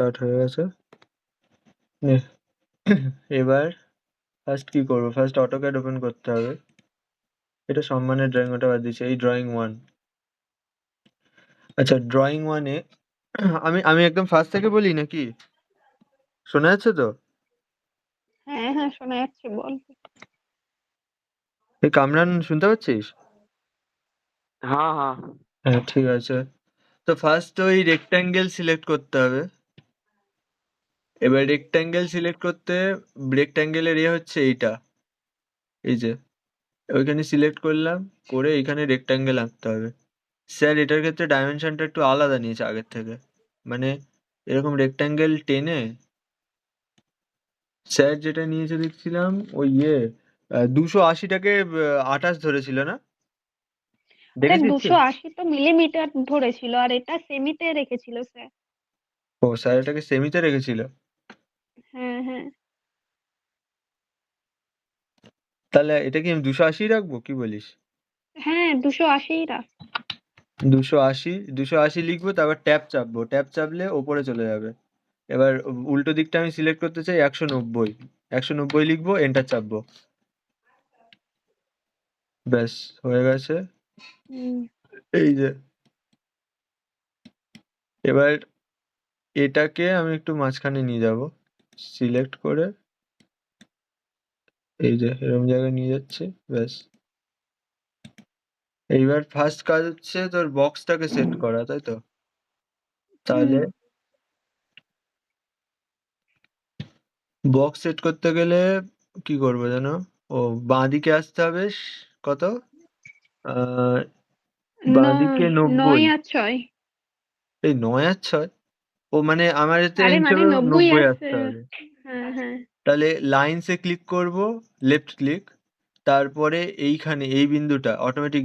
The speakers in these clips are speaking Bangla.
স্টার্ট হয়ে গেছে। নে, এবার ফার্স্ট কি করবো? ফার্স্ট অটোক্যাড ওপেন করতে হবে। এটা সম্মানের ড্রয়িং, ওটা বাদ দিচ্ছি। এই ড্রয়িং ওয়ান। আচ্ছা, ড্রয়িং ওয়ানে আমি আমি একদম ফার্স্ট থেকে বলি নাকি? শোনা যাচ্ছে তো? হ্যাঁ হ্যাঁ শোনা যাচ্ছে, বল। এই কামরান, শুনতে পাচ্ছিস? हाँ हाँ হ্যাঁ, ঠিক আছে। তো ফার্স্ট ওই রেক্ট্যাঙ্গেল সিলেক্ট করতে হবে। এবার রেক্ট্যাঙ্গেল সিলেক্ট করতে রেক্ট্যাঙ্গেলের হচ্ছে এইটা, এই যে ওইখানে সিলেক্ট করলাম, করে এইখানে রেক্ট্যাঙ্গেল আঁকতে হবে। স্যার এটার ক্ষেত্রে ডাইমেনশনটা একটু আলাদা নিয়েছে আগের থেকে। মানে এরকম রেক্ট্যাঙ্গেল টেনে স্যার যেটা নিয়েছে দেখছিলাম ওই 280টাকে 28 ধরেছিল না? আরে দেখেছিস তুই? 280 তো মিলিমিটার ধরেছিল, আর এটা সেমিতে রেখেছিল স্যার। ও, স্যার এটাকে সেমিতে রেখেছিল। হ্যাঁ হ্যাঁ তাহলে এটা কি আমি 280 রাখবো, কি বলিস? হ্যাঁ 280 রাখ। 280 লিখবো, তারপর ট্যাব চাপবো, ট্যাব চাপলে ওপরে চলে যাবে। এবার উল্টো দিকটা আমি সিলেক্ট করতে চাই 190, 190 লিখবো, এন্টার চাপবো। ব্যাস, হয়ে গেছে। হুম এই যে এবার এটাকে আমি একটু মাঝখানে নিয়ে যাব, সিলেক্ট করে এই যে এরকম জায়গায় নিয়ে যাচ্ছি। ব্যাস, এইবার ফার্স্ট কাজ হচ্ছে তোর বক্সটাকে সেট করা, তাই তো? তাহলে হুম বক্স সেট করতে গেলে কি করবো জানো? ও, বাঁদিকে আসতে হবে। কত? আহ বাঁদিকে 90। 9 আর 6। এই 9 আর 6? ও মানে আমার এতে আরে মানে হিসেবে 90 90 আছে। আসতে হবে। হ্যাঁ হ্যাঁ তাহলে লাইনসে ক্লিক করব, লেফট ক্লিক, তারপরে এইখানে এই বিন্দুটা অটোমেটিক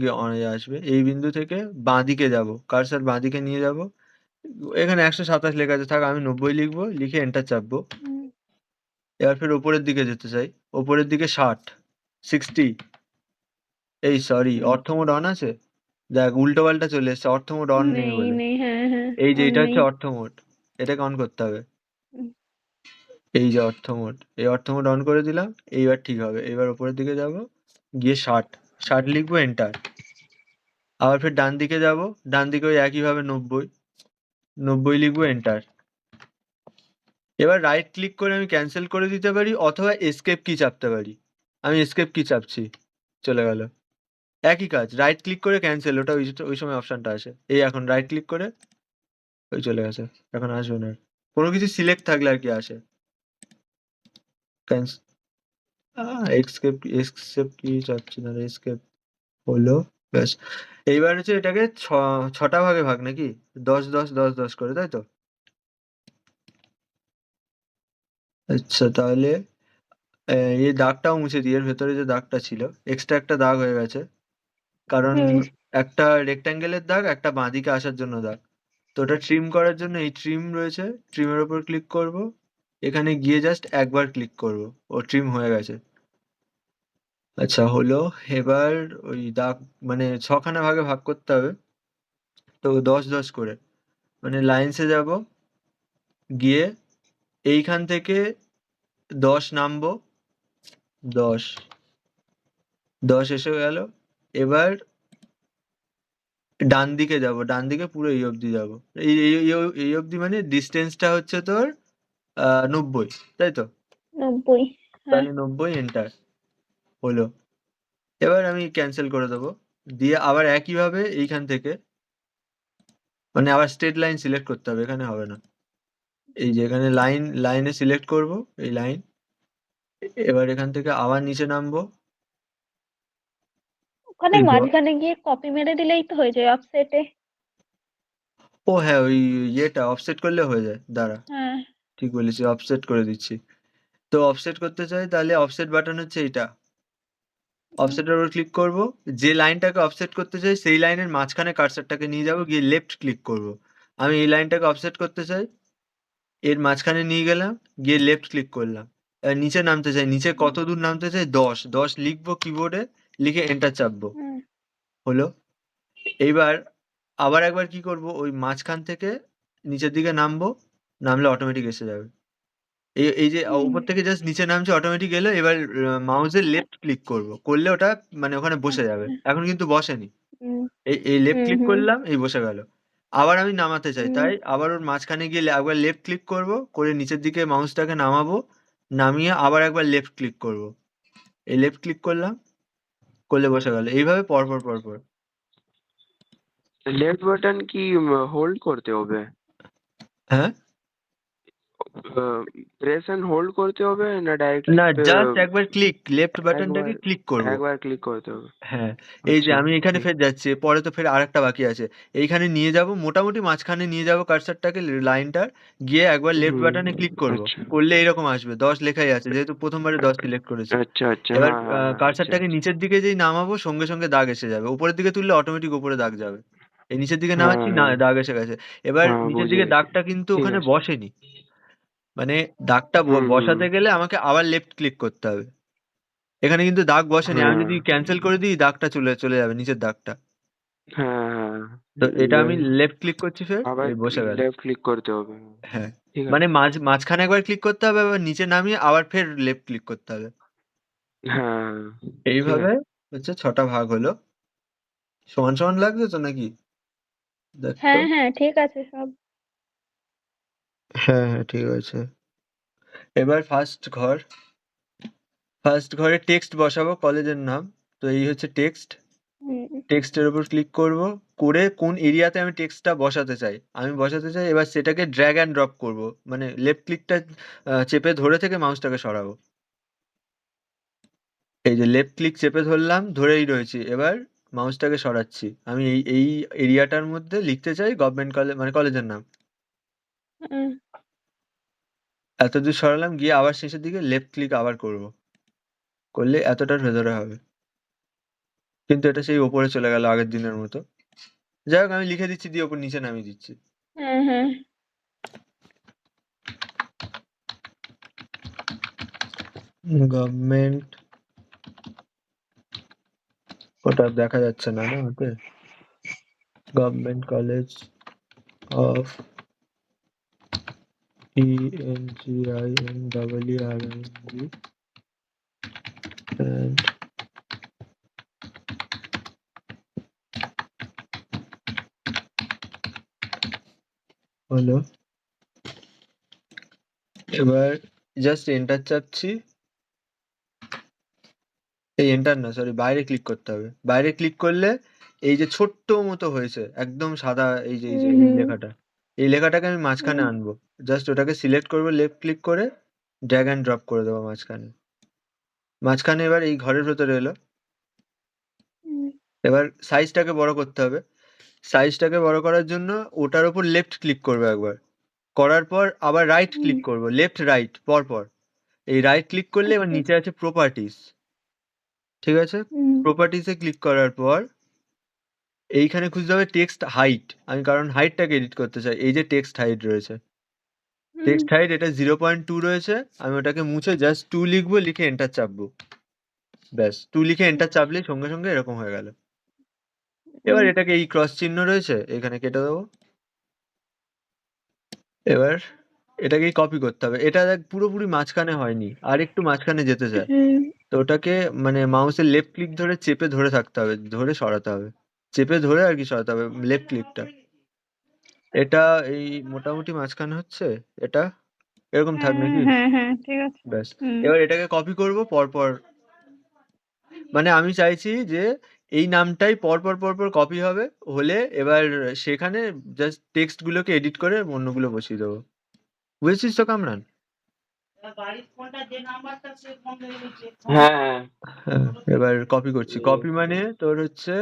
আসবে। এই বিন্দু থেকে বাঁদিকে যাব, কার্সার বাঁদিকে নিয়ে যাব। এখানে 127 লেখা আছে, থাক, আমি 90 লিখবো, লিখে এন্টার চাপবো। হুম, এবার ফের ওপরের দিকে যেতে চাই, ওপরের দিকে 60। এই সরি, হুম। অর্থ মোড অন আছে? দেখ, উল্টো পাল্টা চলে এসছে, অর্থ মোড অন নেই নেই বলে। নেই, হ্যাঁ হ্যাঁ এই যে অন এটা নেই। হচ্ছে অর্থ মোড, এটাকে অন করতে হবে। হুম, এই যে অর্থ মোড, এই অর্থ মোড অন করে দিলাম। এইবার ঠিক হবে। এইবার ওপরের দিকে যাব, গিয়ে 60 লিখবো, এন্টার। আবার ফের ডান দিকে যাব, ডান দিকে ওই একইভাবে 90 লিখবো, এন্টার। এবার রাইট ক্লিক করে আমি ক্যান্সেল করে দিতে পারি, অথবা এসকেপ কি চাপতে পারি। আমি এসকেপ কি চাপছি, চলে গেল। একই কাজ, রাইট ক্লিক করে ক্যান্সেল, ওটা ওই সময় অপশনটা আসে। এই এখন রাইট ক্লিক করে ওই চলে গেছে, এখন আসবে না আর। কোনো কিছু সিলেক্ট থাকলে আর কি আসে। এসকেপ এসকেপ কি চাচ্ছি না, এসকেপ হলো। ব্যাস, এইবার হচ্ছে এটাকে ছটা ভাগে ভাগ নাকি, 10 10 10 10 করে, তাই তো? আচ্ছা, তাহলে এই দাগটাও মুছে দিই, এর ভেতরে যে দাগটা ছিল, এক্সট্রা একটা দাগ হয়ে গেছে। কারণ হুম। একটা রেক্ট্যাঙ্গেলের দাগ, একটা বাঁদিকে আসার জন্য দাগ। তো ওটা ট্রিম করার জন্য এই ট্রিম রয়েছে, ট্রিমের উপর ক্লিক করব, এখানে গিয়ে জাস্ট একবার ক্লিক করব, ও ট্রিম হয়ে গেছে। আচ্ছা, হলো। এবার ওই দাগ মানে ছখানা ভাগে ভাগ করতে হবে, তো 10 10 করে। মানে লাইন্সে যাব, গিয়ে এইখান থেকে 10 নামবো, 10 10 এসে গেল। এবার ডান দিকে যাব, ডান দিকে পুরো এই অবধি যাব। এই অবধি মানে ডিস্টেন্সটা হচ্ছে তোর 90, তাই তো? 90, হ্যাঁ। তাহলে 90, এন্টার। হলো। এবার আমি ক্যান্সেল করে দেবো, দিয়ে আবার একইভাবে এইখান থেকে, মানে আবার স্ট্রেট লাইন সিলেক্ট করতে হবে, এখানে হবে না। এই যে এখানে লাইনে সিলেক্ট করব, এই লাইন। এবার এখান থেকে আবার নিচে নামবো। ওখানে এই মাঝখানে গিয়ে কপি মেরে দিলেই তো হয়ে যায় অফসেটে। ও হ্যাঁ, ওই ইয়েটা অফসেট করলে হয়ে যায়, দাঁড়া। হ্যাঁ। ঠিক বলেছি, অফসেট করে দিচ্ছি। তো অফসেট করতে চাই, তাহলে অফসেট বাটন হচ্ছে এইটা, হুম, অফসেটের উপর ক্লিক করব। যে লাইনটাকে অফসেট করতে চাই সেই লাইনের মাঝখানে কার্সারটাকে নিয়ে যাব, গিয়ে লেফট ক্লিক করব। আমি এই লাইনটাকে অফসেট করতে চাই, এর মাঝখানে নিয়ে গেলাম, গিয়ে লেফট ক্লিক করলাম। এবার নিচে নামতে চাই, নিচে হুম, কত দূর নামতে চাই, 10 10 লিখবো কিবোর্ডে, লিখে এন্টার চাপবো। হুম, হলো। এইবার আবার একবার কি করব, ওই মাঝখান থেকে নিচের দিকে নামবো, নামলে অটোমেটিক এসে যাবে। এই যে উপর থেকে জাস্ট নিচে নামছে অটোমেটিক এলো, এবার মাউসের লেফট ক্লিক করব, করলে ওটা মানে ওখানে বসে যাবে। আচ্ছা। এখন কিন্তু বসেনি। হুম এই লেফট হুম ক্লিক হুম করলাম, এই বসে গেল। আবার আমি নামাতে চাই, হুম তাই আবার ওর মাঝখানে গিয়ে একবার লেফট ক্লিক করব, করে নিচের দিকে মাউসটাকে নামাবো, নামিয়ে আবার একবার লেফট ক্লিক করব। এই লেফট ক্লিক করলাম, করলে বসে গেল। এইভাবে পরপর পরপর। লেফট বাটন কি হোল্ড করতে হবে? হ্যাঁ, প্রেস এন্ড হোল্ড করতে হবে না না, ডাইরেক্টলি জাস্ট একবার ক্লিক, লেফট একবার বাটনটাকে ক্লিক করব। একবার ক্লিক করতে হবে? হ্যাঁ, এই যে আচ্ছা, আমি এখানে ঠিক। ফের যাচ্ছি, পরে তো ফের আরেকটা বাকি আছে। এইখানে নিয়ে যাব, মোটামুটি মাঝখানে নিয়ে যাব কার্সারটাকে, লাইনটার, গিয়ে একবার লেফট হুম, বাটনে ক্লিক করব। আচ্ছা, করলে এরকম আসবে, 10 লেখাই আছে, যেহেতু প্রথমবারে 10 সিলেক্ট করেছি। আচ্ছা, আচ্ছা, এবার হ্যাঁ, হ্যাঁ, হ্যাঁ, আচ্ছা, কার্সারটাকে আচ্ছা। নিচের দিকে যেই নামাবো, সঙ্গে সঙ্গে দাগ এসে যাবে। উপরের দিকে তুললে অটোমেটিক উপরে দাগ যাবে। এই নিচের দিকে হ্যাঁ, নামাচ্ছি, না, হ্যাঁ, দাগ এসে গেছে। এবার হ্যাঁ, নিচের বুঝে দিকে গেছি। দাগটা কিন্তু ঠিক ওখানে আছে। বসেনি। মানে দাগটা হুম, হুম, বসাতে গেলে আমাকে আবার লেফট ক্লিক করতে হবে। এখানে কিন্তু দাগ বসেনি, আমি হ্যাঁ, যদি ক্যান্সেল করে দিই দাগটা চলে চলে যাবে, নিচের দাগটা। হ্যাঁ, হ্যাঁ। তো এটা আমি এবার লেফট ক্লিক করছি, ফের আবার এই বসে গেল। লেফট ক্লিক করতে হবে। হ্যাঁ, ঠিক মানে আছে। মাঝখানে একবার ক্লিক করতে হবে, আবার নিচে নামিয়ে আবার ফের লেফট ক্লিক করতে হবে। হ্যাঁ, ঠিক এইভাবে আছে। হচ্ছে 6টা ভাগ হলো। সমান সমান লাগছে তো নাকি? দেখ তো। হ্যাঁ হ্যাঁ ঠিক আছে সব। হ্যাঁ হ্যাঁ, ঠিক আছে। এবার ফার্স্ট ঘরে টেক্সট বসাবো, কলেজের নাম। তো এই হচ্ছে টেক্সট। হুম টেক্সটের উপর ক্লিক করব, করে কোন এরিয়াতে আমি টেক্সটটা বসাতে চাই, আমি বসাতে চাই, এবার সেটাকে ড্র্যাগ অ্যান্ড ড্রপ করব। মানে লেফট ক্লিকটা চেপে ধরে থেকে মাউসটাকে সরাবো। এই যে লেফট ক্লিক চেপে ধরলাম, ধরেই রয়েছি, এবার মাউসটাকে সরাচ্ছি। আমি এই এরিয়াটার মধ্যে লিখতে চাই গভর্নমেন্ট কলেজ, মানে কলেজের নাম। হুম এতদূর সরালাম, গিয়ে আবার শেষের দিকে লেফট ক্লিক আবার করব, করলে এতটার ভেতরে হবে। কিন্তু এটা সেই ওপরে চলে গেল আগের দিনের মতো। যাই হোক, আমি লিখে দিচ্ছি, দিয়ে ওপর নিচে নামিয়ে দিচ্ছি। হুম হুম গভর্নমেন্ট, ওটা দেখা যাচ্ছে না, না ওতে। Government college of ENGINEERNG and হলো। এবার জাস্ট এন্টার চাপছি। এই এন্টার না, সরি, বাইরে ক্লিক করতে হবে। বাইরে ক্লিক করলে এই যে ছোট্ট মতো হয়েছে একদম সাদা, এই যে এই হুম লেখাটা, এই লেখাটাকে আমি মাঝখানে হুম আনবো। জাস্ট ওটাকে সিলেক্ট করবো, লেফট ক্লিক করে ড্র্যাগ অ্যান্ড ড্রপ করে দেবো মাঝখানে। মাঝখানে এবার এই ঘরের ভেতরে এলো। হুম এবার সাইজটাকে বড় করতে হবে। সাইজটাকে বড় করার জন্য ওটার উপর লেফট ক্লিক করবো একবার, করার পর আবার রাইট হুম, ক্লিক করবো, লেফট রাইট পর পর। এই রাইট ক্লিক করলে এবার আচ্ছা নিচে আছে প্রপার্টিস। ঠিক আছে, হুম প্রপার্টিসে ক্লিক করার পর এইখানে খুঁজতে হবে টেক্সট হাইট। আমি কারণ হাইটটাকে এডিট করতে চাই, এই যে টেক্সট হাইট রয়েছে, হুম টেক্সট হাইট এটা 0.2 রয়েছে। আমি ওটাকে মুছে জাস্ট 2 লিখবো, লিখে এন্টার চাপবো। ব্যাস, 2 লিখে এন্টার আচ্ছা চাপলেই সঙ্গে সঙ্গে এরকম হয়ে গেল। এবার হুম এটাকে, এই ক্রস চিহ্ন রয়েছে এখানে কেটে দেবো। এবার এটাকেই কপি করতে হবে। এটা দেখ পুরোপুরি মাঝখানে হয়নি, আর একটু মাঝখানে যেতে চায়। হুম তো ওটাকে মানে মাউসের লেফট ক্লিক ধরে চেপে ধরে থাকতে হবে, ধরে সরাতে হবে। চেপে ধরে আর কি সরাতে হবে লেফট ক্লিকটা। এটা এই মোটামুটি মাঝখানে হচ্ছে এটা, এরকম থাক হ্যাঁ নাকি? হ্যাঁ হ্যাঁ ঠিক আছে। ব্যাস। হুম এবার এটাকে কপি করব পরপর। মানে আমি চাইছি যে এই নামটাই পরপর পরপর কপি হবে, হলে এবার সেখানে জাস্ট টেক্সট গুলোকে এডিট করে অন্যগুলো বসিয়ে দেবো। বুঝেছিস তো কামরান? হ্যাঁ, হ্যাঁ, এবার কপি করছি। কপি মানে তোর হচ্ছে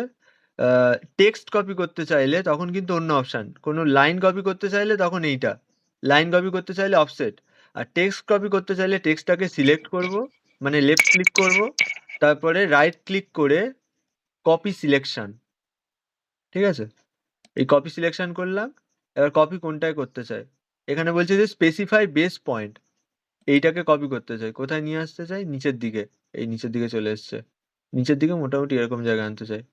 টেক্সট কপি করতে চাইলে তখন কিন্তু অন্য অপশন, কোনো লাইন কপি করতে চাইলে তখন এইটা, লাইন কপি করতে চাইলে অফসেট। আর টেক্সট কপি করতে চাইলে টেক্সটটাকে সিলেক্ট করব, মানে লেফট ক্লিক করব, তারপরে রাইট ক্লিক করে কপি সিলেকশন। ঠিক আছে, এই কপি সিলেকশন করলাম। এবার কপি কোনটায় করতে চাই, এখানে বলছে যে স্পেসিফাই বেস পয়েন্ট। এইটাকে কপি করতে চাই, কোথায় নিয়ে আসতে চাই, নিচের দিকে। এই নিচের দিকে চলে এসছে, নিচের দিকে মোটামুটি এরকম জায়গায় আনতে চাই।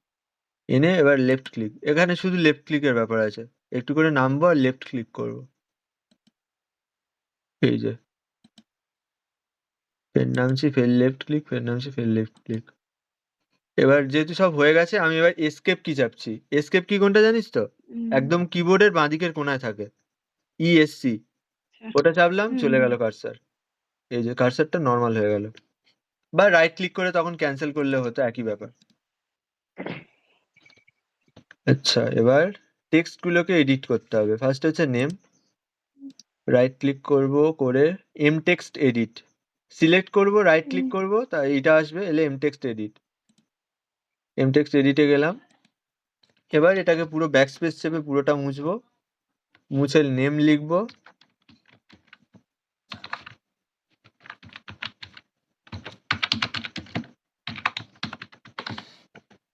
এনে এবার লেফট ক্লিক, এখানে শুধু লেফট ক্লিকের ব্যাপার আছে, একটু করে নামবো আর লেফট ক্লিক করব। এই যে ফের নামছি, ফের লেফট ক্লিক, ফের নামছি, ফের লেফট ক্লিক। এবার যেহেতু সব হয়ে গেছে, আমি এবার এসকেপ কি চাপছি। এসকেপ কি কোনটা জানিস তো? একদম কিবোর্ডের বাঁদিকের কোনায় থাকে, ESC। ওটা চাপলাম, চলে গেল কার্সার। এই যে কার্সারটা নর্মাল হয়ে গেল। বা রাইট ক্লিক করে তখন ক্যান্সেল করলে হতো, একই ব্যাপার। আচ্ছা, এবার টেক্সট গুলোকে এডিট করতে হবে। ফার্স্ট হচ্ছে নেম, রাইট ক্লিক করব, করে এম টেক্সট এডিট সিলেক্ট করব, রাইট ক্লিক করব, তা এটা আসবে, এলে M text edit, M text এডিটে গেলাম। এবার এটাকে পুরো ব্যাকস্পেস চেপে পুরোটা মুছবো, মুছে নেম লিখবো।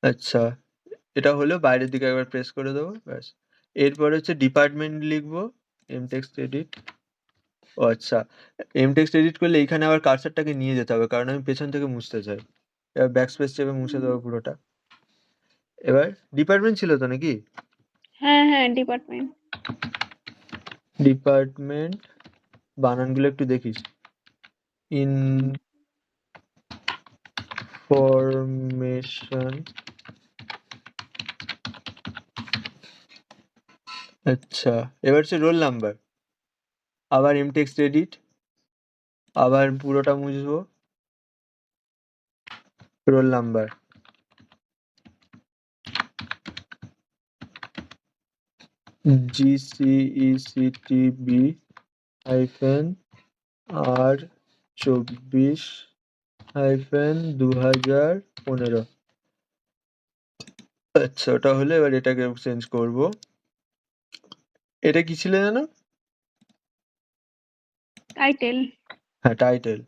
আচ্ছা, এটা হলো, বাইরের দিকে একবার প্রেস করে দেবো, ব্যাস। এরপর হচ্ছে ডিপার্টমেন্ট লিখবো, এম টেক্সট এডিট। ও আচ্ছা, এম টেক্সট এডিট করলে এইখানে আবার কার্সারটাকে নিয়ে যেতে হবে, কারণ আমি পেছন থেকে মুছতে চাই। এবার ব্যাকস্পেস চেপে মুছে দেবো পুরোটা। এবার ডিপার্টমেন্ট ছিল তো নাকি? হ্যাঁ হ্যাঁ, ডিপার্টমেন্ট। ডিপার্টমেন্ট, বানানগুলো একটু দেখিস। ইনফরমেশন। আচ্ছা, এবার হচ্ছে রোল নাম্বার, আবার এম টেক্সট এডিট, আবার পুরোটা মুছবো, রোল নাম্বার। GCECTB -R 24-2015। আচ্ছা, ওটা হলে এবার এটাকে চেঞ্জ করব। এটা কি ছিল জানো? টাইটেল। হ্যাঁ, টাইটেল।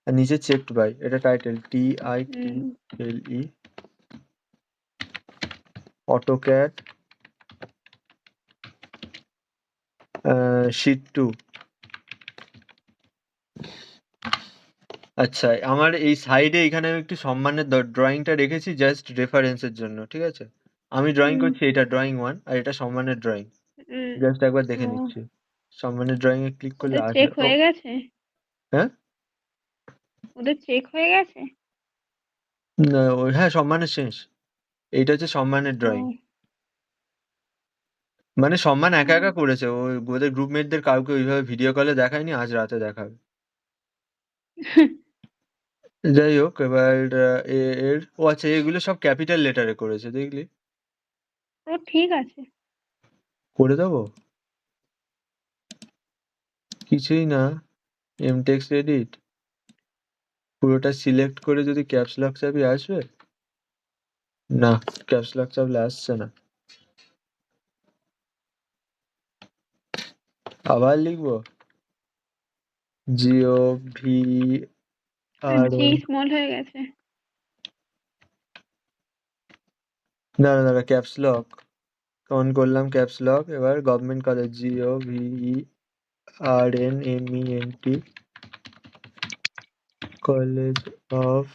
আর নিচে চেকড বাই, এটা টাইটেল, TITLE। AutoCAD sheet 2। আচ্ছা, আমার এই সাইডে এখানে আমি একটু সম্মানের ড্রয়িংটা রেখেছি জাস্ট রেফারেন্সের জন্য, ঠিক আছে? আমি ড্রয়িং করছি, এটা ড্রয়িং 1 আর এটা সম্মানের ড্রয়িং। জাস্ট একবার দেখে নিচ্ছি। সম্মানের ড্রয়িং এ ক্লিক করলে ওদের আসবে। চেক হয়ে গেছে? হ্যাঁ, ওদের চেক হয়ে গেছে? না, হ্যাঁ, সম্মানের শেষ। এইটা হচ্ছে সম্মানের ড্রয়িং। মানে সম্মান একা একা করেছে, ওদের গ্রুপমেটদের কাউকে ওইভাবে ভিডিও কলে দেখায়নি, আজ রাতে দেখাবে। যাই হোক, এবার ও আচ্ছা, এগুলো সব ক্যাপিটাল লেটারে করেছে, দেখলি? তো ঠিক আছে। করে দেবো, কিছুই না। এম টেক্সট এডিট, পুরোটা সিলেক্ট করে যদি ক্যাপস লক চাপি আসবে? না, ক্যাপস লক চাপলে আসছে না। আবার লিখবো জি GOVRN। স্মল হয়ে গেছে। দাঁড়া দাঁড়া, ক্যাপস লক অন করলাম, ক্যাপস লক। এবার government college, GOVERNMENT, college of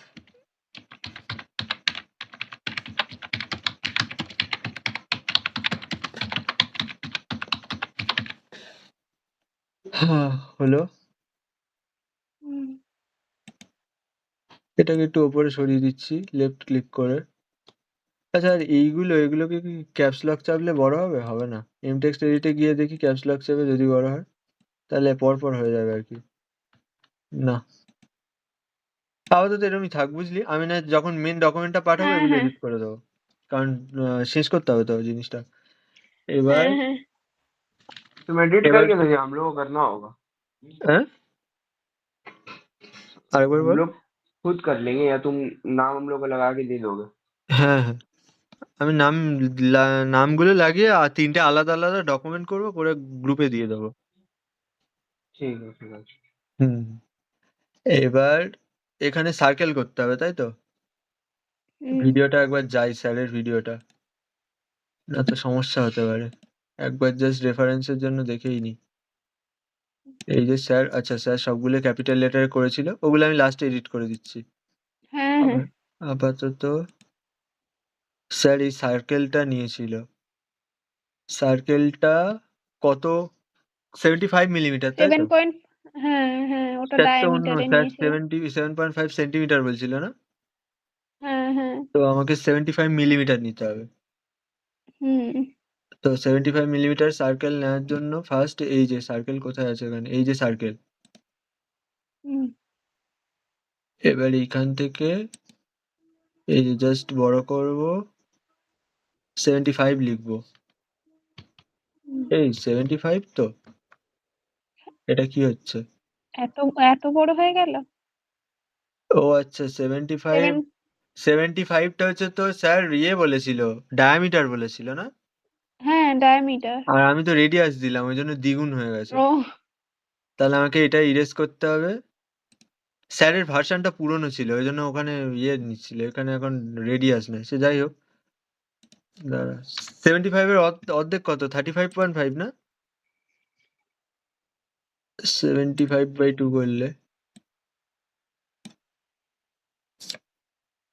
হলো। এটাকে একটু ওপরে সরিয়ে দিচ্ছি লেফট ক্লিক করে। আচ্ছা, আর এগুলোকে কি ক্যাপস লক চাপলে বড় হবে? হবে না। এম টেক্সট এডিটে গিয়ে দেখি ক্যাপস লক চাপে যদি বড় হয়, তাহলে পর হয়ে যাবে আর কি। না, আপাতত এরকমই থাক, বুঝলি? আমি না যখন মেন ডকুমেন্টটা পাঠাবো হ্যাঁ এগুলো হ্যাঁ এডিট করে দেবো, কারণ শেষ করতে হবে তো জিনিসটা। এবার হ্যাঁ হ্যাঁ। तुम एडिट এবার करके दो, हम लोग को करना होगा। হ্যাঁ, আরেকবার हम বল। लोग खुद कर लेंगे या तुम नाम हम लोग को लगा के दे दोगे? হ্যাঁ হ্যাঁ, আমি নামগুলো লাগিয়ে আর 3টে আলাদা আলাদা ডকুমেন্ট করবো, করে গ্রুপে দিয়ে দেবো। ठीक है, ठीक है। হুম, এবার এখানে সার্কেল করতে হবে, তাই তো? ভিডিওটা একবার যাই, স্যারের ভিডিওটা, না তো সমস্যা হতে পারে। একবার জাস্ট রেফারেন্সের জন্য দেখেই নি। এই যে স্যার, আচ্ছা স্যার সবগুলো ক্যাপিটাল লেটারে করেছিল, ওগুলো আমি লাস্টে এডিট করে দিচ্ছি। হ্যাঁ হ্যাঁ। আপাতত স্যার এই সার্কেলটা নিয়েছিল, সার্কেলটা কত 75 মিলিমিটার, তাই সেভেন তো? পয়েন্ট হ্যাঁ হ্যাঁ ওটা স্যার তো অন্য, ডায়ামিটারে স্যার নিয়েছিল। 77.5 সেন্টিমিটার বলছিল না? হ্যাঁ হ্যাঁ তো আমাকে 75 মিলিমিটার নিতে হবে। হুম তো 75 মিলিমিটার সার্কেল নেওয়ার জন্য ফার্স্ট এই যে সার্কেল কোথায় আছে এখানে, এই যে সার্কেল, হুম এবার এইখান থেকে এই যে জাস্ট বড় করব, 75 লিখবো। হুম। এই 75 তো, এটা কি হচ্ছে? এত এত বড় হয়ে গেল। ও আচ্ছা 75, সেভেন 75টা হচ্ছে তো স্যার ইয়ে বলেছিল, ডায়ামিটার বলেছিল না? হ্যাঁ ডায়ামিটার। আর আমি তো রেডিয়াস দিলাম, ওই জন্য দ্বিগুণ হয়ে গেছে। ও তাহলে আমাকে এটা ইরেজ করতে হবে। স্যারের ভার্সনটা পুরনো ছিল, ওই জন্য ওখানে ইয়ে নিচ্ছিল, এখানে এখন রেডিয়াস নেই। সে যাই হোক, দাঁড়া, 75 এর অর্ধেক কত? 35.5 না? 75/2 করলে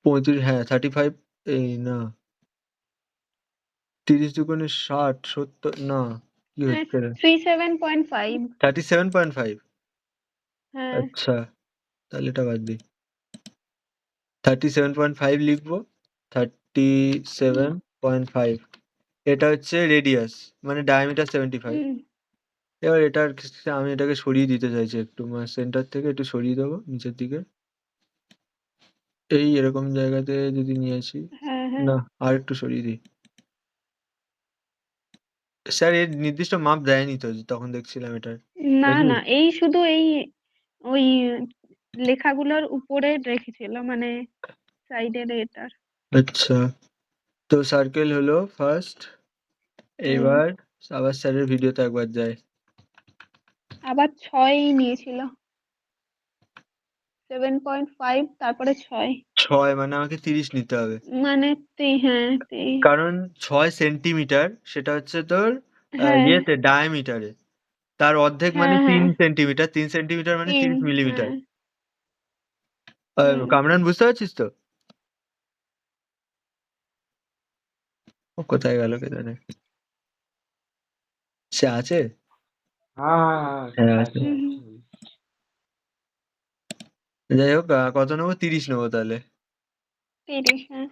35, হ্যাঁ 35, এই না 30 দুগুণে 60, 70, না কি হচ্ছে রে? 37.5 37.5, হ্যাঁ আচ্ছা তাহলে এটা বাদ দিই। 37.5 লিখবো। 37.5, এটা হচ্ছে রেডিয়াস, মানে ডায়ামিটার 75। হুম এবার এটার আমি এটাকে সরিয়ে দিতে চাইছি একটু, সেন্টার থেকে একটু সরিয়ে দেবো নিচের দিকে, এই এরকম জায়গাতে যদি নিয়ে আসি, হ্যাঁ হ্যাঁ না আর একটু সরিয়ে দিই। স্যার এর নির্দিষ্ট মাপ দেয়নি তো তখন দেখছিলাম এটার, না নাকি? না এই শুধু এই ওই লেখাগুলোর উপরে রেখেছিল মানে সাইডের এটার। আচ্ছা, তো সার্কেল হলো ফার্স্ট। হুম এবার আবার স্যারের ভিডিওতে একবার যাই। আবার 6 নিয়েছিল 7.5 তারপরে 6 6 মানে আমাকে 30 নিতে হবে, মানে হ্যাঁ কারণ 6 সেন্টিমিটার সেটা হচ্ছে তোর হ্যাঁ ইয়েতে ডায়ামিটারে, তার অর্ধেক মানে হ্যাঁ 3 হ্যাঁ সেন্টিমিটার, 3 সেন্টিমিটার মানে 3 30 মিলিমিটার। হ্যাঁ হুম কামরান বুঝতে পারছিস তো? ও কোথায় গেল কে জানে, সে আছে? हाँ हाँ হ্যাঁ हाँ আছে। अच्छा হুম अच्छा যাই হোক, কত নেবো? 30 নেবো তাহলে। 30 হ্যাঁ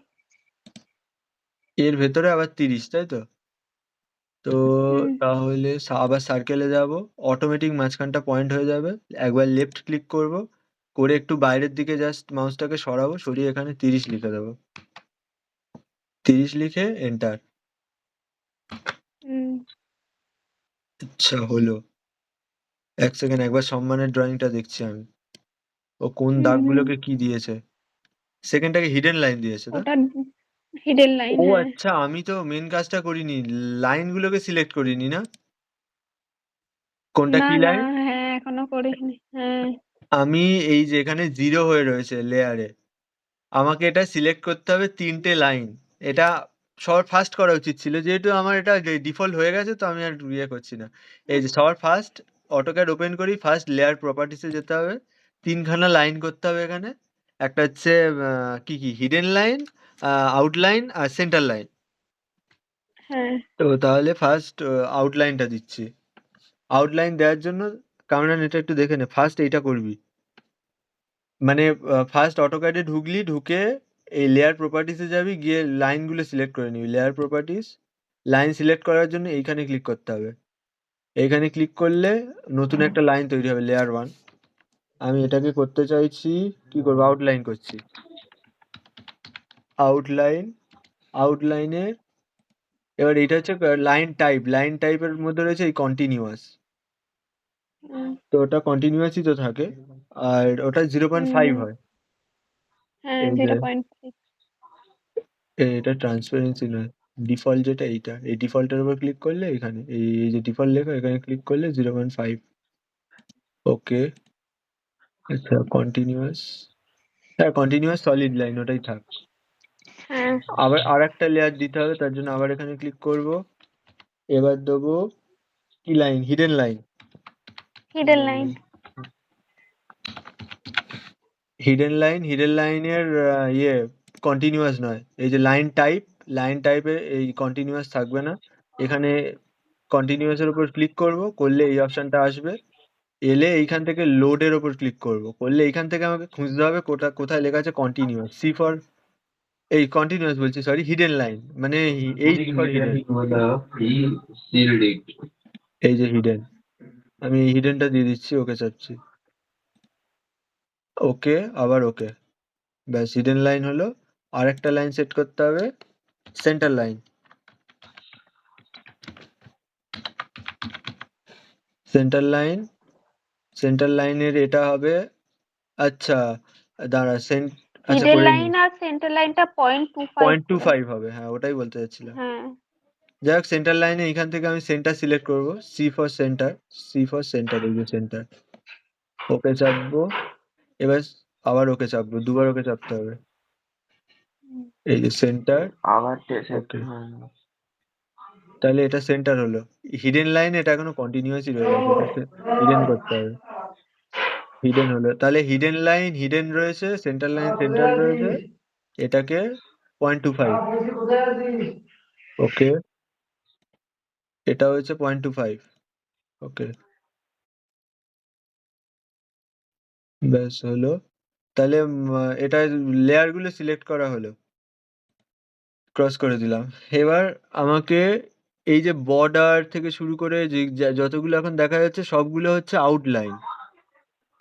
এর ভেতরে আবার 30, তাই তো? তো হুম তাহলে আবার সার্কেলে যাব, অটোমেটিক মাঝখানটা পয়েন্ট হয়ে যাবে। একবার লেফট ক্লিক করব, করে একটু বাইরের দিকে জাস্ট মাউসটাকে সরাবো, সরিয়ে এখানে 30 লিখে দেবো। 30 লিখে এন্টার। হুম আচ্ছা হলো। এক সেকেন্ড, একবার সম্মানের ড্রয়িংটা দেখছি আমি, ও কোন হুম দাগগুলোকে কি দিয়েছে। সেকেন্ডটাকে হিডেন লাইন দিয়েছে তো? ওটা হিডেন লাইন ও হ্যাঁ। আচ্ছা, আমি তো মেন কাজটা করিনি, লাইনগুলোকে সিলেক্ট করিনি না? কোনটা না কি না লাইন? হ্যাঁ এখনো করিনি হ্যাঁ। আমি এই যে এখানে 0 হয়ে রয়েছে লেয়ারে, আমাকে এটা সিলেক্ট করতে হবে 3টে লাইন। এটা সবার ফার্স্ট করা উচিত ছিল, যেহেতু আমার এটা ডিফল্ট হয়ে গেছে তো আমি আর ইয়ে করছি না। এই যে সবার ফার্স্ট অটোক্যাড ওপেন করি, ফার্স্ট লেয়ার প্রপার্টিসে যেতে হবে, 3খানা লাইন করতে হবে এখানে। একটা হচ্ছে কি কি হিডেন লাইন, আউটলাইন আর সেন্টার লাইন। হ্যাঁ তো তাহলে ফার্স্ট আউটলাইনটা দিচ্ছি। আউটলাইন দেওয়ার জন্য কামরান এটা একটু দেখে নে, ফার্স্ট এইটা করবি, মানে ফার্স্ট অটোক্যাডে ঢুকলি, ঢুকে এই লেয়ার প্রপার্টিসে যাবি, গিয়ে লাইনগুলো সিলেক্ট করে নিবি। লেয়ার প্রপার্টিস, লাইন সিলেক্ট করার জন্য এইখানে ক্লিক করতে হবে। এইখানে ক্লিক করলে নতুন একটা লাইন তৈরি হবে, লেয়ার 1। আমি এটাকে করতে চাইছি, কি করবো, আউটলাইন করছি। আউটলাইন, আউটলাইনে এবার এটা হচ্ছে লাইন টাইপ, লাইন টাইপের মধ্যে রয়েছে এই কন্টিনিউয়াস। হুম তো ওটা কন্টিনিউয়াসই তো থাকে, আর ওটা 0.5 হুম হয়। হ্যাঁ এই যে 0.6 এটা ট্রান্সপারেন্সি নয়, ডিফল্ট যেটা এইটা, এই ডিফল্টের উপর ক্লিক করলে এখানে এই যে ডিফল্ট লেখা, এখানে ক্লিক করলে 0.5। ওকে, আচ্ছা কন্টিনিউয়াস, হ্যাঁ কন্টিনিউয়াস সলিড লাইন ওটাই থাক। হ্যাঁ আবার আর একটা লেয়ার দিতে হবে, তার জন্য আবার এখানে ক্লিক করব। এবার দেবো কি line, hidden line. Hidden line hidden line, hidden লাইনের ইয়ে কন্টিনিউয়াস নয়, এই যে লাইন টাইপ, লাইন টাইপে এই কন্টিনিউয়াস থাকবে না। এখানে কন্টিনিউয়াসের উপর ক্লিক করব, করলে এই অপশনটা আসবে। এলে এইখান থেকে লোডের ওপর ক্লিক করব, করলে এইখান থেকে আমাকে খুঁজতে হবে কোথায় লেখা আছে কন্টিনিউয়াস। সি ফর এই কন্টিনিউয়াস বলছি, সরি, হিডেন লাইন, মানে এইচ ফর হিডেন। এই যে হিডেন, আমি এই হিডেনটা দিয়ে দিচ্ছি, ওকে চাচ্ছি, ওকে, আবার ওকে। ব্যাস, হিডেন লাইন হলো। আর একটা লাইন সেট করতে হবে, সেন্টার লাইন। সেন্টার লাইনের এটা হবে, আচ্ছা দাঁড়া, আচ্ছা হিডেন করে নি, লাইন আর সেন্টার লাইনটা 0.25 করে। 0.25 হবে, হ্যাঁ ওটাই বলতে চাচ্ছিলাম। হ্যাঁ। যাই হোক, সেন্টার লাইনে এইখান থেকে আমি সেন্টার সিলেক্ট করব, সি ফর সেন্টার, এই যে সেন্টার, ওকে চাপবো। এবার আবার ওকে চাপবো, দুবার ওকে চাপতে হবে। হুম। এই যে সেন্টার, আবার ওকে, তাহলে এটা সেন্টার হলো। হিডেন লাইন এটা এখনো কন্টিনিউয়াসই রয়ে গেছে, এটাকে হিডেন করতে হবে। হিডেন হলো, তাহলে হিডেন লাইন হিডেন রয়েছে, সেন্টার লাইন সেন্টার রয়েছে, এটাকে 0.25, ওকে, এটা হচ্ছে 0.25, ওকে, ব্যাস হলো। তাহলে এটা লেয়ার গুলো সিলেক্ট করা হলো, ক্রস করে দিলাম। এবার আমাকে এই যে বর্ডার থেকে শুরু করে যে যতগুলো এখন দেখা যাচ্ছে সবগুলো হচ্ছে আউটলাইন।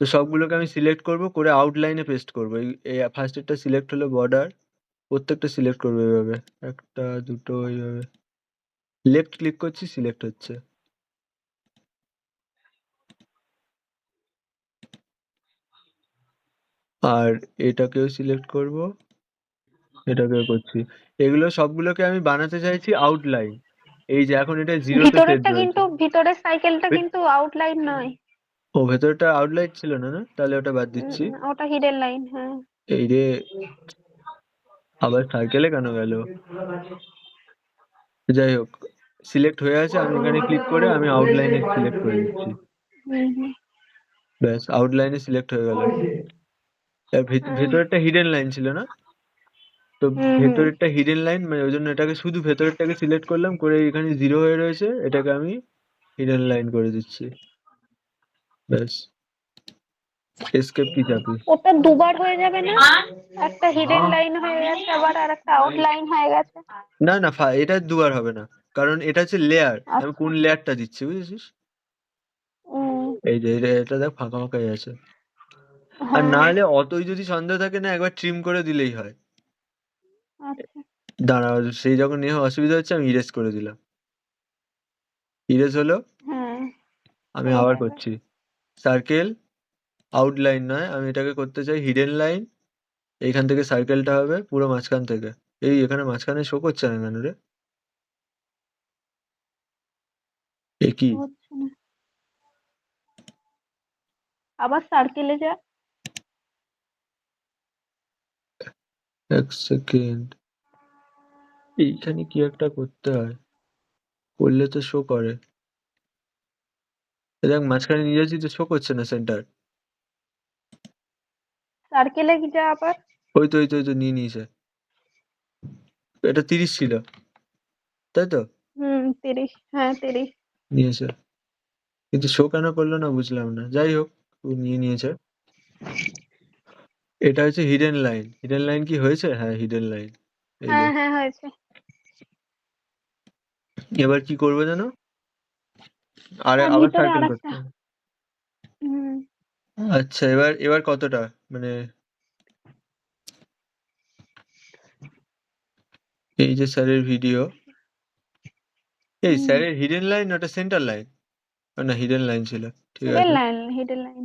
তো সবগুলোকে আমি সিলেক্ট করব, করে আউটলাইনে পেস্ট করব। এই ফার্স্ট একটা সিলেক্ট হলো বর্ডার, প্রত্যেকটা সিলেক্ট করবো এইভাবে, একটা দুটো এইভাবে, লেফট ক্লিক করছি, সিলেক্ট হচ্ছে। আর এটাকেও সিলেক্ট করব, এটাকেও করছি। এগুলো সবগুলোকে আমি বানাতে চাইছি আউটলাইন। এই যে এখন এটা জিরোতে সেট ভিতরেরটা রয়েছে। কিন্তু, ভিতরের সাইকেলটা কিন্তু আউটলাইন নয়। ও, ভেতরটা আউটলাইন ছিল না, না তাহলে ওটা বাদ দিচ্ছি। ওটা হিডেন লাইন। হ্যাঁ। এই রে, আবার সার্কেলে কেন গেল? যাই হোক, সিলেক্ট হয়ে আছে, আমি এখানে ক্লিক করে আমি আউটলাইনে সিলেক্ট করে দিচ্ছি। হুম। ব্যাস, আউটলাইনে সিলেক্ট হয়ে গেল। এর ভেতরেরটা হিডেন লাইন ছিল না, তো হুম। ভেতরেরটা হিডেন লাইন, মানে ওই জন্য এটাকে শুধু ভেতরেরটাকে সিলেক্ট করলাম, করে এখানে জিরো হয়ে রয়েছে, এটাকে আমি হিডেন লাইন করে দিচ্ছি। ব্যাস, এসকেপ কি চাপি। ওটা দুবার হয়ে যাবে না? একটা হিডেন লাইন হয়ে গেছে, আবার আর একটা আউটলাইন হয়ে গেছে। না না, এটা দুবার হবে না, কারণ এটা হচ্ছে লেয়ার, আমি আচ্ছা। কোন লেয়ারটা দিচ্ছি বুঝেছিস। এই যে এটা দেখ, ফাঁকা ফাঁকাই আছে। আর না হ্যাঁ। হলে অতই যদি সন্দেহ থাকে না, একবার ট্রিম করে দিলেই হয়। আচ্ছা। দাঁড়াও, সেই যখন নিয়ে অসুবিধা হচ্ছে আমি ইরেজ করে দিলাম, ইরেজ হলো। হ্যাঁ। আমি হয়ে আবার যাবে। করছি, সার্কেল, আউটলাইন নয়, আমি এটাকে করতে চাই হিডেন লাইন। এইখান থেকে সার্কেলটা হবে পুরো মাঝখান থেকে। এই এখানে মাঝখানে শো করছে না কেন রে? এ কি? হচ্ছে না। আবার সার্কেলে যা। এক সেকেন্ড, এইখানে কি একটা করতে হয়, করলে তো শো করে। এ দেখ, মাঝখানে নিয়ে যাচ্ছি তো শো করছে না সেন্টার। সার্কেলে যা আবার। ওই তো নিয়ে নিয়েছে। এটা 30 ছিল, তাই তো? 30। হ্যাঁ, 30। নিয়েছে, কিন্তু শো কেন করলো না বুঝলাম না। যাই হোক, ও নিয়ে নিয়েছে। এটা হচ্ছে হিডেন লাইন। হিডেন লাইন কি হয়েছে? হ্যাঁ, হিডেন লাইন। এই যে, হ্যাঁ, হ্যাঁ, হয়েছে। এবার কি করবো জানো, আর আবার ভিতরে সার্কেল করতে আরেকটা। হবে। হুম। আচ্ছা, এবার কতটা, মানে এই যে স্যারের ভিডিও, এই হুম। স্যারের হিডেন লাইন, ওটা সেন্টার লাইন, না হিডেন লাইন ছিল, ঠিক হিডেন আছে। Line, hidden line.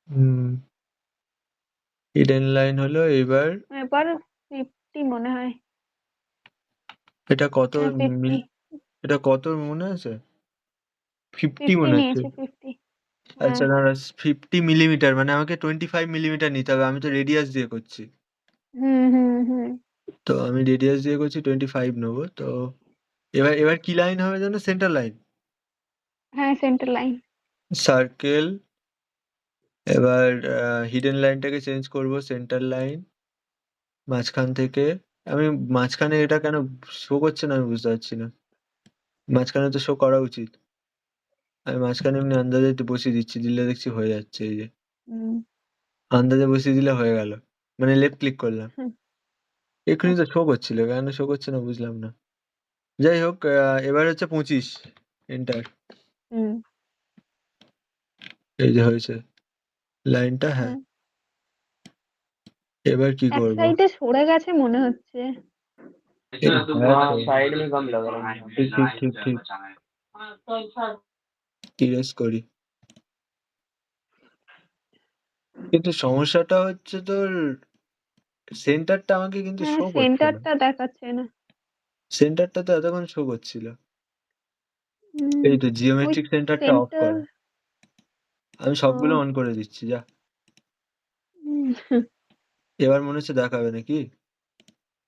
হুম, হিডেন লাইন হলো। এবার এবার 50 মনে হয়। এটা কত হ্যাঁ, 50। এটা কত মনে আছে? 50 50 মনে হচ্ছে। নিয়েছে, 50। আচ্ছা হ্যাঁ। দাঁড়া, 50 মিলিমিটার, মানে আমাকে 25 মিলিমিটার নিতে হবে, আমি তো রেডিয়াস দিয়ে করছি। হুম। তো আমি রেডিয়াস দিয়ে করছি, 25 নেবো তো। এবার কি লাইন হবে যেন, সেন্টার লাইন, হ্যাঁ, সেন্টার লাইন। সার্কেল। এবার হিডেন লাইনটাকে চেঞ্জ করব, সেন্টার লাইন, মাঝখান থেকে। আমি মাঝখানে এটা কেন শো করছে না আমি বুঝতে পারছি না। মাঝখানে তো শো করা উচিত। আমি মাঝখানে এমনি আন্দাজে একটু বসিয়ে দিচ্ছি, দিলে দেখছি হয়ে যাচ্ছে। এই যে হুম আন্দাজে বসিয়ে দিলে হয়ে গেল, মানে লেফট ক্লিক করলাম। হুম, এক্ষুনি তো শো আচ্ছা করছিল, কেন শো করছে না বুঝলাম না। যাই হোক, এবার হচ্ছে 25 এন্টার। হুম এই যে হয়েছে লাইনটা, হ্যাঁ। হুম এবার কি এক করব? সাইডে সরে গেছে মনে হচ্ছে। হ্যাঁ তো हाँ साइड में कम लग रहा है। ঠিক ঠিক ঠিক ঠিক, ইরেজ করি। কিন্তু সমস্যাটা হচ্ছে তোর সেন্টারটা আমাকে কিন্তু হ্যাঁ শো করছে না। সেন্টারটা দেখাচ্ছে না। সেন্টারটা তো এতক্ষণ শো করছিল। হুম এই তো ওই জিওমেট্রিক সেন্টারটা অফ সেন্টার করা। আমি সবগুলো অন করে দিচ্ছি, যা। এবার মনে হচ্ছে দেখাবে নাকি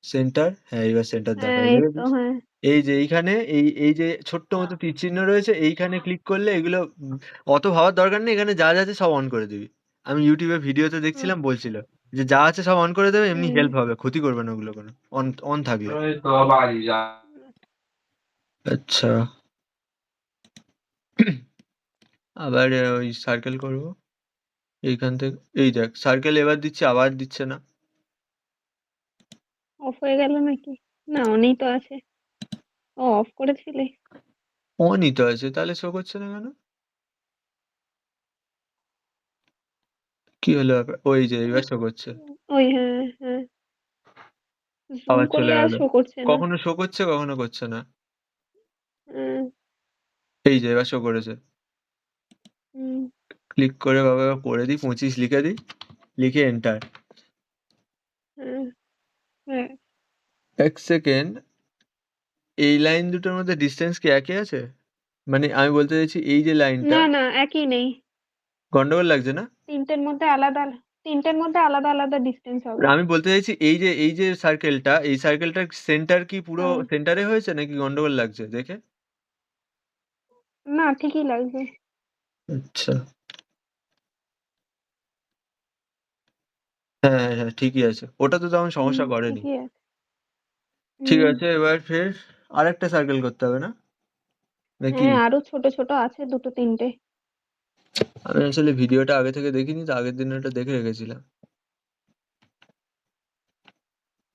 সেন্টার? হ্যাঁ, এবার সেন্টার হ্যাঁ দেখাবে, এই তো দেখেছিস? হ্যাঁ এই যে এইখানে এই যে ছোট্ট মতো তীর চিহ্ন রয়েছে, এইখানে ক্লিক করলে এগুলো অত ভাবার দরকার নেই। এখানে যা যা আছে সব অন করে দিবি। আমি ইউটিউবে ভিডিওতে হুম দেখছিলাম, বলছিল যে যা আছে সব অন করে দেবে, এমনি হুম, হেল্প হবে, ক্ষতি করবে না ওগুলো কোনো, অন অন থাকলে। तो अब आ जा। আচ্ছা, আবার ওই সার্কেল করব এইখান থেকে। এই দেখ সার্কেল এবার দিচ্ছি, আবার দিচ্ছে না। অফ হয়ে গেল নাকি? না অনই তো আছে। ও অফ করেছিলে? অনই তো আছে, তাহলে শো করছে না কেন? কি হলো ব্যাপার? ওই যে এবার শো করছে, ওই হ্যাঁ হ্যাঁ জুম আবার চলে করলে আর গেল। শো করছে না। কখনো শো করছে, কখনো করছে না। হুম এই যে এবার শো করেছে। হুম ক্লিক করে বাবা করে দিই, 25 লিখে দিই, লিখে এন্টার। হুম হ্যাঁ। এক সেকেন্ড, এই লাইন দুটোর মধ্যে ডিস্টেন্স কি একই আছে? মানে আমি বলতে চাইছি এই যে লাইনটা, না না একই নেই। গন্ডগোল লাগছে না? তিনটের মধ্যে আলাদা আলাদা ডিস্টেন্স হবে। আমি বলতে চাইছি এই যে সার্কেলটা, এই সার্কেলটার সেন্টার কি পুরো হ্যাঁ সেন্টারে হয়েছে নাকি গন্ডগোল লাগছে দেখে? না ঠিকই লাগছে। আচ্ছা, হ্যাঁ হ্যাঁ হ্যাঁ, ঠিকই আছে, ওটা তো তেমন সমস্যা করেনি। ঠিকই আছে। ঠিক হুম আছে, এবার ফের আরেকটা সার্কেল করতে হবে না নাকি? হ্যাঁ আরো ছোট ছোট আছে দুটো তিনটে। আমি আসলে ভিডিওটা আগে থেকে দেখিনি তো, আগের দিন ওটা দেখে রেখেছিলাম।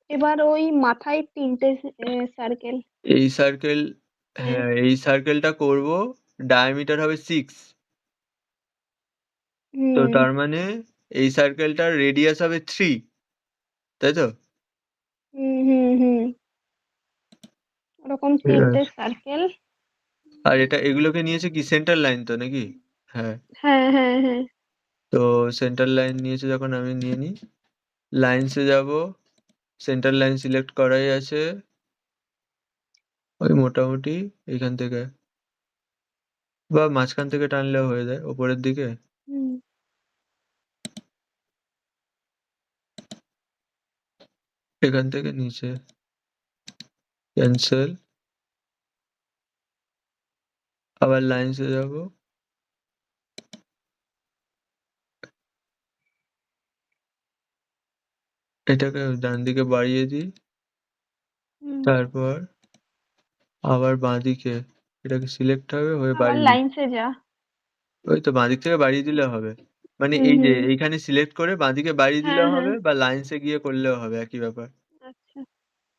এবার ওই মাথায় তিনটে সার্কেল। এই সার্কেল, হ্যাঁ হ্যাঁ এই সার্কেলটা করব, ডায়ামিটার হবে 6। তো হুম তার মানে এই সার্কেলটার রেডিয়াস হবে 3, তাই তো? হুম হুম হুম ওরকম ঠিক তিনটে আছে। সার্কেল। আর এটা এগুলোকে নিয়েছে কি সেন্টার লাইন তো নাকি? হ্যাঁ। হ্যাঁ হ্যাঁ হ্যাঁ তো সেন্টার লাইন নিয়েছে যখন, আমি নিয়ে নিই। লাইনসে যাব, সেন্টার লাইন সিলেক্ট করাই আছে। ওই মোটামুটি এখান থেকে বা মাঝখান থেকে টানলেও হয়ে যায় ওপরের দিকে। হুম এখান থেকে নিচে ক্যান্সেল, আবার লাইনসে যাব। এটাকে ডান দিকে বাড়িয়ে দিই, হুম তারপর আবার বাঁদিকে এটাকে সিলেক্ট হবে, হয়ে আবার বাড়িয়ে দিই। লাইনসে যা। ওই তো বাঁদিক থেকে বাড়িয়ে দিলে হবে। মানে হুম এই যে হুম এইখানে সিলেক্ট করে বাঁদিকে বাড়িয়ে হ্যাঁ দিলেও হ্যাঁ হবে, বা লাইনসে গিয়ে করলেও হবে, একই ব্যাপার। আচ্ছা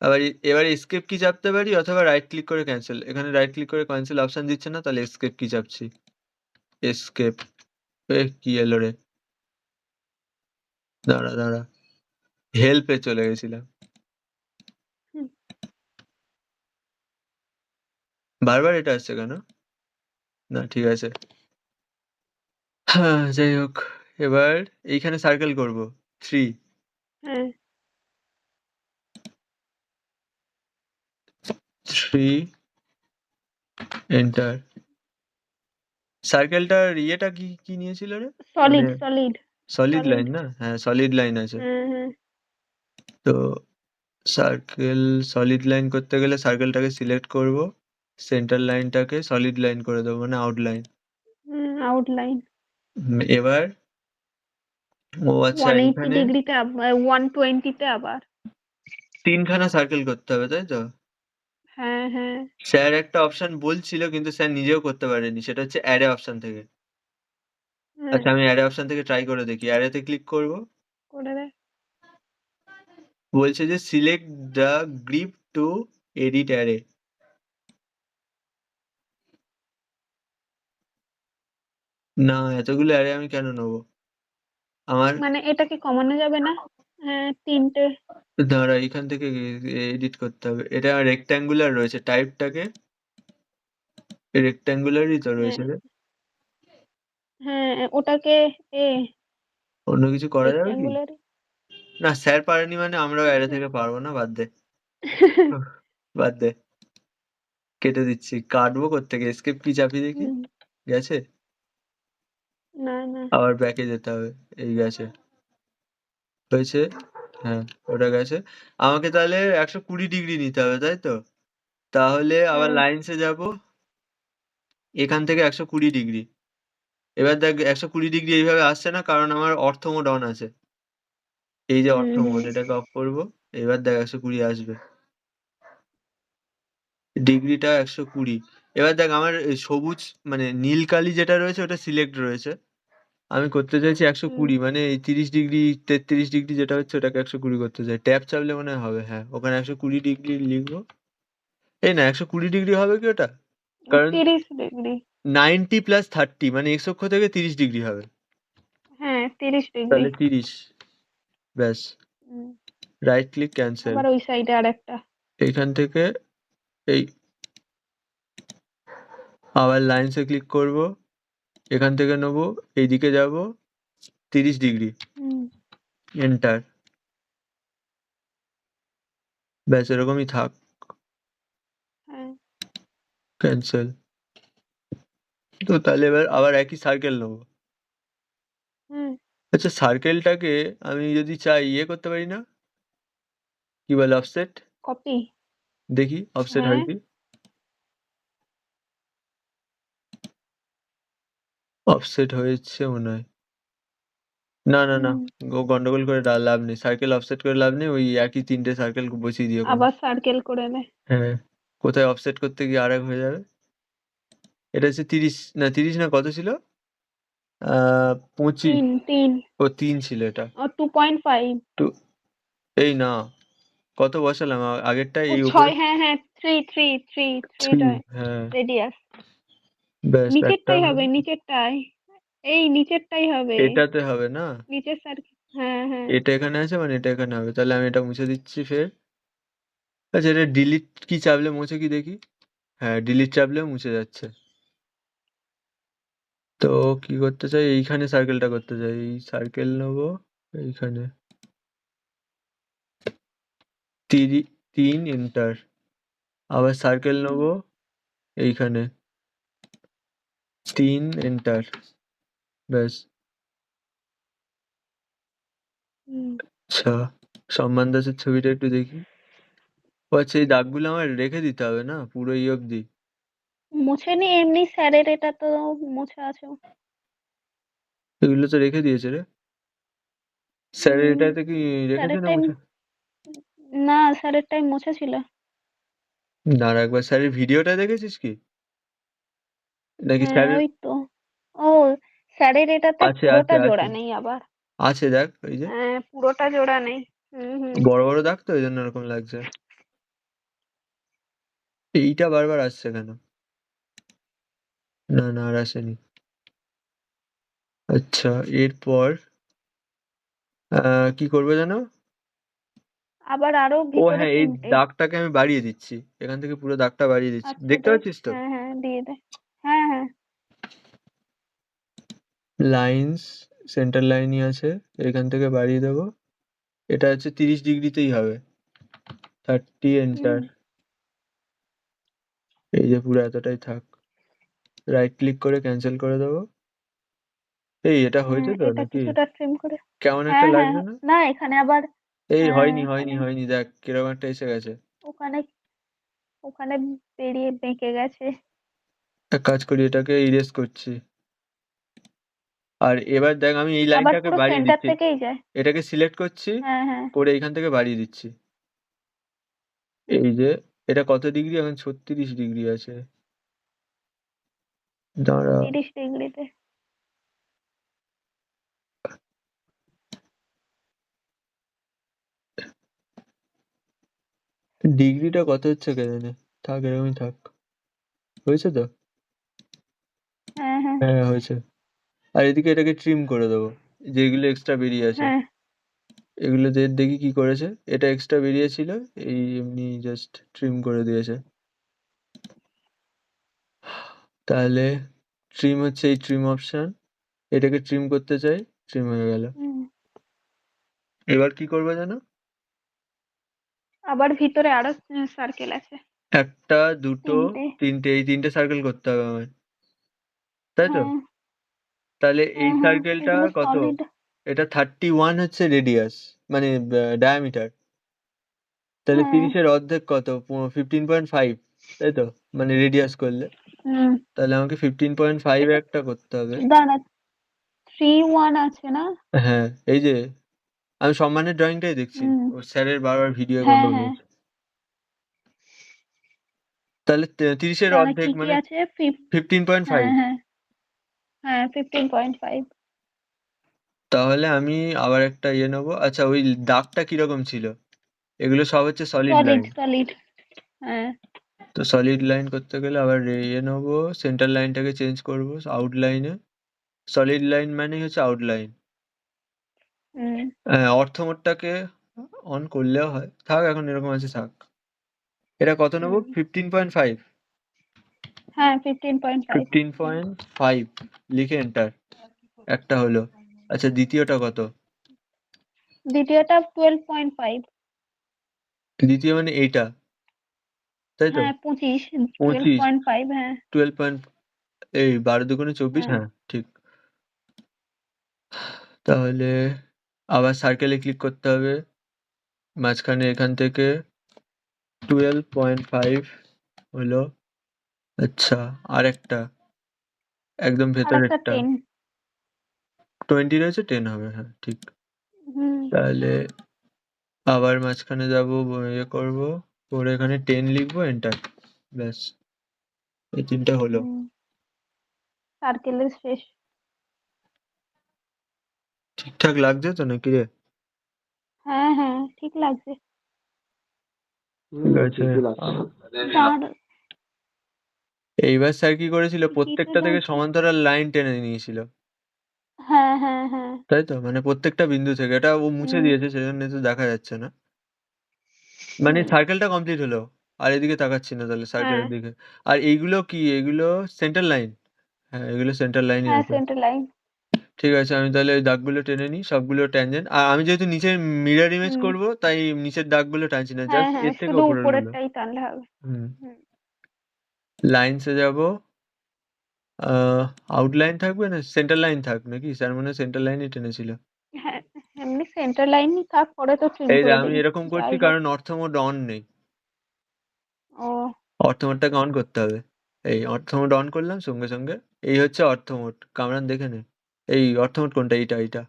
আবার এবার এস্কেপ কি চাপতে পারি, অথবা রাইট ক্লিক করে ক্যান্সেল। এখানে রাইট ক্লিক করে ক্যান্সেল অপশন দিচ্ছে না, তাহলে এস্কেপ কি চাপছি। এস্কেপ, এ কি এলো রে, দাঁড়া দাঁড়া, হেল্পে চলে গেছিলাম। হুম, বারবার এটা আসছে কেন? না ঠিক আছে, হ্যাঁ যাই হোক। এবার এইখানে সার্কেল করব 3। হ্যাঁ 3 এন্টার। সার্কেলটার ইয়েটা কি কি নিয়েছিল রে? মানে solid solid solid solid line না? হ্যাঁ সলিড লাইন আছে। হ্যাঁ হ্যাঁ তো সার্কেল সলিড লাইন করতে গেলে সার্কেলটাকে সিলেক্ট করব, সেন্টার লাইনটাকে সলিড লাইন করে দেবো, মানে আউটলাইন। আউটলাইন এবার ও আচ্ছা, 180 এইখানে ডিগ্রিতে 120 তে আবার। 3খানা সার্কেল করতে হবে তাই তো? হ্যাঁ, হ্যাঁ, স্যার একটা অপশন বলছিল কিন্তু স্যার নিজেও করতে পারেনি। সেটা হচ্ছে অ্যারে অপশন থেকে। হ্যাঁ, আচ্ছা আমি অ্যারে অপশন থেকে ট্রাই করে দেখি। অ্যারেতে ক্লিক করব। করে দে। বলছে যে select the grip to edit array. না এতগুলো অ্যারে আমি কেন নেবো? আমার মানে এটা কি কমানো যাবে না? হ্যাঁ, ৩ টে। দাঁড়া এখান থেকে এডিট করতে হবে। এটা রেক্ট্যাঙ্গুলার রয়েছে। টাইপটাকে রেক্ট্যাঙ্গুলারই তো হ্যাঁ, রয়েছে রে। হ্যাঁ, ওটাকে এ অন্য কিছু করা যাবে কি? রেক্টেঙ্গুলার না স্যার পারেনি মানে আমরাও অ্যারে থেকে পারবো না, বাদ দে। বাদ দে। কেটে দিচ্ছি। কাটবো কোত্থেকে? এস্কেপ কি চাপিয়ে দেখি। হুম, গেছে? না, না। আবার ব্যাকে যেতে হবে। এই গেছে। হয়েছে? হ্যাঁ, ওটা গেছে। আমাকে তাহলে 120 ডিগ্রি নিতে হবে, তাই তো? তাহলে আবার হ্যাঁ, লাইনসে যাবো। এখান থেকে 120 ডিগ্রি। এবার দেখ 120 ডিগ্রি এইভাবে আসছে না কারণ আমার অর্থ মোড অন আছে। এই যে অর্থ হুম, মোড এটাকে অফ করবো। এবার দেখ 120 আসবে। ডিগ্রিটা 120। এবার দেখ আমার এই সবুজ মানে নীল কালি যেটা রয়েছে ওটা সিলেক্ট রয়েছে। আমি করতে চাইছি 120 মানে এই 30 ডিগ্রি 33 ডিগ্রি যেটা হচ্ছে ওটাকে 120 করতে চাই। ট্যাব চাপলে মনে হয় হবে। হ্যাঁ, ওখানে 120 ডিগ্রি লিখবো। এই না 120 ডিগ্রি হবে কি ওটা? কারণ ৩০ ডিগ্রি। 90 প্লাস 30 মানে এক্স অক্ষ থেকে 30 ডিগ্রি হবে। হ্যাঁ, ৩০ ডিগ্রি। তাহলে 30। ব্যাস। হুম, রাইট ক্লিক ক্যান্সেল। আবার ওই সাইডে আরেকটা। এইখান থেকে এই আবার লাইনসে ক্লিক করব। এখান থেকে নেবো, এইদিকে যাব 30 ডিগ্রি। হুম, এন্টার। ব্যাস এরকমই থাক। হ্যাঁ, ক্যান্সেল। তো তাহলে এবার আবার একই সার্কেল নেবো। হুম, আচ্ছা সার্কেলটাকে আমি যদি চাই ইয়ে করতে পারি না? কি বলে অফসেট? কপি। দেখি অফসেট হ্যাঁ, হয় কি? অফসেট হয়েছে মনে হয়। না, না, না। হুম, গন্ডগোল করে লাভ নেই। সার্কেল অফসেট করে লাভ নেই। ওই একই ৩ টে সার্কেল বসিয়ে দিয়ে করো। আবার সার্কেল করে নে। হ্যাঁ। কোথায় অফসেট করতে গিয়ে আরেক হয়ে যাবে। এটা হচ্ছে 30 না 30 না কত ছিল? 25 ৩, ৩ ও ৩ ছিল এটা। ও 2.5 তো এই না। কত বসালাম? আগেরটা ও এই উপরে ৬ হ্যাঁ, হ্যাঁ 3 3 টা হ্যাঁ। রেডিয়াস। ব্যাস একটা নিচেরটাই হবে, হলো। নিচেরটাই। এই নিচেরটাই হবে। এটাতে হবে না? নিচের সার্কেল। হ্যাঁ, হ্যাঁ। এটা এখানে আছে মানে এটা এখানে হবে। তাহলে আমি এটা মুছে দিচ্ছি ফের। আচ্ছা এটা ডিলিট কি চাপলে মুছে কি দেখি? হ্যাঁ, ডিলিট চাপলেও মুছে যাচ্ছে। তো কি করতে চাই? এইখানে সার্কেলটা করতে চাই। এই সার্কেল নেবো এইখানে। ৩ এন্টার। আবার সার্কেল হুম, নেবো এইখানে। ৩ এন্টার। ব্যাস। হুম। আচ্ছা সম্মান দাসের ছবিটা একটু দেখি। ও আচ্ছা এই দাগগুলো আমার রেখে দিতে হবে না পুরো ই অবধি? মোছেনি এমনি স্যারের এটা তো মোছা আছে। এগুলো তো রেখে দিয়েছে রে। স্যারের হুম, এটাতে কি রেখেছে স্যারের না টাইম মুছে? না, স্যারের টাইম মোছা ছিল। দাঁড়া একবার স্যারের ভিডিওটা দেখেছিস কি? নাকি হ্যাঁ, স্যারের ওই তো। ও স্যারের এটাতে আছে আছে পুরোটা আছে জোড়া নেই আবার। আছে দেখ ওই যে হ্যাঁ, পুরোটা জোড়া নেই। হুম, হুম। বড় বড় দাগ তো ওই জন্য এরকম লাগছে। এইটা বারবার আসছে কেন? না না আর আসেনি। আচ্ছা এরপর কি করবো জানো? আবার আরো ও ভিতরে হ্যাঁ এই ৩ টে। দাগটাকে আমি বাড়িয়ে দিচ্ছি। এখান থেকে পুরো দাগটা বাড়িয়ে দিচ্ছি। আচ্ছা দেখতে দে। পাচ্ছিস তো? হ্যাঁ, হ্যাঁ দিয়ে দে। হ্যাঁ, হ্যাঁ। লাইন্স সেন্টার লাইনই আছে। এখান থেকে বাড়িয়ে দেবো। এটা হচ্ছে 30 ডিগ্রিতেই হবে। 30 হুম, এন্টার। এই যে পুরো এতটাই থাক। রাইট ক্লিক করে ক্যান্সেল করে দেবো। এই এটা হ্যাঁ, হয়েছে তো এটা নাকি? কিছুটা ট্রিম করে। কেমন একটা হ্যাঁ, হ্যাঁ, লাগছে হ্যাঁ। না? না এখানে আবার এই হ্যাঁ, হয়নি হয়নি এখানে হয়নি দেখ কিরকম একটা এসে গেছে। ওখানে ওখানে বেরিয়ে বেঁকে গেছে। এক কাজ করি এটাকে ইরেজ করছি। আর এবার দেখ আমি এই আবার লাইনটাকে পুরো বাড়িয়ে সেন্টার দিচ্ছি। থেকেই যায়। এটাকে সিলেক্ট করছি হ্যাঁ, হ্যাঁ। করে এইখান থেকে বাড়িয়ে দিচ্ছি। হুম, এই যে এটা কত ডিগ্রি? এখন 36 ডিগ্রি আছে। দাঁড়া, 30 ডিগ্রিতে। ডিগ্রিটা কত হচ্ছে কে জানে। থাক, এরকমই থাক। হয়েছে তো? হ্যাঁ হ্যাঁ হ্যাঁ, হয়েছে। আর এদিকে এটাকে ট্রিম করে দেবো, যেগুলো এক্সট্রা বেরিয়ে আছে। হ্যাঁ এগুলো দেখি কি করেছে। এটা এক্সট্রা বেরিয়েছিল, এই এমনি জাস্ট ট্রিম করে দিয়েছে। তাহলে ট্রিম হচ্ছে এই ট্রিম অপশন, এটাকে ট্রিম করতে চাই, ট্রিম হয়ে গেল। হুম। এবার কি করবো জানো? আবার ভিতরে আরো সার্কেল আছে, একটা, দুটো, 3টে। তিনটে, এই 3টে সার্কেল করতে হবে আমার, তাই তো? হ্যাঁ তাহলে এই হ্যাঁ হ্যাঁ সার্কেলটা এগুলো কত? সলিড। এটা 31 হচ্ছে রেডিয়াস, মানে ডায়ামিটার। তাহলে হ্যাঁ 30-এর অর্ধেক কত? 15.5, তাই তো? মানে রেডিয়াস করলে। হুম। তাহলে আমাকে 15.5 এটা একটা করতে হবে। দাঁড়া, 3 1 আছে না? হ্যাঁ, এই যে আমি সম্মানের ড্রয়িংটাই দেখছি, হুম। ও স্যারের বারবার ভিডিও হ্যাঁ গন্ডগোল হ্যাঁ হচ্ছে। তাহলে 30-এর দাঁড়া, অর্ধেক কি কি মানে আছে? 15.5। হ্যাঁ হ্যাঁ হ্যাঁ 15.5। তাহলে আমি আবার একটা ইয়ে নেবো। আচ্ছা, ওই দাগটা কিরকম ছিল? এগুলো সব হচ্ছে সলিড সলিড লাইন। সলিড। হ্যাঁ তো সলিড লাইন করতে গেলে আবার ইয়ে নেবো, সেন্টার লাইনটাকে চেঞ্জ করবো আউটলাইনে। সলিড লাইন মানে হচ্ছে আউটলাইন। হুম হ্যাঁ, অর্থমোডটাকে অন করলেও হয়, থাক এখন এরকম আছে থাক। এটা কত নেবো? হুম 15.5। হ্যাঁ 15.5। 15.5 লিখে এন্টার। একটা হলো। আচ্ছা, দ্বিতীয়টা কত? দ্বিতীয়টা 12.5। দ্বিতীয় মানে এইটা, তাই তো? হ্যাঁ 25, 25, 12.5। হ্যাঁ 12. এই 12 × 2 = 24, হ্যাঁ হ্যাঁ ঠিক। তাহলে আবার সার্কেলে ক্লিক করতে হবে, মাঝখানে এখান থেকে 12.5 হলো। আচ্ছা, আর একটা, একদম আর একটা ভেতরেরটা 10। 20 রয়েছে, 10 হবে, হ্যাঁ ঠিক। হুম তাহলে আবার মাঝখানে যাবো, ইয়ে করবো, করে এখানে 10 লিখবো, এন্টার। ব্যাস, এই 3টে হলো। হুম সার্কেলের শেষ। ঠিকঠাক লাগছে তো নাকি রে? হ্যাঁ হ্যাঁ ঠিক লাগছে। ঠিক আছে। ঠিকই লাগছে। দাঁড়া, এইবার স্যার কি করেছিল, কিসে প্রত্যেকটা থেকে যাচ্ছে? সমান্তরাল লাইন টেনে নিয়েছিল, হ্যাঁ হ্যাঁ হ্যাঁ তাই তো? মানে প্রত্যেকটা বিন্দু থেকে। এটা ও মুছে হুম দিয়েছে, সেজন্য তো দেখা যাচ্ছে না। মানে হুম সার্কেলটা কমপ্লিট হলো। আর এদিকে তাকাচ্ছি না তাহলে হ্যাঁ সার্কেলের দিকে। আর এইগুলো কি? এগুলো সেন্টার লাইন। হ্যাঁ, এগুলো সেন্টার লাইনই হ্যাঁ আছে। Centre line. ঠিক আছে, আমি তাহলে ওই দাগগুলো টেনে নিই, সবগুলো ট্যানজেন্ট। আর আমি যেহেতু নিচের মিরর ইমেজ হুম করব, তাই নিচের দাগগুলো টানছি না, হ্যাঁ জাস্ট হ্যাঁ এর থেকে শুধু উপরের গুলো। উপরেরটাই টানলে হবে। হুম। হুম লাইনসে যাব, আউটলাইন থাকবে না সেন্টার লাইন থাক নাকি? স্যার মনে হয় সেন্টার লাইনই টেনেছিল। হ্যাঁ এমনি সেন্টার লাইনই থাক, পরে তো ট্রিম এই যে করে আমি দিবি এরকম করছি যাই হোক। কারণ অর্থ মোড অন নেই। ও অর্থ মোডটাকে অন করতে হবে। এই অর্থ মোড অন করলাম সঙ্গে সঙ্গে। এই হচ্ছে অর্থ মোড, কামরান দেখে নে। এই অর্থ মোড কোনটা? এইটা।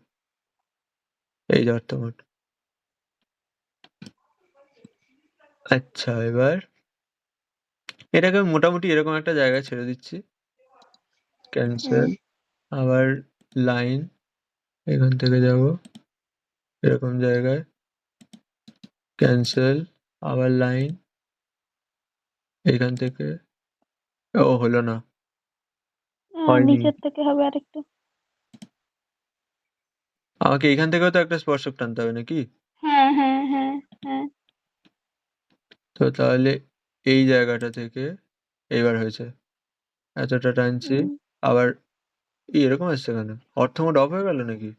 এই যে অর্থ মোড। আচ্ছা, এবার এটাকে মোটামুটি এরকম একটা জায়গায় ছেড়ে দিচ্ছি। হুম ক্যান্সেল, আবার লাইন, এখান থেকে যাব এরকম জায়গায়, ক্যান্সেল, আবার লাইন, এখান থেকে। ও হলো না, হয়নি। নিচের থেকে হবে আরেকটু। আমাকে এখান থেকেও তো একটা স্পর্শক টানতে হবে নাকি? হ্যাঁ হ্যাঁ হ্যাঁ হ্যাঁ তো তাহলে এই জায়গাটা থেকে এইবার হয়েছে, এতটা টানছি। হুম আবার এরকম আসছে কেন? অর্থ মোড অফ হয়ে গেল নাকি?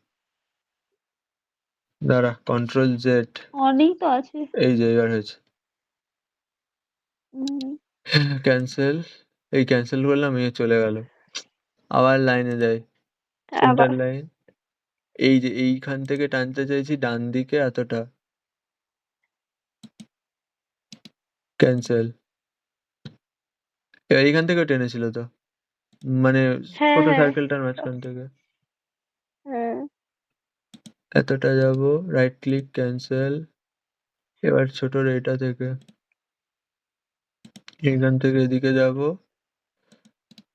দাঁড়া, Ctrl Z। অনেক তো আছে। এই যে এবার হয়েছে। হুম ক্যান্সেল, এই ক্যান্সেল করলাম, এই চলে গেল। আবার লাইনে যাই, সেন্টার আবার লাইন। এই যে এইখান থেকে টানতে চাইছি ডান দিকে এতটা, ক্যান্সেল। এবার এইখান থেকেও টেনেছিল তো, মানে হ্যাঁ ছোট হ্যাঁ সার্কেলটার মাঝখান থেকে। হুম এতটা যাব, রাইট ক্লিক, ক্যান্সেল। এবার ছোট এটা থেকে এখান থেকে এদিকে যাব,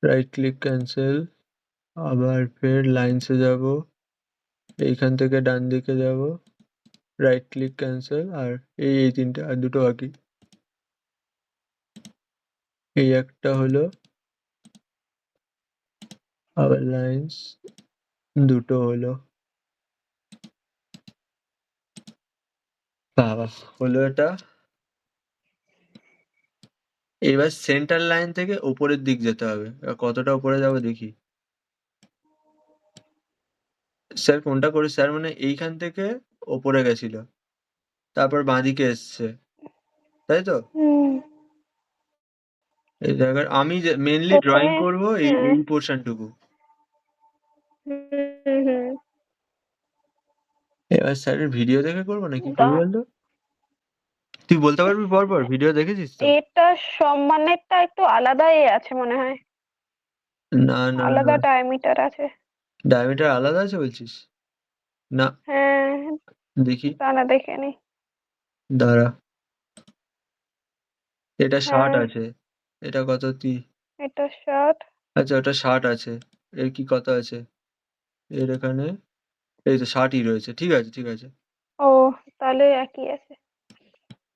রাইট ক্লিক ক্যান্সেল, আবার ফের লাইন্সে যাব, এইখান থেকে ডান দিকে যাব, রাইট ক্লিক ক্যান্সেল, আর এই তিনটে, আর দুটো বাকি। এই একটা হলো, আবার লাইন্স, দুটো হলো। বাবা, হলো এটা। এবার সেন্টার লাইন থেকে উপরের দিক যেতে হবে। এবার কতটা উপরে যাব দেখি। স্যার কোনটা করে স্যার, মানে এইখান থেকে ওপরে গেছিল, তারপর বাঁদিকে এসছে, তাই তো? হুম এই জায়গার আমি মেনলি ড্রয়িং প্রথমে করব এই হ্যাঁ এই পোর্শনটুকু। হুম এবার স্যারের ভিডিও দেখে করবো নাকি কি দা- বলতো? তুই বলতে পারবি পরপর? ভিডিও দেখেছিস তো? এটা সম্মানেরটা একটু আলাদাই আছে মনে হয়, না না না, আলাদা ডায়ামিটার আছে। ডায়ামিটার আলাদা আছে বলছিস? না, হ্যাঁ দেখি, দাঁড়া দেখে নি। দাঁড়া। এটা 60 হ্যাঁ আছে। এটা কত এটা 60। আচ্ছা, ওটা 60 আছে। এর কি কত আছে? এর এখানে এই তো 60ই রয়েছে। ঠিক আছে, ঠিক আছে। ও তাহলে একই আছে।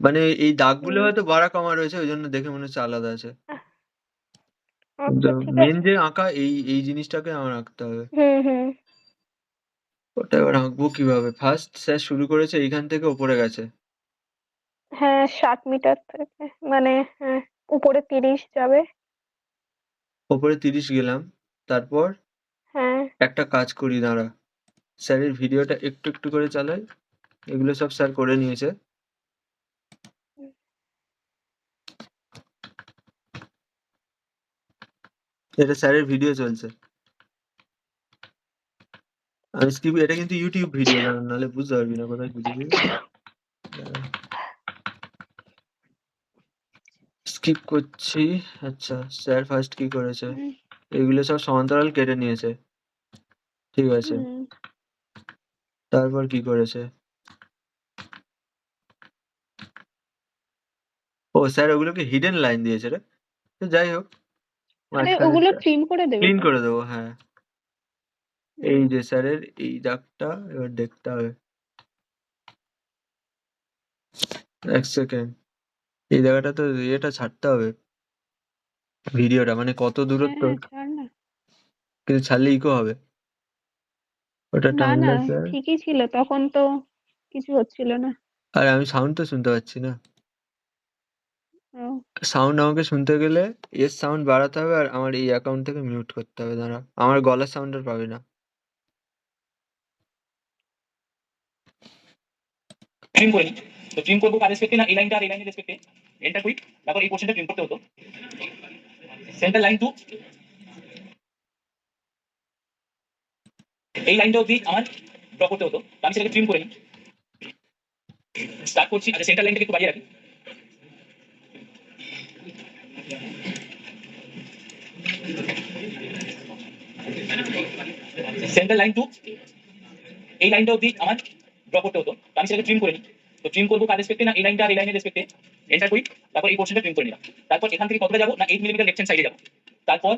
মানে এই দাগগুলো হুম হয়তো বাড়া কমা রয়েছে, ওই জন্য দেখে মনে হচ্ছে আলাদা আছে। কিন্তু আচ্ছা ঠিক মেন আছে। যে আঁকা, এই এই জিনিসটাকে আমার আঁকতে হবে। হুম ওটা এবার আঁকবো কিভাবে? ফার্স্ট স্যার শুরু করেছে এইখান থেকে ওপরে গেছে। হ্যাঁ 60 মিটার থেকে, মানে হ্যাঁ উপরে 30 যাবে। ওপরে 30 গেলাম, তারপর হ্যাঁ একটা কাজ করি, দাঁড়া। স্যারের ভিডিওটা একটু একটু করে চালাই। এগুলো সব স্যার করে নিয়েছে। এটা স্যারের ভিডিও চলছে। আমি স্কিপ, এটা কিন্তু ইউটিউব ভিডিও, নাহলে বুঝতে পারবি না কোথায় বুঝবি। স্কিপ করছি। আচ্ছা, স্যার ফার্স্ট কি করেছে? হুম এগুলো সব সমান্তরাল কেটে নিয়েছে, ঠিক আছে। হুম তারপর কি করেছে? ও স্যার ওগুলোকে হিডেন লাইন দিয়েছে রে। তো যাই হোক, আরে মাঝখানে ওগুলো ট্রিম করে দেবে ক্লিন তো। করে দেবো, হ্যাঁ। এই হুম যে স্যারের এই দাগটা এবার দেখতে হবে। এক সেকেন্ড, এই জায়গাটা তো এটা ছাড়তে হবে, ভিডিওটা মানে কত দূরত্ব। হ্যাঁ ছাড় না। কিন্তু ছাড়লে ইকো হবে। ওটা না না টানলে স্যার। ঠিকই ছিল, তখন তো কিছু হচ্ছিল না। আর আমি সাউন্ড তো শুনতে পাচ্ছি না। ও সাউন্ড আমাকে শুনতে গেলে এর সাউন্ড বাড়াতে হবে, আর আমার এই অ্যাকাউন্ট থেকে মিউট করতে হবে। দাঁড়া, আমার গলার সাউন্ড আর পাবে না। ট্রিম করে নিই। তো ট্রিম করবো কার রেসপেক্টে, না এই লাইনটা আর এই লাইনের রেসপেক্টে। এন্টার কুইক, তারপর এই পোর্শনটা ট্রিম করতে হতো। সেন্টার লাইন টু এই লাইনটা অবধি আমার ড্র করতে হতো, তো আমি সেটাকে ট্রিম করে নিই। স্টার্ট করছি। আচ্ছা সেন্টার লাইনটাকে একটু বাড়িয়ে রাখি। সেন্টার লাইন টু এই লাইনটা অবধি আমার ড্র করতে হতো, তো আমি সেটাকে ট্রিম করে নিই। তো ট্রিম করবো কার রেসপেক্টে, না এই লাইনটা আর এই লাইনের রেসপেক্টে। এন্টার কুইক, তারপর এই পোর্শনটা ট্রিম করে নিলাম। তারপর এখান থেকে কতটা যাবো, না 8 মিলিমিটার লেফট হ্যান্ড সাইডে যাবো। তারপর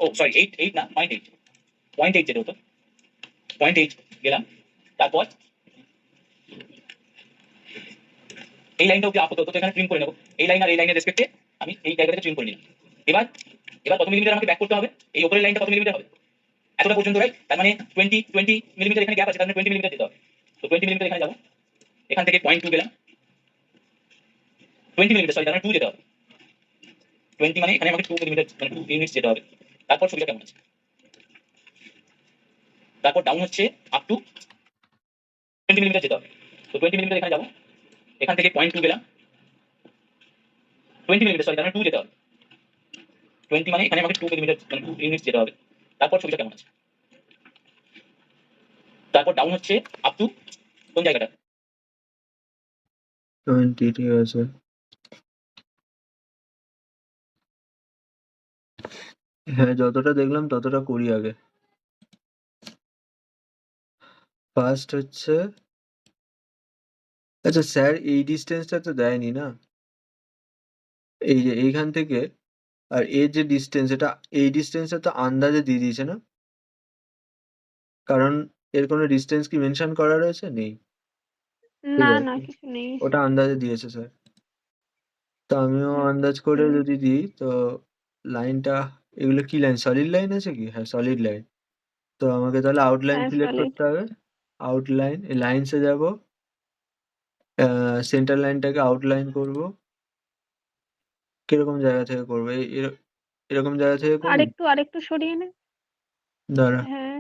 ও সরি 8 না 0.8, 0.8 যেটা হতো, 0.8 গেলাম। তারপর এই লাইনটা অবধি আপাতত তো এখানে ট্রিম করে নেবো। এই লাইন আর এই লাইনের রেসপেক্টে আমি এই জায়গাটাকে ট্রিম করে নিলাম। এবার এবার কত মিলিমিটার আমাকে ব্যাক করতে হবে, এই উপরের লাইনটা কত মিলিমিটার হবে, এতটা পর্যন্ত, রাইট? তার মানে 20 মিলিমিটার এখানে গ্যাপ আছে, তার মানে 20 মিলিমিটার যেতে হবে। তো 20 মিলিমিটার এখানে যাবো, এখান থেকে 0.2 গেলাম, 20 মিলিমিটার সরি, তার মানে 2 যেতে হবে। 20 মানে এখানে আমাকে 2 মিলিমিটার মানে 2 ইউনিটস যেতে হবে। তারপর ছবিটা কেমন আছে, তারপর ডাউন হচ্ছে আপ টু 20 মিলিমিটার যেতে হবে। তো 20 মিলিমিটার এখানে যাবো, এখান থেকে 0.2 গেলাম, 20 মিলিমিটার সরি, তার মানে 2 যেতে হবে। 20 মানে এখানে আমাকে 2 মিলিমিটার মানে 2 ইউনিটস যেতে হবে। তারপর ছবিটা কেমন আছে, তারপর ডাউন হচ্ছে আপ টু কোন জায়গাটা, 20, ঠিক আছে। হ্যাঁ, যতটা দেখলাম ততটা করি আগে। ফার্স্ট হচ্ছে, আচ্ছা স্যার এই ডিস্টেন্সটা তো দেয়নি না। এই যে এইখান থেকে আর এর যে ডিস্টেন্স, এটা এই ডিস্টেন্সটা তো আন্দাজে দিয়ে দিয়েছে না? কারণ এর কোনো ডিস্টেন্স কি মেনশন করা রয়েছে? নেই। ঠিক না আছে, কিছু নেই। ওটা আন্দাজে দিয়েছে স্যার। তো আমিও আন্দাজ করে হুম, যদি দিই তো লাইনটা, এগুলো কি লাইন, সলিড লাইন আছে কি? হ্যাঁ সলিড লাইন। তো আমাকে তাহলে আউটলাইন হ্যাঁ সিলেক্ট সলিড। করতে হবে। আউটলাইন, এই লাইনসে যাব, সেন্টার লাইনটাকে আউটলাইন করব। কিরকম জায়গা থেকে করবো? এরকম জায়গা থেকে করি? আরেকটু সরিয়ে নে। দাঁড়া, হ্যাঁ,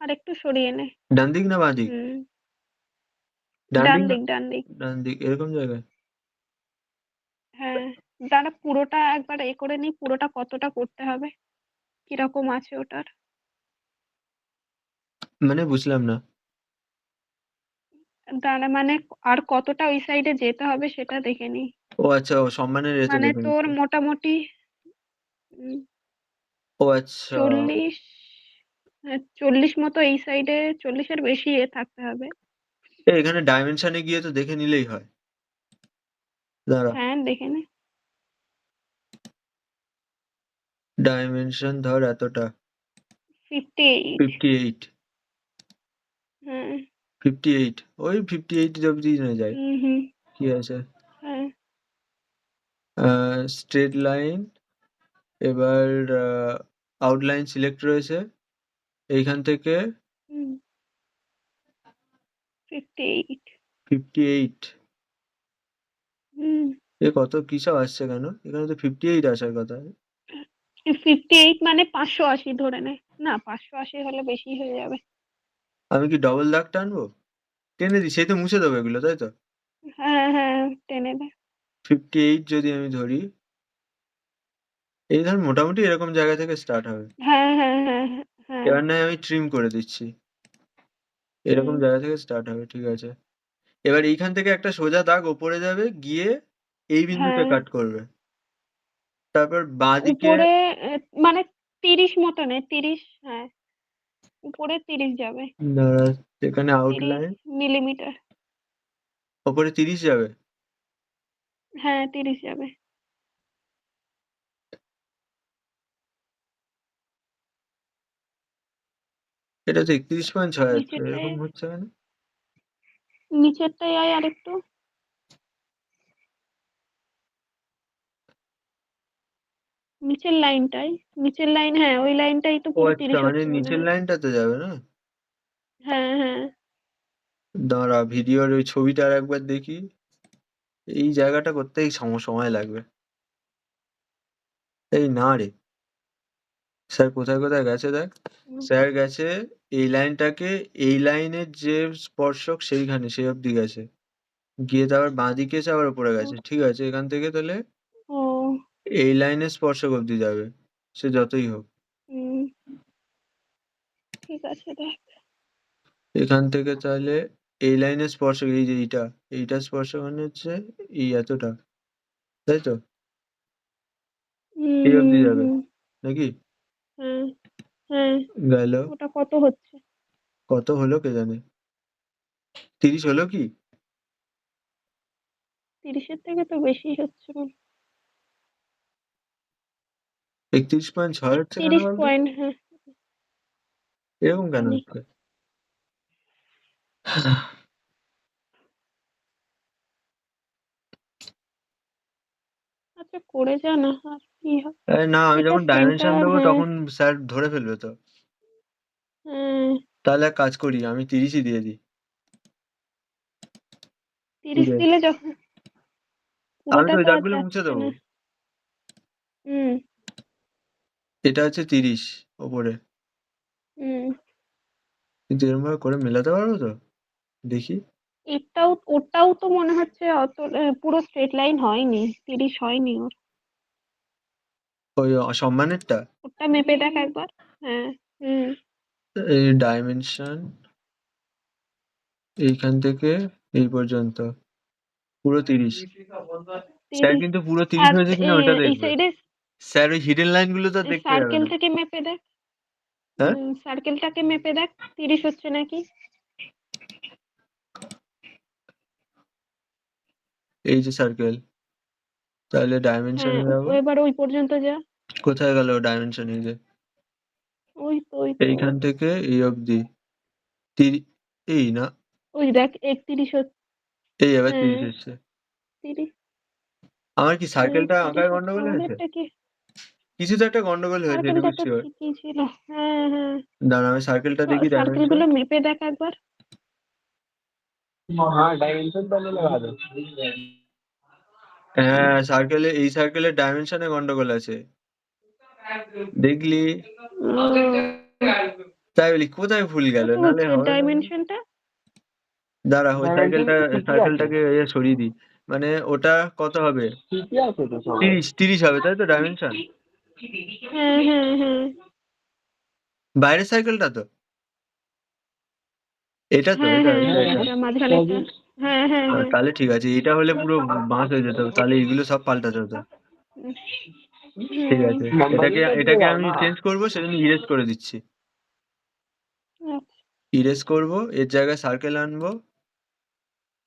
আরেকটু সরিয়ে নে। ডান দিক না বাঁ দিক? হুম, ডান ডান দিক না? দিক, ডান দিক। ডান দিক, এরকম জায়গায়? হ্যাঁ, দাঁড়া পুরোটা একবার করে নিই, পুরোটা কতটা করতে হবে, কিরকম আছে ওটার। মানে বুঝলাম না। দাঁড়া মানে আর কতটা ওই সাইডে যেতে হবে সেটা দেখে নিই। ও আচ্ছা, ও সম্মানের এতে মানে দেখে তোর নিচ্ছি। মোটামুটি উম, ও আচ্ছা, 40, হ্যাঁ 40 মতো এই সাইডে, 40-এর বেশি থাকতে হবে। এখানে ডাইমেনশনে গিয়ে তো দেখে নিলেই হয়। দাঁড়া, হ্যাঁ দেখে নে। ডাইমেনশন ধর এতটা, 58। 58। হ্যাঁ। 58, ওই 58 অব্দি না যায়। হুম। কি আছে? হ্যাঁ। স্ট্রেট লাইন, এবার আউটলাইন সিলেক্ট রয়েছে এইখান থেকে। হুম, 58। 58, হুম, এ কত কিসব আসছে কেন? এখানে তো 58 আসার কথা। 58 মানে 580 ধরে নে। না 580 হলে বেশি হয়ে যাবে। আমি কি ডবল দাগ টানবো? টেনে দিই, সেই তো মুছে দেবো এগুলো, তাই তো? হ্যাঁ টেনে দে। 58 যদি আমি ধরি, এই ধর মোটামুটি এরকম জায়গা থেকে স্টার্ট হবে। হ্যাঁ। এবার নয় আমি ট্রিম করে দিচ্ছি, এরকম হুম, জায়গা থেকে স্টার্ট হবে, ঠিক আছে। এবার এইখান থেকে একটা সোজা দাগ ওপরে যাবে, গিয়ে এই বিন্দুতে হ্যাঁ কাট করবে। তারপর বাঁ দিকে, উপরে মানে 30 মতো নে, 30। হ্যাঁ উপরে 30 যাবে, দাঁড়া, এখানে 30 আউটলাইন, মিলিমিটার। ওপরে 30 যাবে। হ্যাঁ 30 যাবে। এটা তো 31.6 যাচ্ছে, নিচেরটায়, এরকম হচ্ছে কেন? নিচেরটায় আয় আরেকটু। নিচের লাইনটাই, নিচের লাইন, হ্যাঁ ওই লাইনটাই তো ও পুরো আচ্ছা, 30 মানে হচ্ছে মনে নিচের হয়। লাইনটাতে যাবে না? হ্যাঁ। দাঁড়া, ভিডিওর ওই ছবিটা আর একবার দেখি। এই জায়গাটা করতেই সময় লাগবে। এই না রে, স্যার কোথায় কোথায় গেছে দেখ। হুম, স্যার গেছে এই লাইনটাকে, এই লাইনের যে স্পর্শক সেইখানে, সেই অবধি গেছে, গিয়ে তারপর বাঁ দিকে এসে আবার উপরে গেছে, ঠিক আছে। এখান থেকে তাহলে ও এই লাইনের স্পর্শক অবধি যাবে, সে যতই হোক। হুম, ঠিক আছে দেখ। এখান থেকে তাহলে এই লাইনের স্পর্শক, এই যে এইটা স্পর্শক মানে হচ্ছে এই এতটা, তাই তো? এই অবধি যাবে হুম। নাকি? হ্যাঁ হ্যাঁ। গেল। ওটা কত হচ্ছে? কত হলো কে জানে? 30 হলো কি? 30-এর থেকে তো বেশি হচ্ছে মনে হয়। 31.6 হচ্ছে কেন 30 বলতো? পয়েন্ট, হ্যাঁ এরকম কেন জানি। হচ্ছে? আচ্ছা করে যা না, আর কি হবে। আরে না, আমি এটা যখন ডাইমেনশন সেন্টার, দেবো হ্যাঁ। তখন স্যার ধরে ফেলবে তো। হ্যাঁ তাহলে এক কাজ করি, আমি 30ই দিয়ে দিই। কি 30 রে? দিলে যখন আমি পুরোটা তো ওই তো আর দাগগুলো মুছে যাচ্ছে দেবো। না। হুম এটা হচ্ছে 30 ওপরে, হুম। কিন্তু এরকম ভাবে করে মেলাতে পারবো তো? দেখি। ওটাও তো মনে হচ্ছে অত পুরো স্ট্রেট লাইন হয়নি, 30 হয়নি ওর। ওই সম্মানেরটা, ওটা মেপে দেখ একবার। হ্যাঁ। হুম। এই ডাইমেনশন এইখান থেকে এই পর্যন্ত পুরো 30। স্যার 30। কিন্তু পুরো 30 আর হয়েছে কিনা ওটা এই দেখবে। সাইডে স্যার ওই হিডেন লাইন গুলো তো দেখতে যাবে সার্কেল না। থেকে মেপে দেখ। হ্যাঁ, সার্কেলটাকে মেপে দেখ 30 হচ্ছে নাকি। এই যে সার্কেল, তাহলে হ্যাঁ ডাইমেনশনে যাবো। এবার ওই পর্যন্ত যা। কোথায় গেল ডাইমেনশন? এই যে ওই তো এইখান থেকে এই অবধি এই না, ওই দেখ 31 হচ্ছে। এই আবার হ্যাঁ 30 এসছে। 30 আমার কি সার্কেলটা 30 আঁকার হচ্ছে গন্ডগোল হয়েছে? আমাদেরটা কি কিছু তো একটা গন্ডগোল হয়েছে, সার্কেলটা এটুকু তো শিওর। ঠিকই ছিল। হ্যাঁ দাঁড়া আমি সার্কেলটা দেখি সার্কেল ডাইমেনশন। গুলো মেপে দেখ একবার। हाँ डायमेंशन पहले लगा दो। হ্যাঁ এই সার্কেলের ডাইমেনশনে গন্ডগোল আছে, দেখলি? তাই বলি কোথায় ভুল গেল, কত নাহলে হচ্ছে হবে না। ডাইমেনশনটা? দাঁড়া ওই डायमेंशन ठीक ही আছে, সার্কেলটাকে সরিয়ে দিই। মানে ওটা কত হবে? ঠিকই আছে তো সব। 30 হবে তাই তো ডাইমেনশন? হ্যাঁ বাইরের সার্কেলটা তো এটা তো হ্যাঁ এটা হ্যাঁ এটা এটা এটা মাঝখানেরটা। হ্যাঁ তাহলে ঠিক আছে, এটা হলে পুরো বাঁশ হয়ে যেত, তাহলে এগুলো সব পাল্টাতে হতো। ঠিক আছে, नंबरिंग कर এটাকে दिएगा আমি ना। চেঞ্জ করবো, সেজন্য ইরেজ করে দিচ্ছি। আচ্ছা, ইরেজ করব, এর জায়গায় সার্কেল আনবো,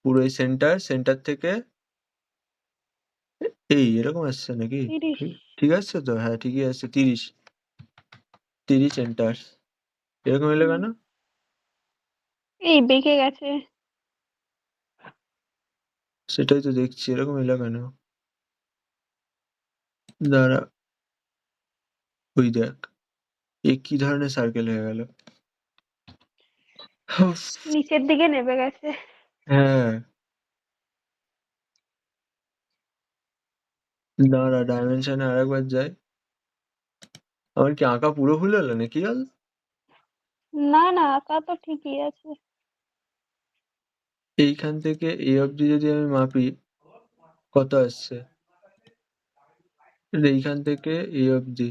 পুরো এই সেন্টার থেকে এই এরকম আসছে নাকি? 30 ঠিক আসছে তো? হ্যাঁ ঠিকই আসছে, 30 সেন্টার। এরকম এলো কেন? এই বেঁকে গেছে। সেটাই তো দেখছি, এরকম এলো কেন? দাঁড়া, ওই দেখ এ কি ধরনের সার্কেল হয়ে গেল। নিচের দিকে নেমে গেছে। হ্যাঁ দাঁড়া ডাইমেনশনে আরেকবার যাই। আমার কি আঁকা পুরো ভুল হলো নাকি? গেল না আঁকা তো ঠিকই আছে। এইখান থেকে এই অবধি যদি আমি মাপি, কত আসছে? এইখান থেকে এই অবধি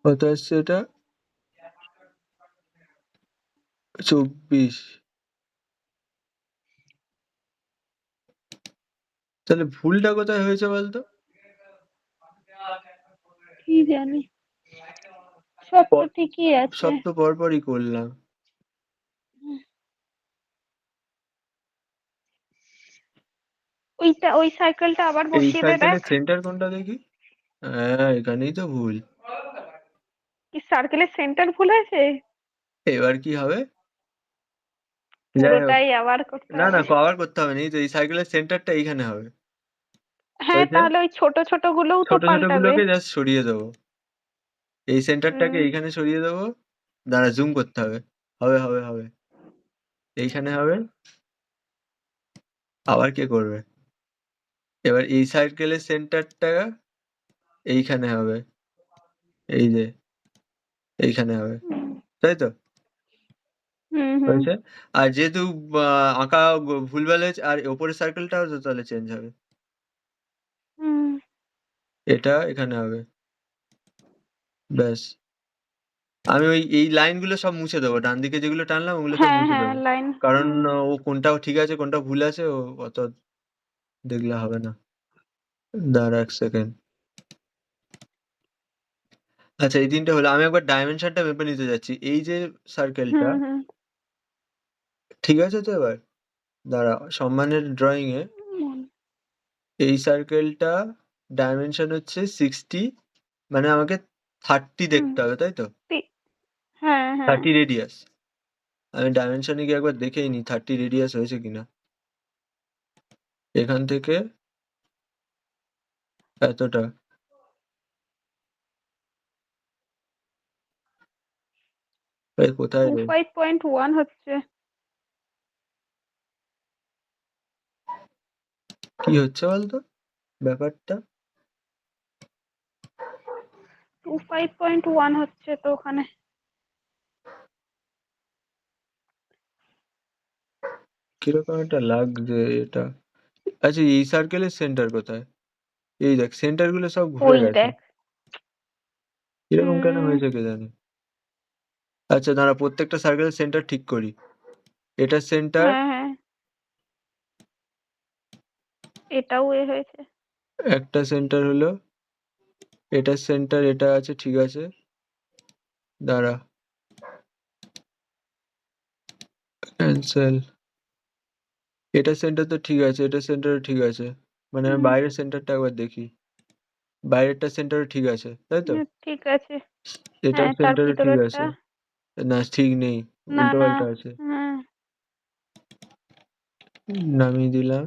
কত আসছে? এটা 24। তাহলে ভুলটা কোথায় হয়েছে বলতো? কি জানি, সব তো ঠিকই আছে। সব তো পরপরই করলাম। ওই সাইকেলটা আবার এই বসিয়ে দে দেখ। সার্কেলের সেন্টার কোনটা দেখি? হ্যাঁ এখানেই তো ভুল। কি সার্কেলের সেন্টার ভুল আছে? এবার কি হবে? যাই হোক, পুরোটাই আবার করতে না হবে। কভার করতে হবে না, এই তো এই সার্কেলের সেন্টারটা এইখানে হবে। হ্যাঁ হয়েছে? তাহলে ওই ছোট গুলোও তো ছোট পাল্টাবে। গুলোকে জাস্ট সরিয়ে দেবো, এই সেন্টারটাকে হুম এইখানে সরিয়ে দেবো। দাঁড়া জুম করতে হবে। হবে এইখানে হবে। আবার কে করবে? এবার এই সার্কেলের সেন্টারটা এইখানে হবে, এই যে এইখানে হবে, হুম তাই তো? হুম হয়েছে। আর যেহেতু আঁকা ভুলভাল হয়েছে, আর ওপরের সার্কেলটাও তো তাহলে চেঞ্জ হবে, হুম এটা এখানে হবে। ব্যাস, আমি এই লাইনগুলো সব মুছে দেবো, ডান দিকে যেগুলো টানলাম ওগুলো সব মুছে হ্যাঁ দেবো। লাইন। কারণ ও কোনটা ঠিক আছে কোনটা ভুল আছে ও অত দেখলে হবে না। দাঁড়া এক সেকেন্ড। আচ্ছা এই তিনটে হলো, আমি একবার ডাইমেনশনটা মেপে নিতে যাচ্ছি। এই যে সার্কেলটা, হুম ঠিক আছে তো? এবার দাঁড়া, সম্মানের ড্রয়িং এ এই সার্কেলটা ডাইমেনশন হচ্ছে 60, মানে আমাকে 30 হুম দেখতে হবে তাই তো? হ্যাঁ 30 রেডিয়াস। আমি ডাইমেনশনে গিয়ে একবার দেখেই নি 30 রেডিয়াস হয়েছে কিনা। এখান থেকে এতটা, কোথায় রে? 25.1 হচ্ছে। কি হচ্ছে বলতো ব্যাপারটা? 25.1 হচ্ছে তো ওখানে। কিরকম একটা লাগছে এটা। আচ্ছা এই সার্কেলের সেন্টার কোথায়? এই দেখ সেন্টার গুলো সব ঘুরে ওই গেছে, দেখ। এরকম কেন হুম হয়েছে কে জানে। আচ্ছা দাঁড়া প্রত্যেকটা সার্কেলের সেন্টার ঠিক করি। এটা সেন্টার, হ্যাঁ এটাও হয়েছে। একটা সেন্টার হলো, এটা সেন্টার, এটা আছে ঠিক আছে। দাঁড়া ক্যান্সেল, এটা সেন্টার তো ঠিক আছে, এটা সেন্টার ঠিক আছে। মানে আমি হুম, বাইরের সেন্টারটা একবার দেখি। বাইরেরটা সেন্টারে ঠিক আছে, তাই তো? ঠিক আছে। এটার হ্যাঁ, তার সেন্টারে ঠিক ভিতরেরটা আছে। না ঠিক নেই, না, না। উল্টোপাল্টা আছে। হ্যাঁ, নামিয়ে দিলাম।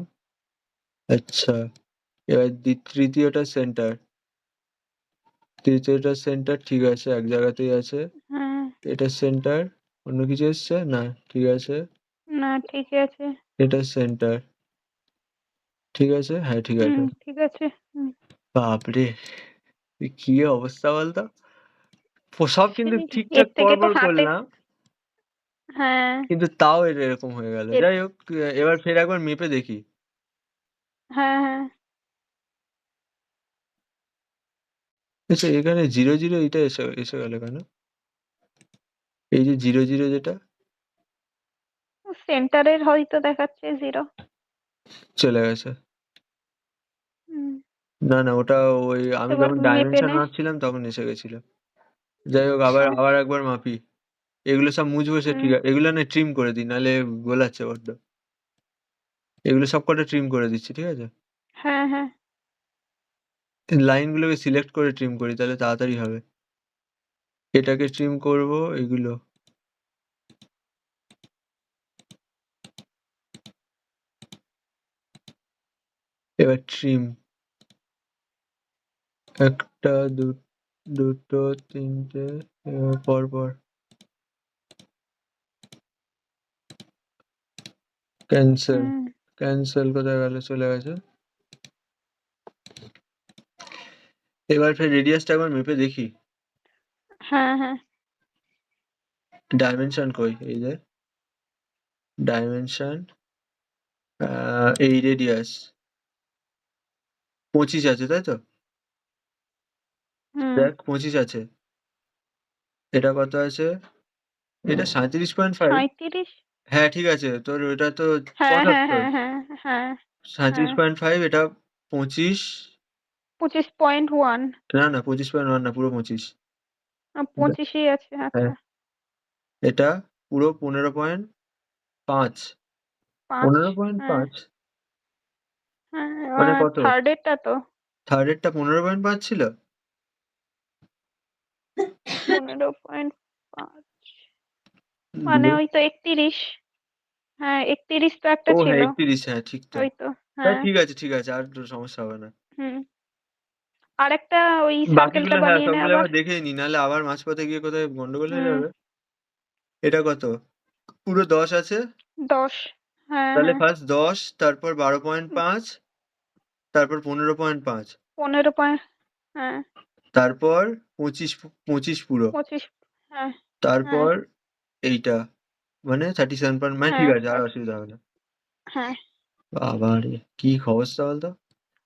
আচ্ছা, এবার তৃতীয়টা সেন্টার। তৃতীয়টা সেন্টার ঠিক আছে, এক জায়গাতেই আছে। হ্যাঁ, এটা সেন্টার, অন্য কিছু এসছে? না, ঠিক আছে। না, ঠিক আছে। এটা সেন্টার, ঠিক আছে? হ্যাঁ, ঠিক আছে। ঠিক আছে। হুম, বাপরে! এ কি অবস্থা বলতো? সব কিন্তু সেই ঠিকঠাক এর থেকে তো পরপর হাতে করলাম, হ্যাঁ, কিন্তু তাও এটা এরকম হয়ে গেল। এর যাই হোক, এবার ফের একবার মেপে দেখি। হ্যাঁ, হ্যাঁ। আচ্ছা, এখানে 0, 0 এটা এসে এসে গেল কেন? এই যে 0, 0 যেটা সেন্টারের হয়তো দেখাচ্ছে 0। চলে গেছে। হুম, না, না, ওটা ওই আমি এবার যখন মেপে ডাইমেনশন নে। মাপছিলাম তখন এসে গেছিল। যাই হোক, আবার হ্যাঁ, আবার একবার মাপি। এগুলো সব মুছবো, সে হুম, ঠিক আছে। এগুলো না ট্রিম করে দিই, নাহলে গোলাচ্ছে বড্ড। এগুলো সব কটা ট্রিম করে দিচ্ছি, ঠিক আছে? হ্যাঁ, হ্যাঁ। লাইনগুলোকে সিলেক্ট করে ট্রিম করি, তাহলে তাড়াতাড়ি হবে। এটাকে ট্রিম করব, এগুলো। এবার ট্রিম। একটা, দুটো, তিনটে, পরপর। ক্যান্সেল। হুম, ক্যান্সেল কোথায় গেল? চলে গেছে। এবার ফের রেডিয়াসটা একবার মেপে দেখি। হ্যাঁ, হ্যাঁ। ডাইমেনশন কই? এই যে ডাইমেনশন, এই রেডিয়াস 25 আছে, তাই তো? হুম, দেখ, 25 আছে। এটা কত আছে? এটা 37.5। 37। হ্যাঁ, ঠিক আছে, তোর ওটা তো হ্যাঁ, হ্যাঁ, 75। হ্যাঁ, হ্যাঁ, হ্যাঁ, হ্যাঁ। 37.5, এটা 25। 25.1। না, না, 25.1 না, পুরো 25। 25ই আছে। হ্যাঁ, আচ্ছা, এটা পুরো 15.5। 5। হ্যাঁ, 15.5 হ্যাঁ। মানে কত? থার্ডেরটা তো থার্ডেরটা 15.5 ছিল। 15.5 মানে দিয়ে ওই তো 31। হ্যাঁ, 31 তো একটা ও ছিল। হ্যাঁ, 31, হ্যাঁ, ঠিক তো। ওই তো। তা হ্যাঁ, ঠিক আছে, ঠিক আছে, আর তো সমস্যা হবে না। হুম। আরেকটা ওই বাকিগুলো সার্কেলটা হ্যাঁ, বানিয়ে নে সবগুলো আবার। একবার দেখে নিই, নাহলে আবার মাঝপথে গিয়ে কোথায় গন্ডগোল হয়ে হুম, যাবে। এটা কত? পুরো 10 আছে। 10। হ্যাঁ, তাহলে হ্যাঁ। ফার্স্ট 10, তারপর 12.5, তারপর 15.5, 15 পয়েন্ট। হ্যাঁ, তারপর 25, 25 পুরো। 25। হ্যাঁ, হ্যাঁ, তারপর এইটা মানে 37 মানে ঠিক হ্যাঁ, আছে, আর অসুবিধা হবে না। হ্যাঁ। বাবারে! কি অবস্থা বলতো?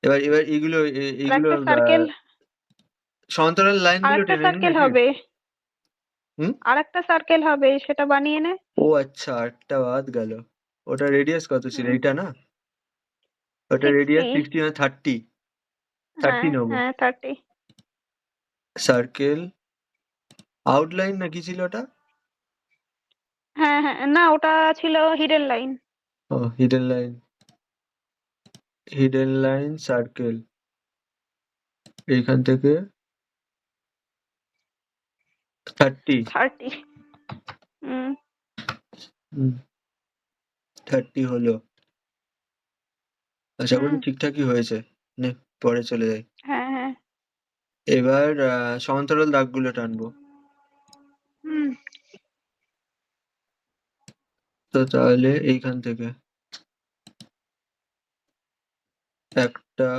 এবার এবার এগুলো এইগুলো আরেকটা সার্কেল সমান্তরাল লাইনগুলো আরেকটা টেনে নিই সার্কেল নাকি? হবে। হুম? আরেকটা সার্কেল হবে, সেটা বানিয়ে নে। ও আচ্ছা, 8টা বাদ গেল। ওটা রেডিয়াস কত ছিল? হুম, এইটা না? ওটা 60। রেডিয়াস 60 না 30? 30 হ্যাঁ, নেবো। হ্যাঁ, 30। সার্কেল আউটলাইন না কি ছিল ওটা? হ্যাঁ, হ্যাঁ, না, ওটা ছিল হিডেন লাইন। ও hidden line. Hidden line circle. এইখান থেকে 30। 30। হুম, হুম, 30 হলো। আশা করি হুম। ঠিকঠাকই হয়েছে। নে, পরে চলে যাই। হ্যাঁ, হ্যাঁ। এবার সমান্তরাল দাগগুলো টানবো। হুম, তো তাহলে এইখান থেকে একটা,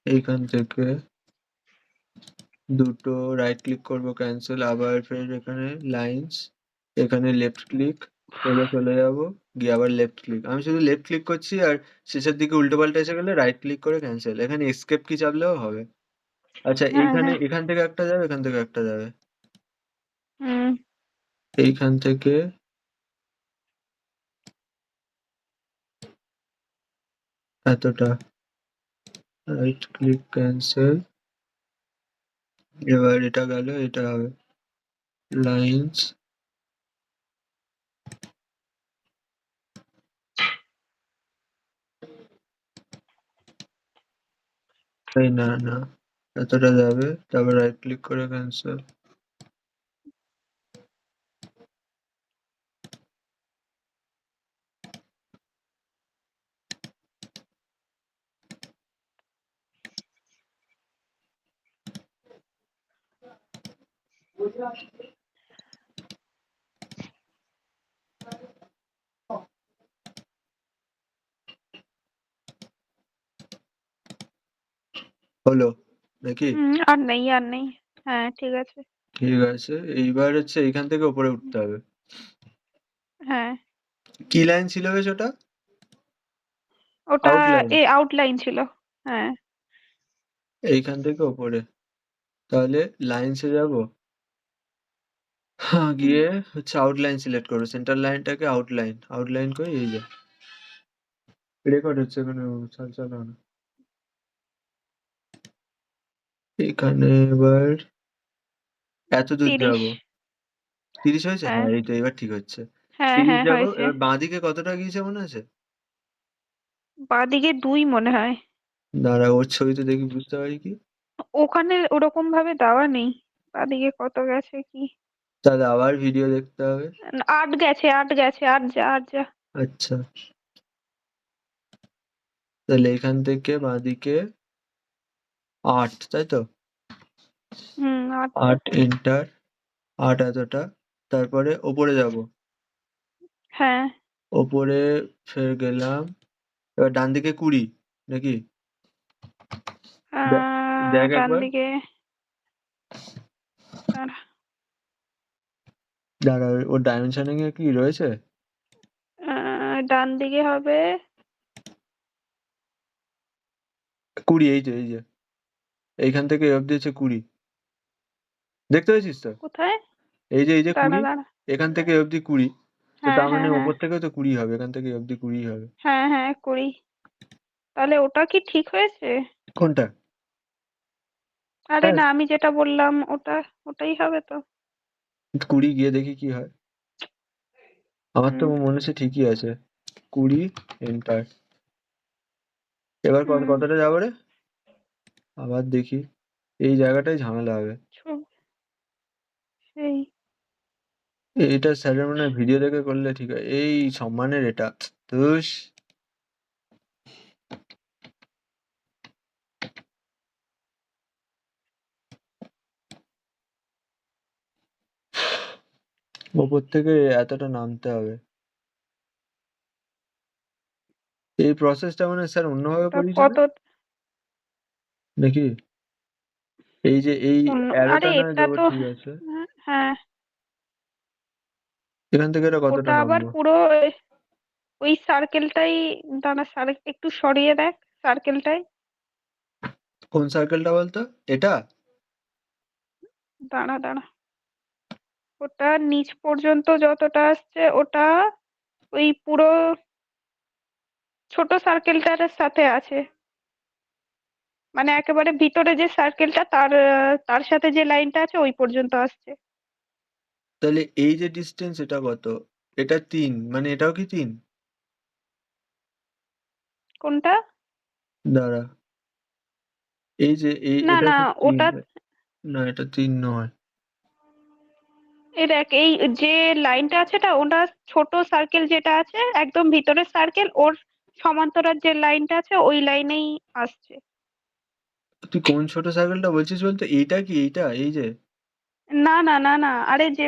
এইখান থেকে দুটো, রাইট ক্লিক করবো, ক্যান্সেল, আবার ফের এখানে লাইনস, এখানে লেফট ক্লিক, সোজা চলে যাবো, গিয়ে আবার লেফট ক্লিক। আমি শুধু লেফট ক্লিক করছি, আর শেষের দিকে উল্টো পাল্টা এসে গেলে রাইট ক্লিক করে ক্যান্সেল। এখানে এসকেপ কি চাপলেও হবে। আচ্ছা, হ্যাঁ, এইখানে হ্যাঁ। এখান থেকে একটা যাবে, এখান থেকে একটা যাবে। হুম, এইখান থেকে এতটা, রাইট ক্লিক, ক্যান্সেল। এবার এটা গেল, এটা হবে লাইনস, এই না না, এতটা যাবে, তারপর রাইট ক্লিক করে ক্যান্সেল। হলো নাকি? আর নেই আর নেই। হ্যাঁ ঠিক আছে। ঠিক আছে, এইবার হচ্ছে এইখান থেকে উপরে উঠতে হবে। হ্যাঁ কি লাইন ছিল বেশ ওটা? ওটা আউটলাইন। আউটলাইন ছিল। হ্যাঁ এইখান থেকে উপরে, তাহলে লাইনসে যাব। হ্যাঁ, হুম, গিয়ে হচ্ছে আউটলাইন সিলেক্ট করো, সেন্টার লাইনটাকে আউটলাইন করে এই যে রেকর্ড হচ্ছে এখানে, চালাও না। এখানে এবার এত দূর 30। যাব। 30 হয়েছে? হ্যাঁ হ্যাঁ, এই তো এবার ঠিক হচ্ছে। হ্যাঁ 30 হ্যাঁ যাবো, হয়েছে। এবার বাঁদিকে কতটা গিয়েছে মনে আছে? বাঁদিকে 2 মনে হয়। দাঁড়া, ওর ছবিতে দেখি বুঝতে পারি কি। ওখানে ওরকম ভাবে দেওয়া নেই বাঁদিকে কত গেছে কি। তাহলে আবার ভিডিও দেখতে হবে। 8 গেছে, 8 গেছে, 8 যা 8 যা। আচ্ছা, তাহলে এখান থেকে বাঁদিকে 8, তাই তো? 8 যা। 8 এন্টার, 8 এতটা, তারপরে ওপরে যাব। হ্যাঁ ওপরে ফের গেলাম, এবার ডান দিকে 20 নাকি? দেখ ডান একবার। দিকে দাঁড়া। দাঁড়া, ওর ডাইমেনশনিং এ কি রয়েছে? ডান দিকে হবে 20, এই যে এইখান থেকে এই অব্দি হচ্ছে 20, দেখতে পেয়েছিস তো? কোথায়? এই যে দাঁড়া 20, দাঁড়া। এখান থেকে এই অব্দি 20, তো হ্যাঁ তার মানে হ্যাঁ হ্যাঁ ওপর থেকেও তো 20 হবে, এখান থেকে এই অব্দি 20 হবে। হ্যাঁ হ্যাঁ 20। তাহলে ওটা কি ঠিক হয়েছে? কোনটা? আরে হ্যাঁ, না, আমি যেটা বললাম ওটাই হবে তো। 20 গিয়ে দেখি কি হয়। আমার তো হুম মনে হচ্ছে ঠিকই আছে। 20 এন্টার, এবার হুম কতটা যাবো রে? আবার দেখি, এই জায়গাটাই ঝামেলা হবে। ছ- সেই এটা স্যারের মনে হয় ভিডিও দেখে করলে ঠিক হয়, এই সম্মানের এটা। ধুস, ওপর থেকে এতটা নামতে হবে। এই প্রসেসটা মানে স্যার অন্যভাবে ওটা করিয়েছিল কত নাকি? এই যে এই আরে অ্যারোটা না এটা দেবো, তো ঠিক আছে। হ্যাঁ এখান থেকে এটা কতটা ওটা আবার নামবো? পুরো ওই সার্কেলটাই। দাঁড়া, একটু সরিয়ে দেখ সার্কেলটাই। কোন সার্কেলটা বলতো? এটা? দাঁড়া দাঁড়া, ওটা নিচ পর্যন্ত যতটা আসছে ওটা ওই পুরো ছোট সার্কেলটার সাথে আছে। মানে একেবারে ভিতরে যে সার্কেলটা তার সাথে যে লাইনটা আছে ওই পর্যন্ত আসছে। তাহলে এই যে ডিস্টেন্স, এটা কত? এটা 3, মানে এটাও কি 3? কোনটা? দাঁড়া, এই যে না এটা না, তো 3, ওটা না এটা 3 নয়। এই দেখ, এই যে লাইনটা আছে ওটা ছোট সার্কেল যেটা আছে একদম ভিতরের সার্কেল, ওর সমান্তরাল যে লাইনটা আছে ওই লাইনেই আসছে। তুই কোন ছোট সার্কেলটা বলছিস বলতো? এইটা কি এইটা, এই যে? না না না না, আরে যে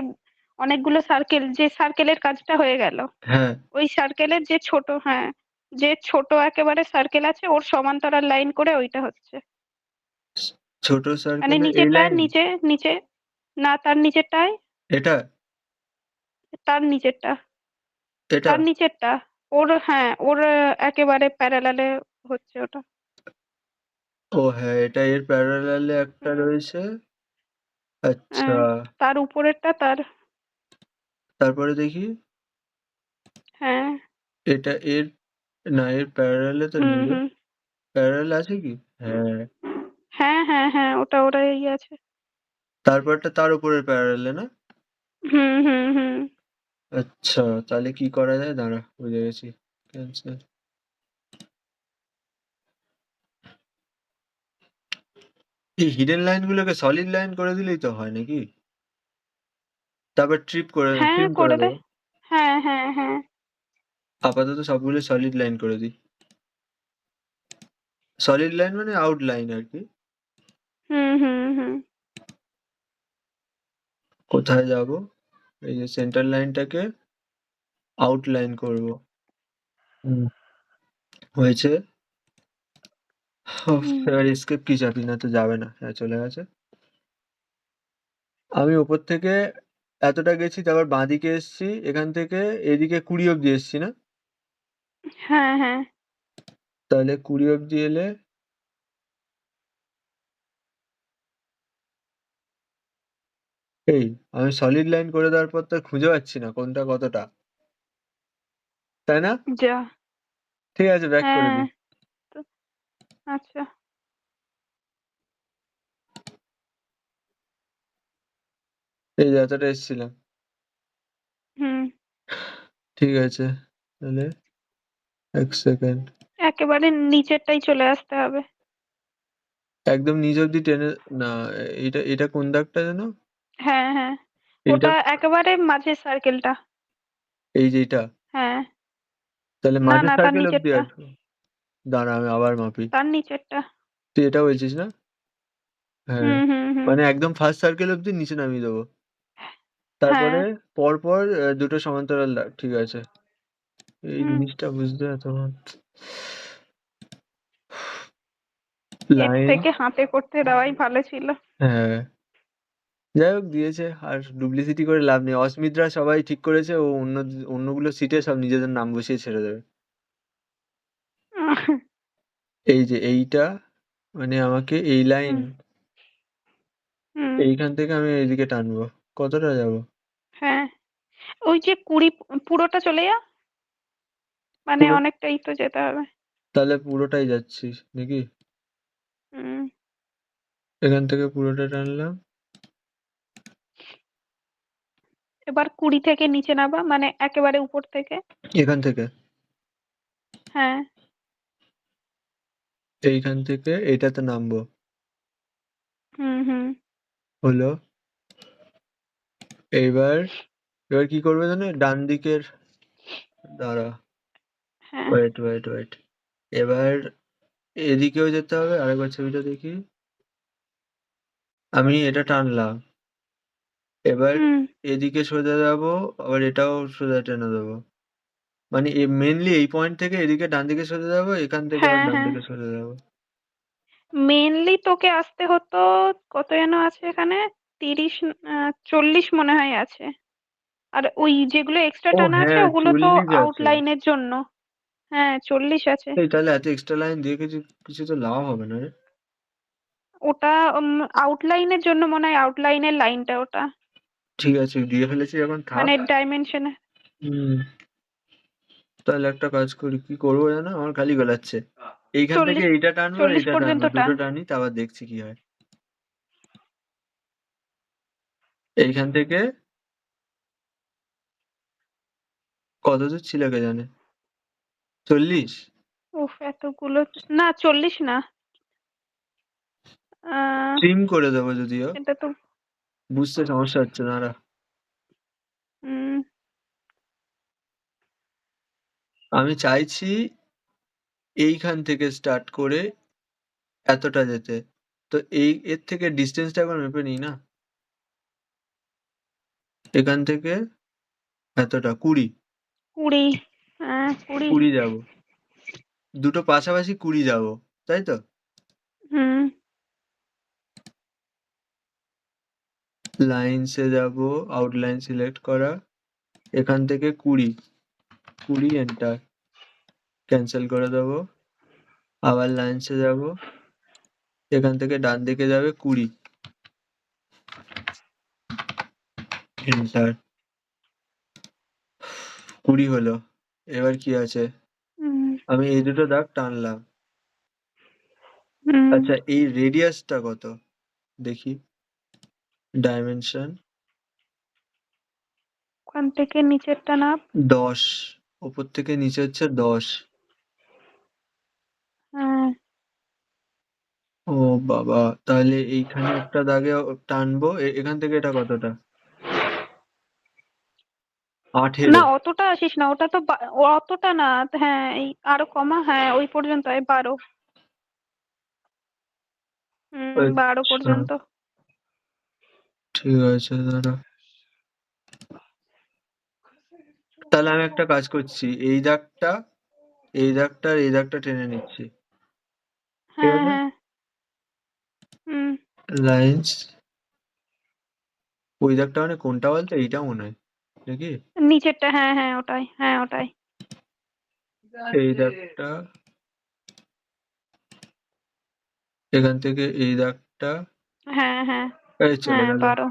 অনেকগুলো সার্কেল, যে সার্কেলের কাজটা হয়ে গেল, হ্যাঁ, ওই সার্কেলের যে ছোট, হ্যাঁ, যে ছোট একেবারে সার্কেল আছে ওর সমান্তরাল লাইন করে ওইটা হচ্ছে। ছোট মানে সার্কেলে এই নিচেরটা লাইন, নিচে নিচে, না তার নিচেরটায়, এটা তার নিচেরটা, এটা তার নিচেরটা, ওর হ্যাঁ ওর একেবারে প্যারালালে হচ্ছে ওটা। ও হ্যাঁ, এটা এর প্যারালালে একটা হুম রয়েছে। আচ্ছা, হ্যাঁ, তার উপরেরটা তার। তারপরে দেখি, হ্যাঁ এটা এর, না এর প্যারালালে তো হুম নেই রে। হুম প্যারালাল আছে কি? হ্যাঁ, হ্যাঁ হ্যাঁ হ্যাঁ ওটাই আছে। তারপরটা তার উপরের প্যারালালে না? হুম হুম হুম আচ্ছা, তাহলে কি করা যায়? দাঁড়া, বুঝে গেছি। ক্যান্সেল। এই হিডেন লাইনগুলোকে সলিড লাইন করে দিলেই তো হয় নাকি? তারপর ট্রিম করে করে দে। দেবো। হ্যাঁ। আপাতত সবগুলো সলিড লাইন করে দিই। সলিড লাইন মানে আউটলাইন আর কি। হুম। কোথায় যাব? এই যে সেন্টার লাইনটাকে আউটলাইন করব। হয়েছে। হুম। এবার এসকেপ কি চাপি, না তো যাবে না। হ্যাঁ, চলে গেছে। আমি ওপর থেকে এতটা গেছি, তারপর বাঁদিকে এসছি, এখান থেকে এদিকে 20 অব্দি এসছি না? হ্যাঁ। তাহলে 20 অব্দি এলে এই আমি সলিড লাইন করে দেওয়ার পর তো খুঁজে পাচ্ছি না কোনটা কতটা, তাই না? যা। ঠিক আছে, ব্যাক করে হ্যাঁ। দিই। তো আচ্ছা। এই যে এতটা এসছিলাম। হুম। ঠিক আছে, তাহলে 1 সেকেন্ড। একেবারে নিচেরটাই চলে আসতে হবে। একদম নিচ অব্দি টেনে না। এটা কোন দাগটা যেন? হ্যাঁ। এইটা, ওটা একেবারে মাঝের সার্কেলটা। এই যে এটা। হ্যাঁ। তাহলে না মাঝের তার সার্কেল অব্দি নিচেরটা। আসবো। দাঁড়া, আমি আবার মাপি। তার নিচেরটা। তুই এটা বলছিস না? হ্যাঁ, হুম। মানে একদম ফার্স্ট সার্কেল অব্দি নিচে নামিয়ে দেবো। হ্যাঁ। তারপরে পরপর দুটো সমান্তরাল দাগ। ঠিক আছে, এই হুম। জিনিসটা বুঝতে এতক্ষণ। এর লাইন, থেকে হাতে করতে দেওয়াই ভালো ছিল। হ্যাঁ। যাই হোক, দিয়েছে। আর ডুপ্লিসিটি করে লাভ নেই। অস্মিতরা সবাই ঠিক করেছে, ও অন্যগুলো সিটে সব নিজেদের নাম বসিয়ে ছেড়ে দেবে। এই যে এইটা, মানে আমাকে এই লাইন, হুম। হুম। এইখান থেকে আমি এইদিকে টানবো। কতটা যাব? হ্যাঁ। ওই যে 20 পুরোটা চলে যা, মানে পুরো, অনেকটাই তো যেতে হবে। তাহলে পুরোটাই যাচ্ছি নাকি? হুম। এখান থেকে পুরোটা টানলাম। এবার 20 থেকে নিচে নামা, মানে একেবারে উপর থেকে। এখান থেকে, হ্যাঁ। এইখান থেকে এইটাতে নামবো। হুম। হলো। এইবার এবার কি করবে জানো? ডান দিকের, দাঁড়া, হ্যাঁ। ওয়েট। এবার এদিকেও যেতে হবে। আরেকবার ছবিটা দেখি। আমি এটা টানলাম। এবার হুম। এদিকে সোজা যাব, আবার এটাও সোজা টেনে দেবো। মানে মেনলি এই পয়েন্ট থেকে এদিকে ডান দিকে সোজা যাব, এখান থেকে আবার ডান হ্যাঁ। দিকে সোজা যাব। মেনলি তোকে আসতে হতো, কত যেন আছে এখানে, 30 40 মনে হয় আছে। আর ওই যেগুলো এক্সট্রা ও টানা আছে হ্যাঁ, ওগুলো তো 40 আছে। আউটলাইনের জন্য। হ্যাঁ 40 আছে। এই তাহলে এত এক্সট্রা লাইন দিয়ে কিছু কিছু তো লাভ হবে না রে। ওটা আউটলাইনের জন্য মনে হয়, আউটলাইনের লাইনটা ওটা, ঠিক আছে, দিয়ে ফেলেছি, এখন থাক। মানে ডাইমেনশন। হুম, তাহলে একটা কাজ করি। কি করবো জানো? আমার খালি গোলাচ্ছে। এইখান থেকে 40 এইটা টানবো আর 40 এইটা পর্যন্ত টানবো, দুটো টান। টানি, তারপর দেখছি কি হয়। এইখান থেকে কত দূর ছিল কে জানে? 40? উফ এতগুলো, না 40 না। আহ, ট্রিম করে দেবো যদিও। এটা তো বুঝতে সমস্যা হচ্ছে না। উম, আমি চাইছি এইখান থেকে স্টার্ট করে এতটা যেতে। তো এর থেকে ডিস্টেন্সটা একবার মেপে নিই না। এখান থেকে এতটা 20। 20। হ্যাঁ 20। 20 যাব। দুটো পাশাপাশি 20 যাব, তাই তো? হুম। লাইনসে যাব, আউটলাইন সিলেক্ট করা, এখান থেকে 20 এন্টার, ক্যান্সেল করে দেবো। আবার লাইনসে যাব, এখান থেকে ডান দিকে যাবে 20, এন্টার। 20 হলো। এবার কি আছে? হুম। আমি এই দুটো দাগ টানলাম। হুম। আচ্ছা, এই রেডিয়াসটা কত দেখি। ডাইমেনশন ওখান থেকে নিচেরটা নাপ। 10, ওপর থেকে নিচে হচ্ছে 10। হ্যাঁ ও বাবা, তাহলে এইখানে একটা দাগে টানবো। এখান থেকে এটা কতটা? না 18। অতটা আসিস না, ওটা তো অতটা না। হ্যাঁ এই আরো কমা, হ্যাঁ ওই পর্যন্ত 12। 12 আচ্ছা, পর্যন্ত। ঠিক আছে, দাঁড়া। তাহলে আমি একটা কাজ করছি, এই দাগটা আর এই দাগটা টেনে নিচ্ছি, ঠিক হ্যাঁ আছে? হ্যাঁ। হুম। লাইন্স, ওই দাগটা মানে কোনটা বলতো? এইটা মনে হয় নাকি? নিচেরটা, হ্যাঁ হ্যাঁ ওটাই, হ্যাঁ ওটাই। এই দাগটা, এখান থেকে এই দাগটা, হ্যাঁ হ্যাঁ এই চলে হ্যাঁ গেল। 12।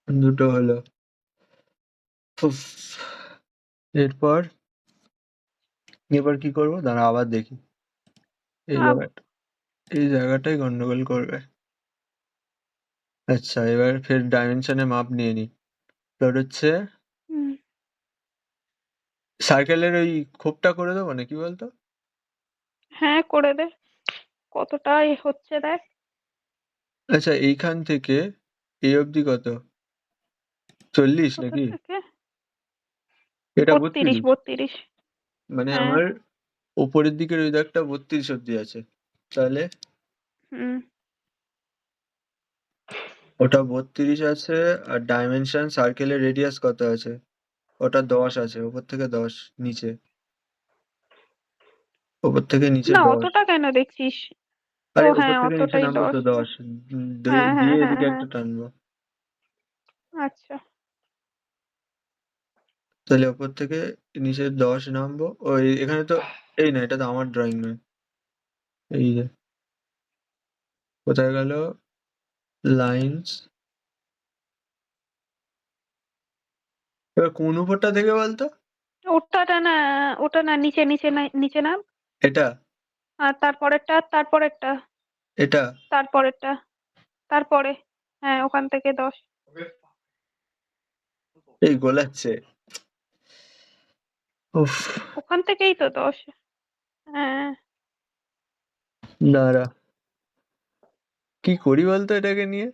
দুটো হলো। উফ, এরপর কি করবো? দাঁড়া আবার দেখি। এই জায়গাটা, এই জায়গাটাই গন্ডগোল করবে। আচ্ছা, এবার ফের ডাইমেনশনে মাপ নিয়ে নি। তোর হচ্ছে হুম, সার্কেলের ওই খোপটা করে দেবো না, কি বলতো? হ্যাঁ করে দে। কতটা হচ্ছে দেখ। আচ্ছা, এইখান থেকে এই অবধি কত? 40 কত নাকি? থেকে? এটা 32 32? 32। মানে হ্যাঁ। আমার উপরের দিকের ওই দাগটা 32 অবধি আছে। তাহলে হুম। ওটা 32 আছে। আর ডাইমেনশন সার্কেলের রেডিয়াস কত আছে? ওটা 10 আছে, উপর থেকে 10, নিচে উপর থেকে নিচে না 10। অতটা কেন দেখছিস? ও আরে উপর হ্যাঁ থেকে নিচে অতটাই নামবো 10। তো 10। হ্যাঁ হ্যাঁ দিয়ে হ্যাঁ এদিকে হ্যাঁ। একটা টানবো। আচ্ছা। তাহলে উপর থেকে নিচে 10 নামবো। ওই এখানে তো, এই না, এটা তো আমার ড্রয়িং নয়। এই যে কোথায় গেল লাইন্স? এবার কোন উপরটা থেকে বলতো? ওটাটা না, ওটা না, নিচে নিচে নিচে নাম। এটা? আর তারপরেরটা, তারপরেরটা, এটা? তারপরেরটা, তারপরে। হ্যাঁ ওখান থেকে 10। এই গোলাচ্ছে। উফ, ওখান থেকেই তো 10। হ্যাঁ। দাঁড়া, কি করি বলতো এটাকে নিয়ে?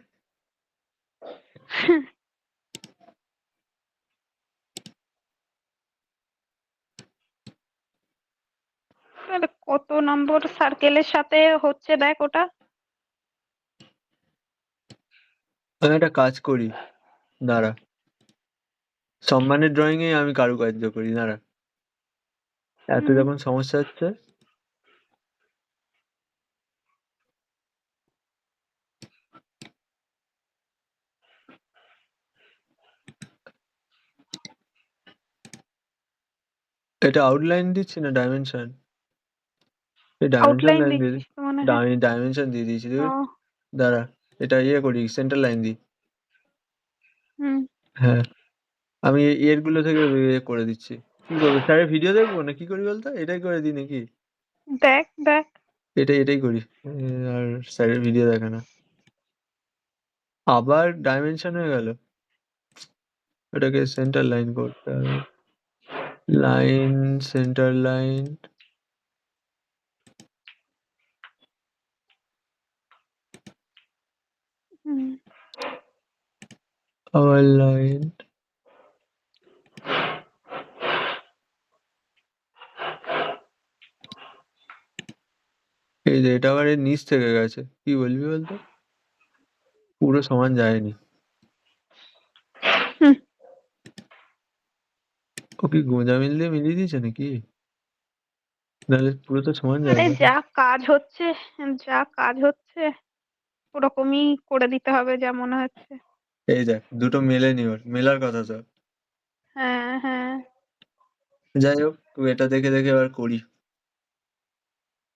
তাহলে কত নম্বর সার্কেলের সাথে হচ্ছে দেখ ওটা। আমি একটা কাজ করি, দাঁড়া। সম্মানের ড্রয়িং এ আমি কারুকার্য করি, দাঁড়া। এত হুম, যখন সমস্যা হচ্ছে, এটা আউটলাইন দিচ্ছি না ডাইমেনশন? এই ডাইমেনশন আউটলাইন লাইন দিয়ে দিচ্ছিস তো মনে হয়। আমি ডাইমেনশন দিয়ে দিয়েছি তুই। ও। দাঁড়া, এটা ইয়ে করি, সেন্টার লাইন দিই। হুম। হ্যাঁ, আমি এর গুলো থেকে ইয়ে করে দিচ্ছি। কি করবো, স্যারের ভিডিও দেখবো না কি করি বলতো? এটাই করে দিই নাকি? দেখ দেখ। এটাই করি। আর স্যারের ভিডিও দেখে না। আবার ডাইমেনশন হয়ে গেল। এটাকে সেন্টার লাইন করতে হবে। লাইন, সেন্টার লাইন, হুম। আবার লাইন। এই যে এটা আবার এর নিচ থেকে গেছে, কি বলবি বলতো? পুরো সমান যায়নি। হুম। ও কি গোঁজা মিল দিয়ে মিলিয়ে দিয়েছে নাকি? নাহলে পুরো তো সমান যাবে আরে না। যা কাজ হচ্ছে, যা কাজ হচ্ছে ওরকমই করে দিতে হবে যা মনে হচ্ছে। এই দেখ, দুটো মেলেনি, ওর মেলার কথা তো। হ্যাঁ হ্যাঁ। যাই হোক, তুই এটা দেখে দেখে এবার করি।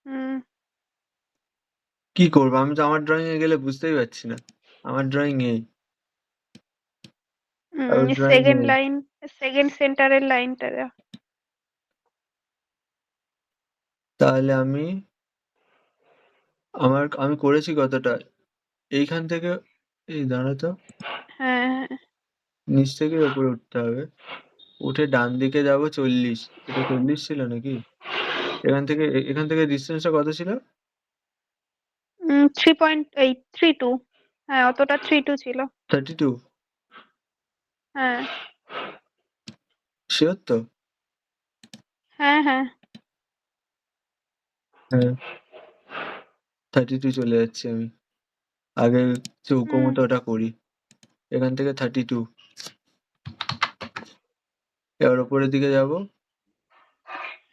হুম। কি করবো, আমি তো আমার ড্রয়িং এ গেলে বুঝতেই পারছি না। আমার ড্রয়িং এই, আর ওর ড্রয়িং সেকেন্ড এই। লাইন, সেকেন্ড সেন্টারের লাইনটা যা। তাহলে আমি করেছি কতটা? এইখান থেকে, এই দাঁড়াতো, হ্যাঁ হ্যাঁ। নিচ থেকে উপরে উঠতে হবে। উঠে ডান দিকে যাব 40। এটা 40 ছিল নাকি? এখান থেকে ডিস্টেন্সটা কত ছিল? 3.832। হ্যাঁ, অতটা 3.2 ছিল। 32? হ্যাঁ, শিওর তো? হ্যাঁ, হ্যাঁ। হ্যাঁ, 32 চলে যাচ্ছি আমি। আগে চৌকো হুম, মতো ওটা করি। এখান থেকে 32। এবার ওপরের দিকে যাব,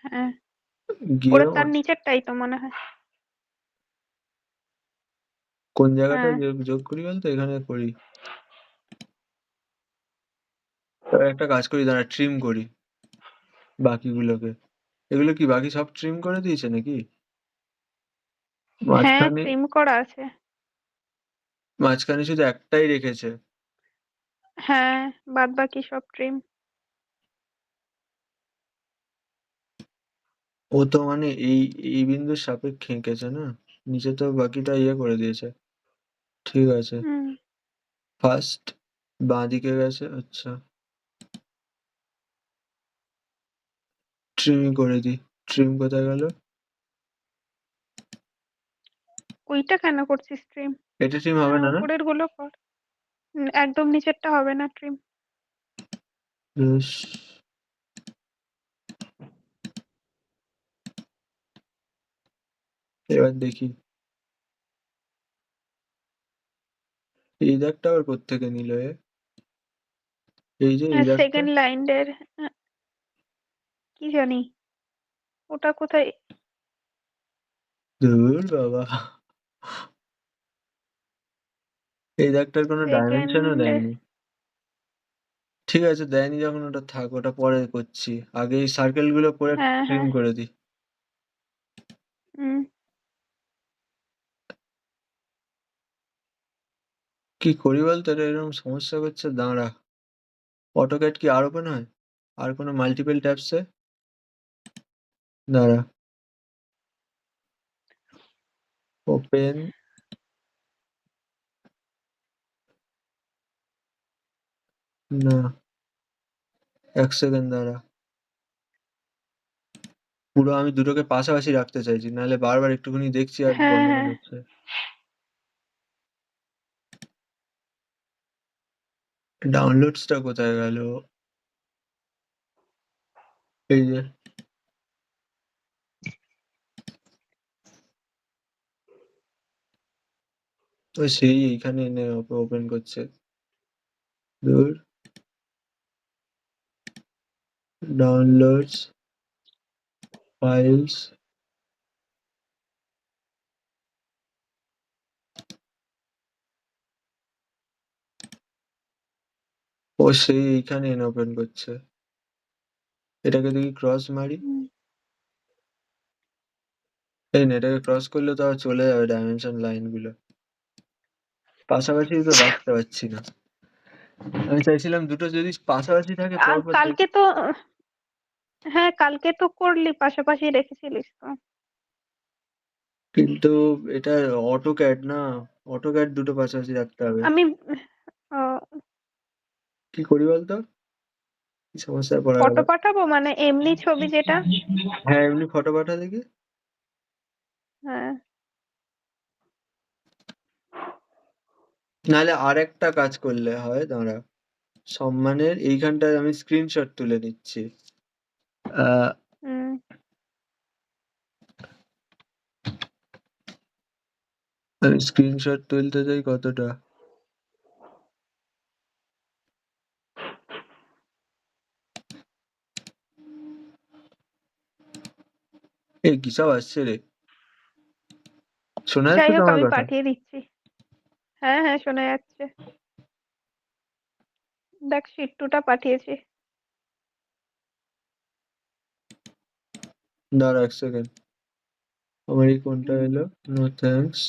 হ্যাঁ। গিয়ে ওরা তার নিচেরটাই তো মনে হয়। কোন জায়গাটা হ্যাঁ, যোগ করি বলতো? এখানে করি। এবার একটা কাজ করি, দাঁড়া, ট্রিম করি বাকিগুলোকে। এগুলো কি বাকি সব ট্রিম করে দিয়েছে নাকি? হ্যাঁ, মাঝখানে ট্রিম করা আছে। মাঝখানে শুধু একটাই রেখেছে। হ্যাঁ, বাদ বাকি সব ট্রিম। ও তো মানে এই বিন্দুর সাপেক্ষে এঁকেছে না, নিচে তো বাকিটা ইয়ে করে দিয়েছে। ঠিক আছে, হুম, ফার্স্ট বাঁ দিকে গেছে। আচ্ছা, ট্রিমই করে দিই। ট্রিম কোথায় গেল? ওইটা কেন করছিস ট্রিম? এটা ট্রিম হবে না, না? উপরের গুলো কর। একদম নিচেরটা হবে না ট্রিম। বেশ, এবার দেখি এই দাগটা আবার কোত্থেকে নিল এ? এই যে এই দাগটা। সেকেন্ড লাইনের কি জানি ওটা কোথায়। ধুর বাবা, এই দাগটার কোনো ডাইমেনশনও সেকেন্ড। দেয়নি। ঠিক আছে, দেয়নি যখন ওটা থাক, ওটা পরে করছি। আগে এই সার্কেল গুলো করে হ্যাঁ, ট্রিম হ্যাঁ। করে দিই। হুম, কি করি বলতো, এটা এরকম সমস্যা করছে। দাঁড়া, অটোক্যাড কি আর ওপেন হয়? আর কোনো মাল্টিপল ট্যাবসে? দাঁড়া, ওপেন। না, এক সেকেন্ড দাঁড়া। পুরো আমি দুটোকে পাশাপাশি রাখতে চাইছি, নাহলে বারবার একটুখানি দেখছি আর হ্যাঁ, গন্ডগোল হ্যাঁ। হচ্ছে। ডাউনলোডসটা কোথায় গেল? এই যে, ওই সেই এইখানে এনে ওপেন করছে। দূর, ডাউনলোডস, ফাইলস। ও সেই এইখানে এনে ওপেন করছে। এটাকে দেখি ক্রস মারি। হুম, এই না, এটাকে ক্রস করলে তো আবার চলে যাবে ডাইমেনশন লাইন গুলো। পাশাপাশি তো রাখতে পারছি না। আমি চাইছিলাম দুটো যদি পাশাপাশি থাকে আর পরপর দেখ। কালকে তো হ্যাঁ, কালকে তো করলি, পাশাপাশি রেখেছিলিস তো। কিন্তু এটা অটোক্যাড না, অটোক্যাড দুটো পাশাপাশি রাখতে হবে। আমি আহ, কি করি বলতো? কি সমস্যায় পড়া গেল? ফটো পাঠাবো, মানে এমনি ছবি যেটা। হ্যাঁ, এমনি ফটো পাঠা দেখি। হ্যাঁ, নাহলে আর একটা কাজ করলে হয়, দাঁড়া। সম্মানের এইখানটায় আমি স্ক্রিনশট তুলে নিচ্ছি। আহ, হুম। আমি স্ক্রিনশট তুলতে চাই কতটা। এই কি সব আসছে রে? শোনা যাই যাচ্ছে তো হোক, আমার আমি কথা? পাঠিয়ে দিচ্ছি। হ্যাঁ, হ্যাঁ, শোনা যাচ্ছে। দেখ, শিট 2টা পাঠিয়েছি। দাঁড়া এক সেকেন্ড, আমার এই কোনটা হুম, এলো? No thanks,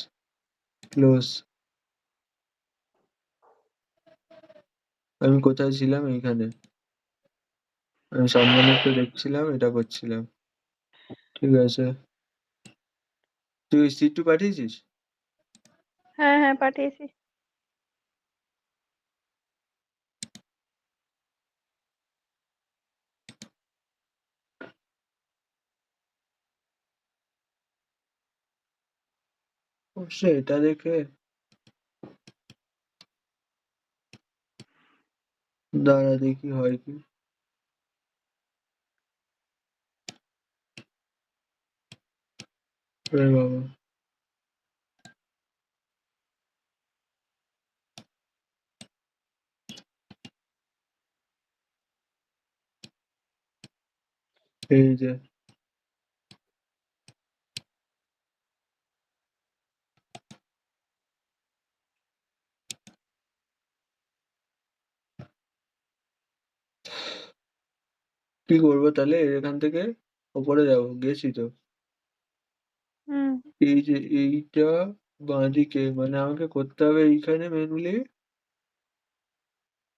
close. আমি কোথায় ছিলাম? এইখানে। আমি সম্মানের তো দেখছিলাম, এটা করছিলাম। ঠিক আছে, তুই C2 পাঠিয়েছিস? হ্যাঁ, হ্যাঁ, পাঠিয়েছি। অবশ্যই এটা দেখে দাঁড়া দেখি হয় কি। ওরে বাবা, এই যে কি করবো তাহলে? এখান থেকে ওপরে যাবো, গেছি তো। হুম এই যে এইটা বাঁদিকে, মানে আমাকে করতে হবে এইখানে মেনলি।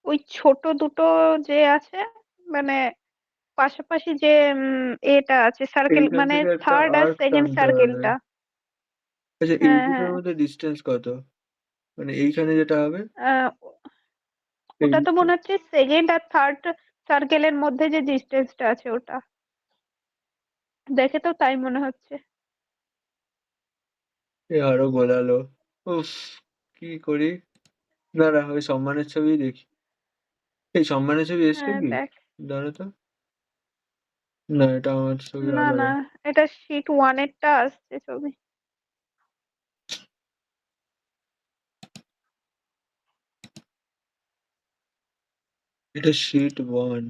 ওই ছোট দুটো যে আছে, মানে পাশাপাশি যে এটা আছে সার্কেল, এইখান মানে থেকে একটা থার্ড আর আর্ক সেকেন্ড টানতে হবে। সার্কেলটা। আচ্ছা, এই হ্যাঁ দুটোর হ্যাঁ। মধ্যে ডিস্টেন্স কত? মানে এইখানে যেটা হবে আহ, এই ওটা তো মনে হচ্ছে সেকেন্ড আর থার্ড সার্কেলের মধ্যে যে ডিস্টেন্সটা আছে ওটা, দেখে তো তাই মনে হচ্ছে। এ আরো গোলালো। উফ, কি করি? দাঁড়া, ওই সম্মানের ছবি দেখি। এই সম্মানের ছবি এসছে হ্যাঁ কি? দেখ। দাঁড়া তো। না, এটা আমার ছবি না আলাদা। না, এটা শীট ওয়ানেরটা আসছে ছবি। এটা শিট 1।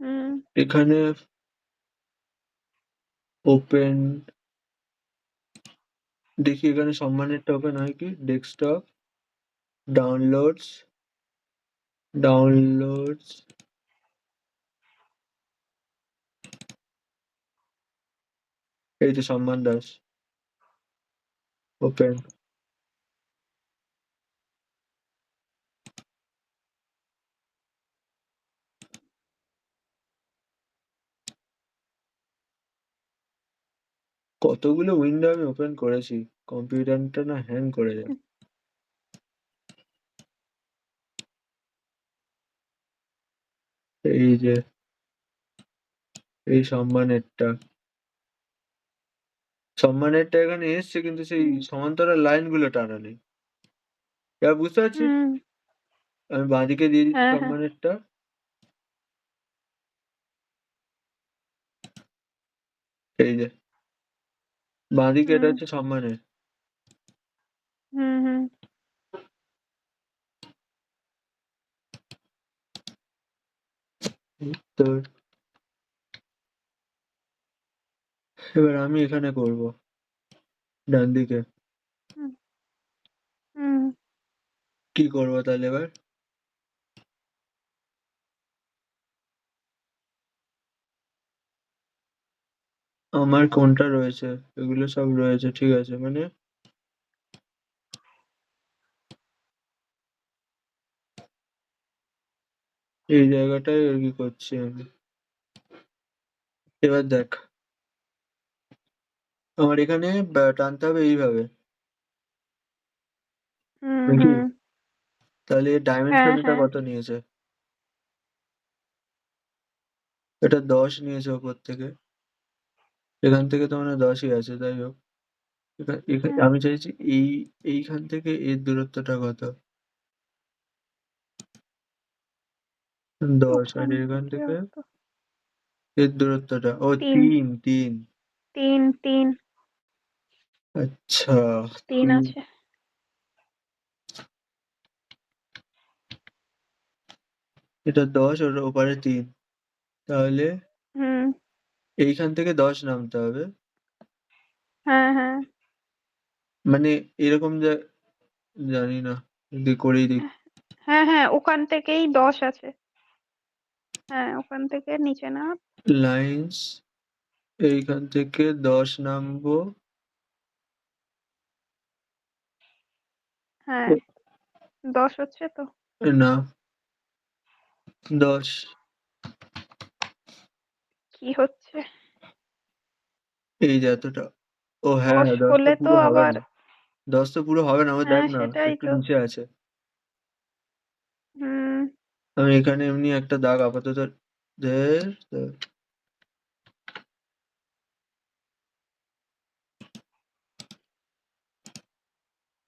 হুম এখানে ওপেন, দেখি এখানে সম্মানেরটা ওপেন হয় কি? ডেস্কটপ, ডাউনলোডস, ডাউনলোডস, এই যে সম্মান দাস, ওপেন। কতগুলো উইন্ডো আমি ওপেন করেছি, কম্পিউটারটা না হ্যাং করে যায়। এই যে এই সম্মানেরটা এখানে এসছে, কিন্তু সেই হুম সমান্তরাল লাইনগুলো টানা নেই। এবার বুঝতে পারছিস? হুম, আমি বাঁদিকে দিয়ে দিচ্ছি হ্যাঁ হ্যাঁ। সম্মানেরটা। এই যে বাঁদিকে এটা হুম হচ্ছে সম্মানের। হুম হুম তো এবার আমি এখানে করব, ডান দিকে। হুম হুম। কি করবো তাহলে এবার? আমার কোনটা রয়েছে? এগুলো সব রয়েছে, ঠিক আছে। মানে এই জায়গাটায় আর কি করছি আমি। এবার দেখ, আমার এখানে টানতে হবে এইভাবে হুম নাকি? হুম, তাহলে হ্যাঁ ডাইমেনশন এটা হ্যাঁ। কত নিয়েছে? এটা 10 নিয়েছে ওপর থেকে। এখান থেকে তো মানে 10ই আছে, যাই হোক। হুম, আমি চাইছি এইখান থেকে এর দূরত্বটা কত? 10। আর ওখান এখান থেকে থেকে অত এর দূরত্বটা, ও তিন। 3। তিন তিন। আচ্ছা, তিন 3। আছে। এটা 10, ওর ওপারে 3। তাহলে হুম, এইখান থেকে 10 নামতে হবে। হ্যাঁ হ্যাঁ মানে এরকম জানি না, যদি করেই দিই। হ্যাঁ হ্যাঁ, ওখান থেকেই 10 আছে। হ্যাঁ, ওখান থেকে নিচে না। লাইন্স, এইখান থেকে 10 নামবো। হ্যাঁ, 10 হচ্ছে তো। না, 10। কি হচ্ছে? এই যে এতটা। ও হ্যাঁ 10 হ্যাঁ, 10 তো হলে তো পুরো হবে আবার। না। 10 তো পুরো হবে না, ও দেখ হ্যাঁ না, সেটাই একটু তো। নিচে আছে। হুম আমি এখানে এমনি একটা দাগ আপাতত দের।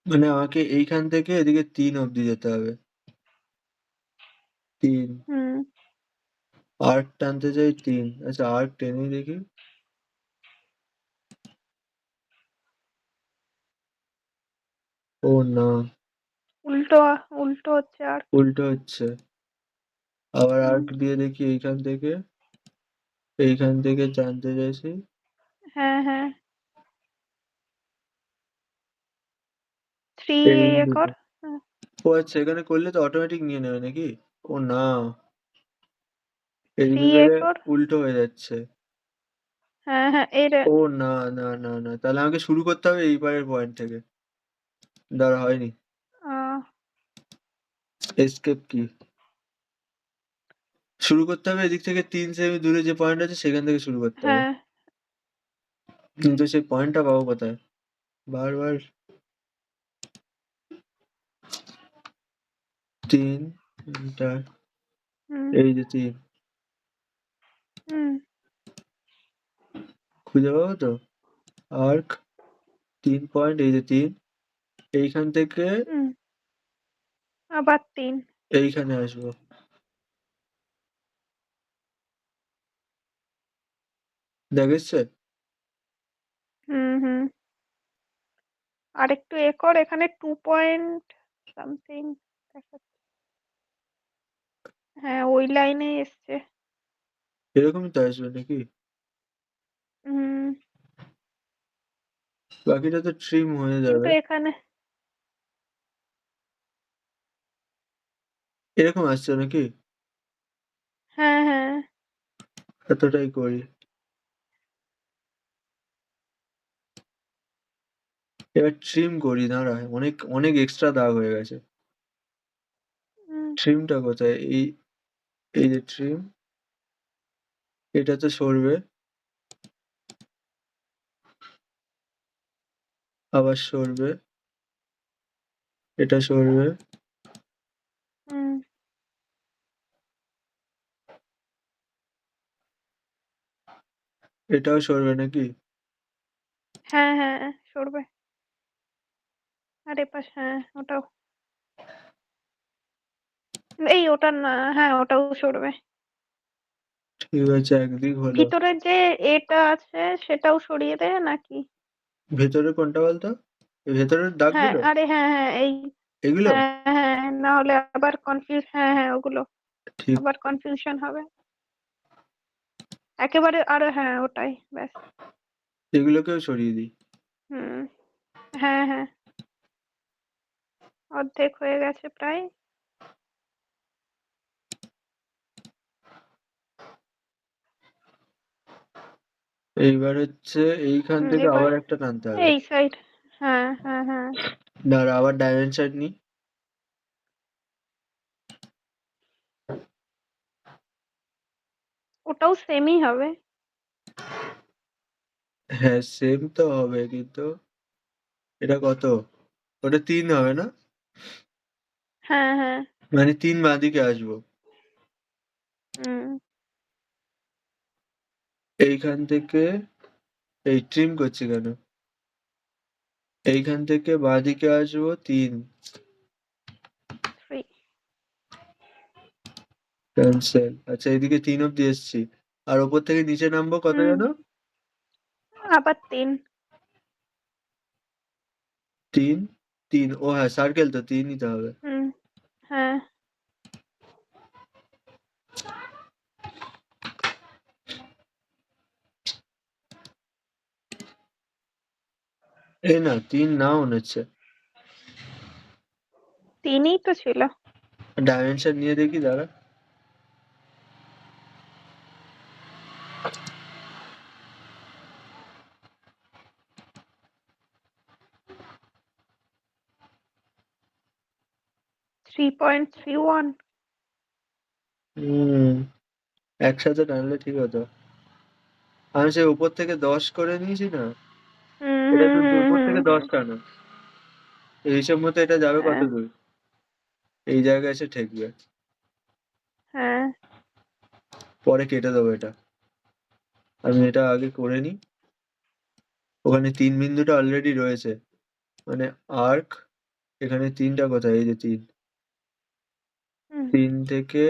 মানে আমাকে এইখান থেকে এদিকে 3 অব্দি যেতে হবে। 3 হুম আর্ক টানতে চাই 3। আচ্ছা আর্ক টেনেই দেখি। ও না, উল্টো উল্টো হচ্ছে আর উল্টো হচ্ছে। আবার হুম, আর্ক দিয়ে দেখি এইখান থেকে টানতে চাইছি। হ্যাঁ হ্যাঁ 3 এই ইয়ে বিন্দুতে। কর। হুম, ও আচ্ছা, এখানে করলে তো অটোমেটিক নিয়ে নেবে নাকি? ও না, 3 এদিকে ইয়ে গেলে কর। উল্টো হয়ে যাচ্ছে। হ্যাঁ হ্যাঁ এই রে। ও না না না না, তাহলে আমাকে শুরু করতে হবে এই পারের পয়েন্ট থেকে। দাঁড়া, হয়নি। আহ, এসকেপ কি? শুরু করতে হবে এদিক থেকে 3 সেমি দূরে যে পয়েন্ট আছে সেখান থেকে শুরু করতে হবে। হ্যাঁ কিন্তু সেই পয়েন্টটা পাবো কোথায়? বারবার 3 মিটার, হুম এই যে 3 হুম খুঁজে পাবো তো? আর্ক 3 পয়েন্ট, এই যে 3, এইখান থেকে হুম আবার 3। এইখানে আসবো। দেখ এসছে? হুম হুম আর একটু এ কর, এখানে 2 পয়েন্ট সামথিং দেখাচ্ছে। হ্যাঁ ওই লাইনে এসছে। এরকমই তো আসবে নাকি? হুম বাকিটা তো ট্রিম হয়ে কিন্তু যাবে। এখানে এরকম আসছে নাকি? হ্যাঁ হ্যাঁ এতটাই করি। এবার ট্রিম করি, দাঁড়া, অনেক অনেক এক্সট্রা দাগ হয়ে গেছে। হুম ট্রিমটা কোথায়? এই যে ট্রিম, এটা তো সরবে, আবার সরবে, এটা সরবে, হুম এটাও সরবে নাকি? হ্যাঁ হ্যাঁ সরবে। আর এপাশ হ্যাঁ ওটাও, এই ওটা না, হ্যাঁ ওটাও সরবে। ঠিক আছে, একদিক হলো। ভিতরের যে এটা আছে সেটাও সরিয়ে দে নাকি? ভেতরে কোনটা বলতো? এই ভেতরের হ্যাঁ দাগগুলো? আরে হ্যাঁ হ্যাঁ এই, এগুলো? হ্যাঁ হ্যাঁ না হলে আবার কনফিউজ, হ্যাঁ হ্যাঁ ওগুলো ঠিক, আবার কনফিউশন হবে একেবারে। আরে হ্যাঁ ওটাই ব্যাস। এগুলোকেও সরিয়ে দিই। হুম হ্যাঁ হ্যাঁ অর্ধেক হয়ে গেছে প্রায়। এইবার হচ্ছে এইখান থেকে এবার আবার একটা টানতে হবে। এই সাইড, হ্যাঁ হ্যাঁ হ্যাঁ দাঁড়া, আবার ডাইমেনশন নি। ওটাও সেমই হবে। হ্যাঁ সেম তো হবে, কিন্তু এটা কত? ওটা 3 হবে না? হ্যাঁ হ্যাঁ মানে 3 বাঁদিকে আসবো। হুম এইখান থেকে, এই ট্রিম করছি কেন? এইখান থেকে বাঁদিকে আসবো 3, 3 ক্যান্সেল। আচ্ছা এদিকে 3 অব্দি এসছি, আর ওপর থেকে নিচে নামবো কত হুম যেন? আবার 3। 3 3, ও হ্যাঁ সার্কেল তো 3 নিতে হবে। হুম হ্যাঁ এই না 3 না মনে হচ্ছে। 3ই তো ছিল। ডাইমেনশন নিয়ে দেখি, দাঁড়া। 3.31। হুম, একসাথে টানলে ঠিক হতো। আমি সেই উপর থেকে 10 করে নিয়েছি না? হুম এটা হুম শুধু হুম উপর হুম থেকে 10 হুম টানো। এই হিসাব মতো এটা যাবে কত হ্যাঁ দূর? এই জায়গায় এসে ঠেকবে। হ্যাঁ পরে কেটে দেবো এটা। আমি এটা আগে করে নিই। ওখানে 3 বিন্দুটা অলরেডি রয়েছে, মানে আর্ক এখানে 3টা কোথায়? এই যে 3 হুম 3 থেকে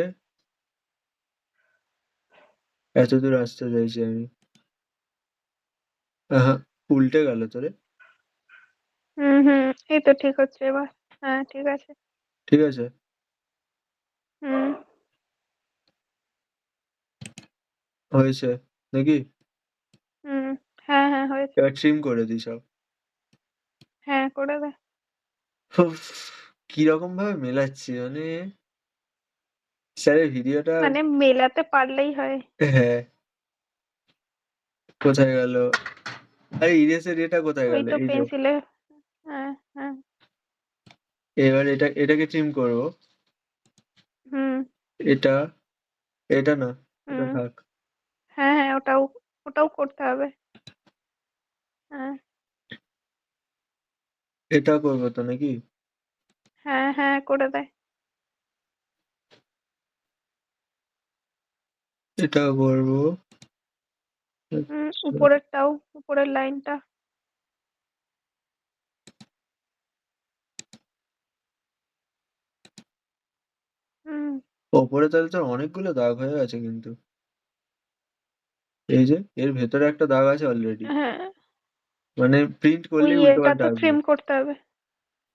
এত দূর আসতে চাইছি আমি। আহা, উল্টে গেল তো রে। হুম এই তো ঠিক হচ্ছে এবার। হ্যাঁ ঠিক আছে। ঠিক আছে, হুম হয়েছে নাকি? হুম হ্যাঁ হ্যাঁ হয়েছে। এবার ট্রিম করে দিই সব। হ্যাঁ করে দে। উফ, কিরকম ভাবে মেলাচ্ছি মানে স্যারের ভিডিওটা। মানে মেলাতে পারলেই হয়। হ্যাঁ, কোথায় গেল? আরে ইরেসের এটা কোথায় ওই গেল? তো এই যে পেন্সিলে। হ্যাঁ হ্যাঁ। এবার এটাকে ট্রিম করব। হুম এটা এটা না, এটা হুম থাক। হ্যাঁ হ্যাঁ ওটাও ওটাও করতে হবে। হ্যাঁ এটা করবো তো নাকি? হ্যাঁ হ্যাঁ করে দে। এটা করবো। আচ্ছা, উপরেরটাও, উপরের লাইনটা। হুম ওপরে তাহলে তো অনেকগুলো দাগ হয়ে গেছে কিন্তু। এই যে এর ভেতরে একটা দাগ আছে অলরেডি, হ্যাঁ মানে প্রিন্ট ওই করলেই উল্টো এটা পাল্টা তো আসবে। ট্রিম করতে হবে।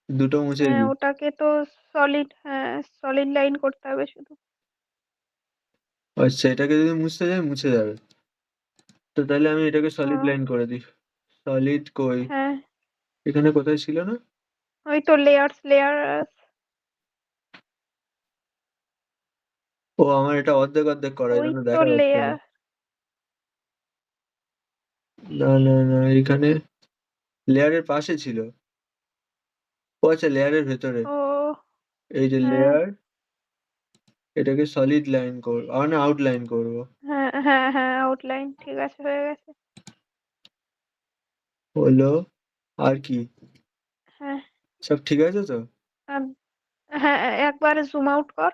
দুটো মুছে হ্যাঁ দিই। ওটাকে তো সলিড, হ্যাঁ সলিড লাইন করতে হবে শুধু। আচ্ছা, এটাকে যদি মুছতে যাই মুছে যাবে, তো তাহলে আমি এটাকে সলিড ও লাইন করে দিই। সলিড কই? হ্যাঁ এখানে কোথায় ছিল না? ওই তো লেয়ার। ও, আমার এটা অর্ধেক অর্ধেক করা, এই ওই জন্য তো দেখা যাচ্ছে না। লেয়ার। না না না, এখানে লেয়ারের পাশে ছিল। ও আচ্ছা, লেয়ারের ভেতরে। ও এই যে হ্যাঁ লেয়ার, এটাকে সলিড লাইন করবো আর না আউটলাইন করবো। হ্যাঁ হ্যাঁ হ্যাঁ আউটলাইন ঠিক আছে হয়ে গেছে। হলো। আর কি? হ্যাঁ সব ঠিক আছে তো? আর হ্যাঁ একবার জুম আউট কর।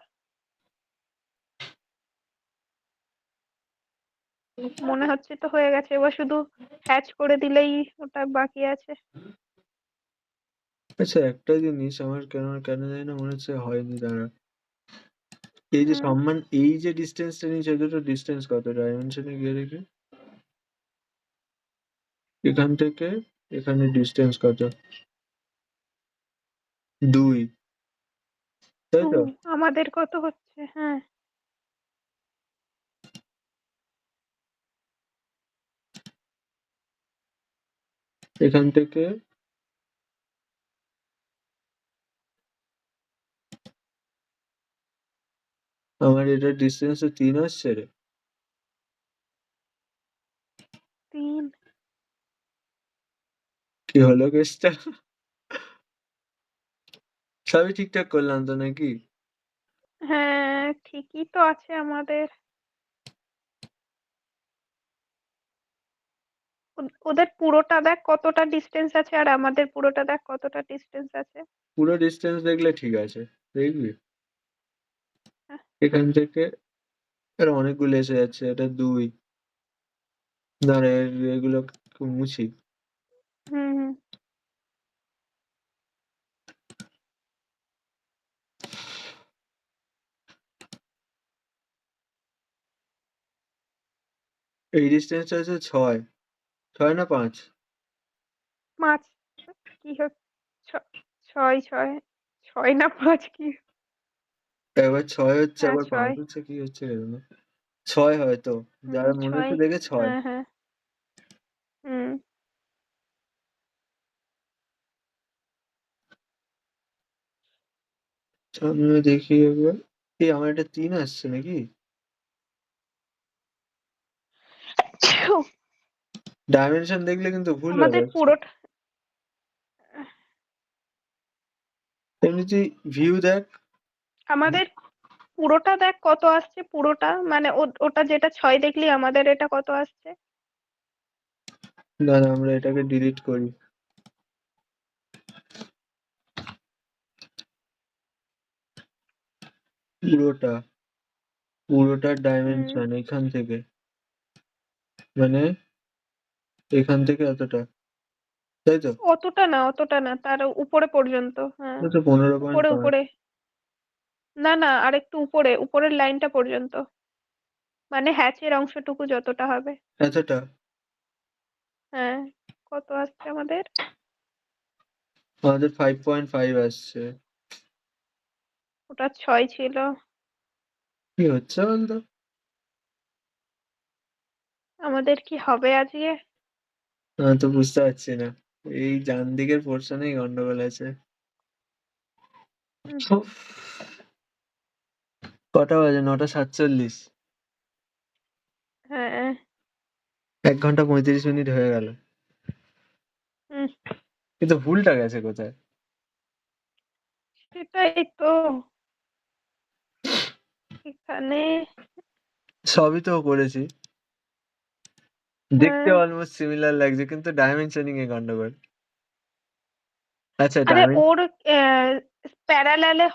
মনে হচ্ছে তো হয়ে গেছে, এবার শুধু হ্যাচ করে দিলেই ওটা বাকি আছে। আচ্ছা, একটা জিনিস আমার কেন কেন জানি না মনে হচ্ছে হয়নি, দাঁড়া। এই যে হুম সম্মান, এই যে ডিস্টেন্সটা নিয়েছে, দুটো ডিস্টেন্স কত? ডাইমেনশনে গিয়ে দেখি। এখান থেকে এখানে ডিস্টেন্স কত? 2, তাই টু। তো? আমাদের কত হচ্ছে? হ্যাঁ এখান থেকে আমার এটা ডিস্টেন্স 3 আসছে রে। 3। কি হলো কেসটা? সবই ঠিকঠাক করলাম তো নাকি? হ্যাঁ ঠিকই তো আছে আমাদের। ওদের পুরোটা দেখ কতটা ডিস্টেন্স আছে, আর আমাদের পুরোটা দেখ কতটা ডিস্টেন্স আছে। পুরো ডিস্টেন্স দেখলে ঠিক আছে, দেখবি হ্যাঁ, এখান থেকে এর অনেকগুলো এসে যাচ্ছে। এটা 2, দাঁড়া এগুলো মুছি। হুম এই ডিস্টেন্সটা হচ্ছে 6, 6 না 5? 5। কি হচ্ছে? 6 6 না 5 কি? একবার 6 হচ্ছে, হ্যাঁ আবার 5 6। হচ্ছে, কি হচ্ছে জানো? 6 হয়তো, যারা মনে 6। হচ্ছে দেখে 6। হ্যাঁ হ্যাঁ হুম সামনে দেখি একবার। এই আমার এটা 3 আসছে নাকি? ডাইমেনশন দেখলে কিন্তু ভুল হয়ে আমাদের যাচ্ছে। পুরোটা, এমনি তুই ভিউ দেখ। আমাদের পুরোটা দেখ কত আসছে পুরোটা, মানে ওটা যেটা 6 দেখলি আমাদের এটা কত আসছে। দাঁড়া, আমরা এটাকে ডিলিট করি। পুরোটা পুরোটার হুম ডাইমেনশন এখান থেকে, মানে এখান থেকে এতটা। তাই তো? অতটা না তার উপরে পর্যন্ত। হ্যাঁ, তো 15.5। উপরে না আরেকটু উপরের লাইনটা পর্যন্ত, মানে হ্যাচের অংশটুকু যতটা হবে। এতটা? হ্যাঁ, কত আসছে আমাদের? আমাদের 5.5 আসছে। ওটা 6 ছিল। কি হচ্ছে বলতো? আমাদের কি হবে আজকে? আমি তো বুঝতে পারছি না। এই ডান দিকের পোর্শনেই গন্ডগোল আছে। উম, উফ, কটা বাজে? 9:47। হ্যাঁ। 1 ঘন্টা 35 মিনিট হয়ে গেল। উম, কিন্তু ভুলটা গেছে কোথায়? সেটাই তো। এখানে। সবই তো করেছি। দেখতে হ্যাঁ, অলমোস্ট সিমিলার লাগছে, কিন্তু ডাইমেনশনিং এ গন্ডগোল। আচ্ছা, আরে ওর প্যারালালে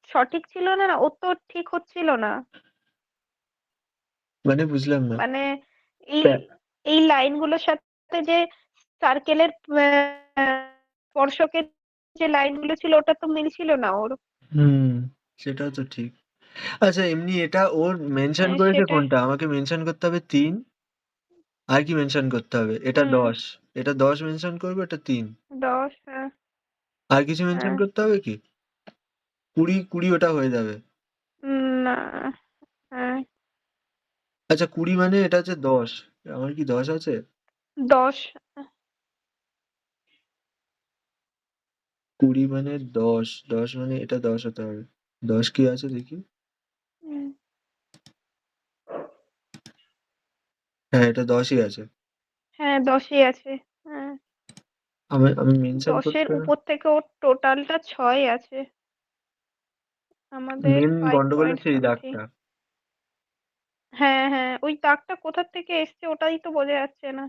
সঠিক ছিল না, না ওর তো ঠিক হচ্ছিল না। মানে বুঝলাম না। মানে এই প্যা- এই লাইনগুলোর সাথে যে সার্কেলের স্পর্শকের যে লাইনগুলো ছিল ওটা তো মিলছিল না ওর। হুম, সেটাও তো ঠিক। আচ্ছা, এমনি এটা ওর মেনশন করেছে সেটাই। কোনটা? আমাকে মেনশন করতে হবে 3। আর কি মেনশন করতে হবে? এটা হুম, 10। এটা 10 মেনশন করবো, এটা 3। 10। হ্যাঁ। আর কিছু মেনশন হ্যাঁ। করতে হবে কি? 20 ওটা হয়ে যাবে। না। হ্যাঁ। আচ্ছা, 20 মানে এটা হচ্ছে 10। আমার কি 10 আছে? 10। 20 মানে 10। 10 মানে এটা 10 হতে হবে। 10 কি আছে দেখি? হুম, হ্যাঁ, এটা 10ই আছে। হ্যাঁ 10ই আছে। হ্যাঁ, আমি মেনশন 10-এর করতে উপর থেকে ওর টোটালটা 6 আছে। আমাদের মেন 5 গন্ডগোল পয়েন্ট হচ্ছে এই সামথিং। দাগটা। হ্যাঁ, ওই দাগটা কোথা থেকে এসছে ওটাই তো বোঝা যাচ্ছে না।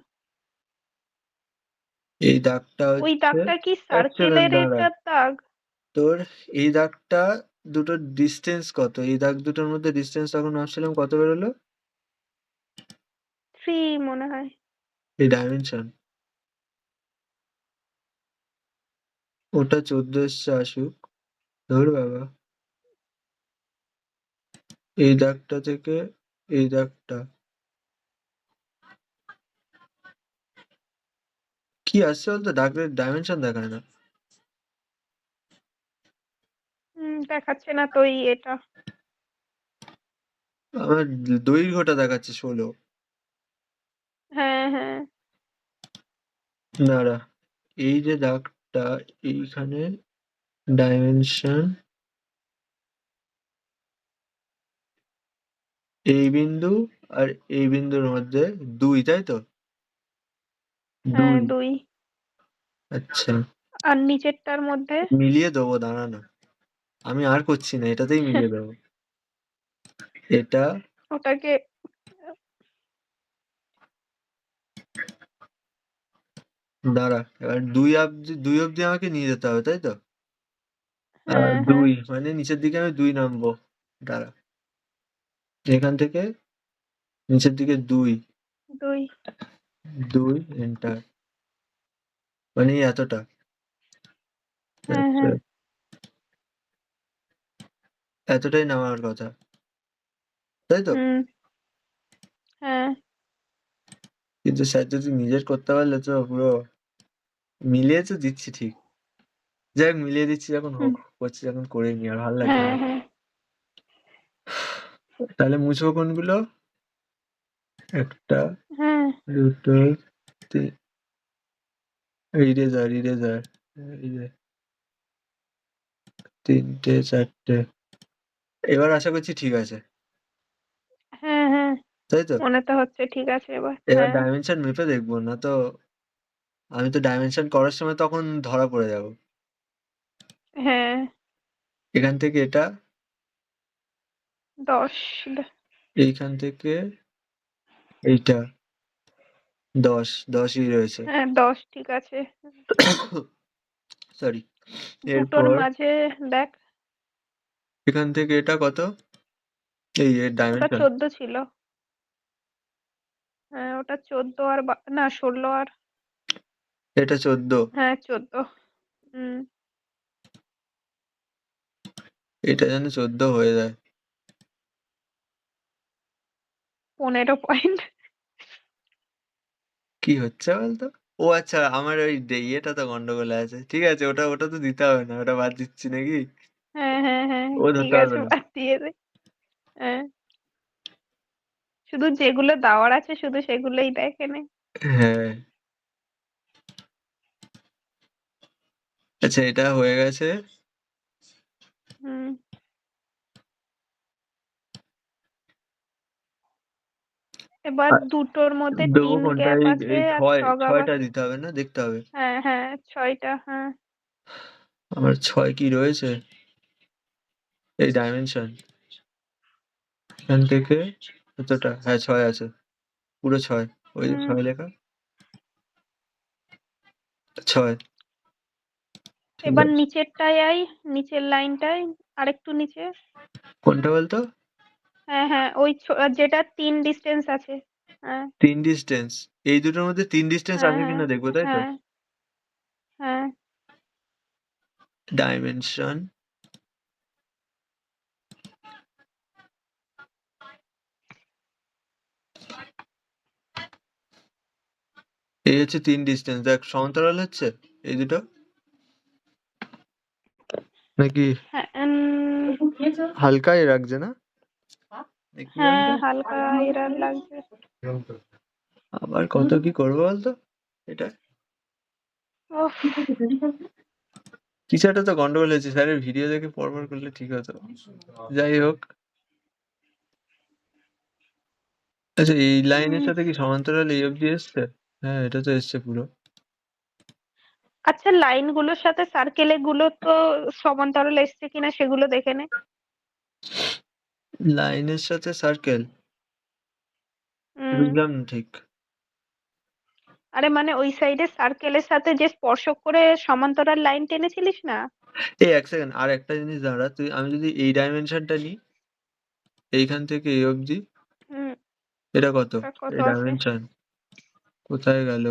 এই দাগটা ওই হচ্ছে দাগটা কি এক সেকেন্ড সার্কেলের দাঁড়া। এটার দাগ? তোর এই দাগটা দুটোর ডিস্টেন্স কত? এই দাগ দুটোর মধ্যে ডিস্টেন্স তখন ভাবছিলাম কত বেরোলো? 3 মনে হয়। এই ডাইমেনশন ওটা 14 এসছে আসুক। ধর বাবা, এই দাগটা থেকে এই দাগটা কি আসছে বলতো? দাগের ডাইমেনশন দেখায় না। দেখাচ্ছে না তো এটা। আমার দৈর্ঘ্যটা দেখাচ্ছে 16। হ্যাঁ। দাঁড়া, এই যে দাগটা, এইখানে ডাইমেনশন এই বিন্দু আর এই বিন্দুর মধ্যে 2, তাই তো? হ্যাঁ 2। 2। আচ্ছা, আর নিচেরটার মধ্যে? মিলিয়ে দেবো, দাঁড়া না। আমি আর করছি না, এটাতেই মিলিয়ে দেবো। এটা ওটাকে। দাঁড়া, এবার 2 অব্দি আমাকে নিয়ে যেতে হবে, তাই তো? হ্যাঁ। 2 মানে নিচের দিকে আমি 2 নামবো। দাঁড়া, এখান থেকে নিচের দিকে 2। 2। 2 এন্টার, মানে এই এতটা। আচ্ছা, হ্যাঁ। এতটাই নামার কথা, তাই তো? হুম। হ্যাঁ। কিন্তু স্যার যদি নিজের করতে পারলে তো পুরো মিলিয়ে তো দিচ্ছি ঠিক। যাই হোক, মিলিয়ে দিচ্ছি যখন, হুম, হোক, করছি যখন করে নি, আর ভালো লাগছে না। হ্যাঁ। তাহলে মুছবো কোনগুলো? একটা, হ্যাঁ। দুটো, ইরেজার ইরেজার, এই যে 3টে 4টে। এবার আশা করছি ঠিক আছে, হ্যাঁ। তাই তো? মনে তো হচ্ছে ঠিক আছে এবার। এবার হ্যাঁ। ডাইমেনশন মেপে দেখবো, না তো আমি তো ডাইমেনশন করার সময় তখন ধরা পড়ে যাব। হ্যাঁ। এখান থেকে এটা, 10। এইখান থেকে এইটা 10ই রয়েছে। হ্যাঁ 10 ঠিক আছে। সরি। দুটোর এরপর মাঝে দেখ। এখান থেকে এটা কত? এই এর ওটা ডাইমেনশন 14 ছিল। হ্যাঁ ওটা 14 আর না 16 আর এটা 14, হ্যাঁ 14। হুম এটা যেন 14 হয়ে যায়। 15 পয়েন্ট। কি হচ্ছে বলতো? ও আচ্ছা, আমার ওই ইয়েটা তো গন্ডগোল আছে। ঠিক আছে, ওটা ওটা তো দিতে হবে না, ওটা বাদ দিচ্ছি নাকি? হ্যাঁ হ্যাঁ হ্যাঁ ও ঠিক ধরতে পারবে আছে, না। বাদ দিয়ে দে। হ্যাঁ, শুধু যেগুলো দেওয়ার আছে শুধু সেগুলোই দেখে নে। হ্যাঁ, আচ্ছা এটা হয়ে গেছে। হুম এবার আর দুটোর মধ্যে দেবো 3 কোনটা? গ্যাপ এই আছে এই আর ছয় 6 গ্যাপ ছয়টা আছে। দিতে হবে না, দেখতে হবে। হ্যাঁ হ্যাঁ 6টা, হ্যাঁ। আমার 6 কি রয়েছে? এই ডাইমেনশন এখান থেকে কতটা? হ্যাঁ 6 আছে, পুরো 6। ওই যে হুম 6 লেখা, 6। ঠিক এবার আছে, নিচেরটায় নিচের লাইনটায় আরেকটু নিচে। কোনটা বলতো? হ্যাঁ হ্যাঁ ওই যেটা 3 ডিস্টেন্স আছে। হ্যাঁ 3 ডিস্টেন্স। এই দুটোর মধ্যে 3 ডিস্টেন্স হ্যাঁ আছে হ্যাঁ কিনা দেখবো, তাই তো? হ্যাঁ হ্যাঁ ডাইমেনশন, এই হচ্ছে 3 ডিস্টেন্স। দেখ সমান্তরাল হচ্ছে এই দুটো নাকি হ্যাঁ হালকাই রাখছে না? নাকি হ্যাঁ বলতো? হালকা এরার লাগছে। আবার কত কি করবো বলতো এটা? ওহ কিছু একটা তো গন্ডগোল হয়েছে, স্যারের ভিডিও দেখে পরপর করলে ঠিক হতো। যাই হোক, আচ্ছা এই লাইনের উম, সাথে কি সমান্তরাল এই অবধি এসছে? হ্যাঁ এটা তো এসছে পুরো। আচ্ছা লাইনগুলোর সাথে সার্কেল গুলো তো সমান্তরাল এসছে কিনা সেগুলো দেখে নে। লাইনের সাথে সার্কেল? হুম বুঝলাম না ঠিক। আরে মানে ওই সাইডে সার্কেলের সাথে যে স্পর্শক করে সমান্তরাল লাইন টেনেছিলিস না। এই এক সেকেন্ড, আর একটা জিনিস দাঁড়া, তুই আমি যদি এই ডাইমেনশনটা নিই, এইখান থেকে এই অবধি, হুম এটা কত? ওটা কত এই আছে? ডাইমেনশন কোথায় গেল?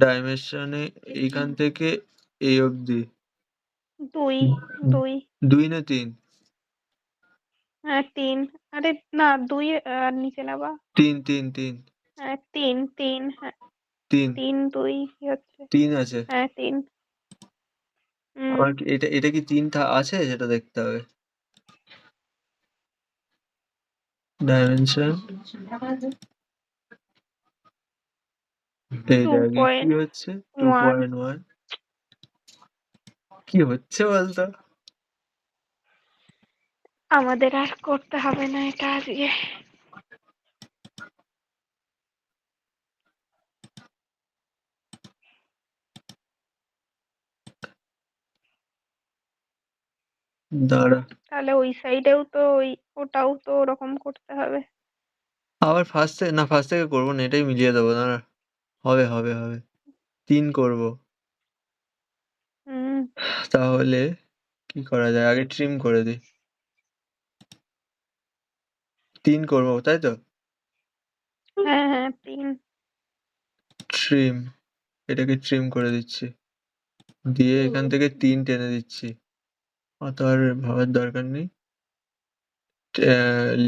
ডাইমেনশনে এইখান থেকে এই অবধি 2 2। 2 না 3? হ্যাঁ 3। আরে না 2 আর নিচে নাবা। 3 3 3 হ্যাঁ 3 3, হ্যাঁ 3 3 2 কি হচ্ছে? 3 আছে। হ্যাঁ 3। আমার কি এটা, এটা কি 3 আছে সেটা দেখতে হবে। ডাইমেনশন, এই দেখ এই কি হচ্ছে 2.1। 2.1। কি হচ্ছে বলতো? আমাদের আর করতে হবে না এটা আজকে। দাঁড়া, তাহলে ওই সাইডেও তো ওটাও তো ওরকম করতে হবে। আবার ফার্স্ট থেকে না, ফার্স্ট থেকে করবো না, এটাই মিলিয়ে দেবো। দাঁড়া, হবে হবে হবে। 3 করবো। হুম তাহলে কি করা যায়, আগে ট্রিম করে দিই। 3 করবো তাই তো? হ্যাঁ হ্যাঁ 3। ট্রিম, এটাকে ট্রিম করে দিচ্ছি, দিয়ে এখান থেকে 3 টেনে দিচ্ছি। অত আর ভাবার দরকার নেই।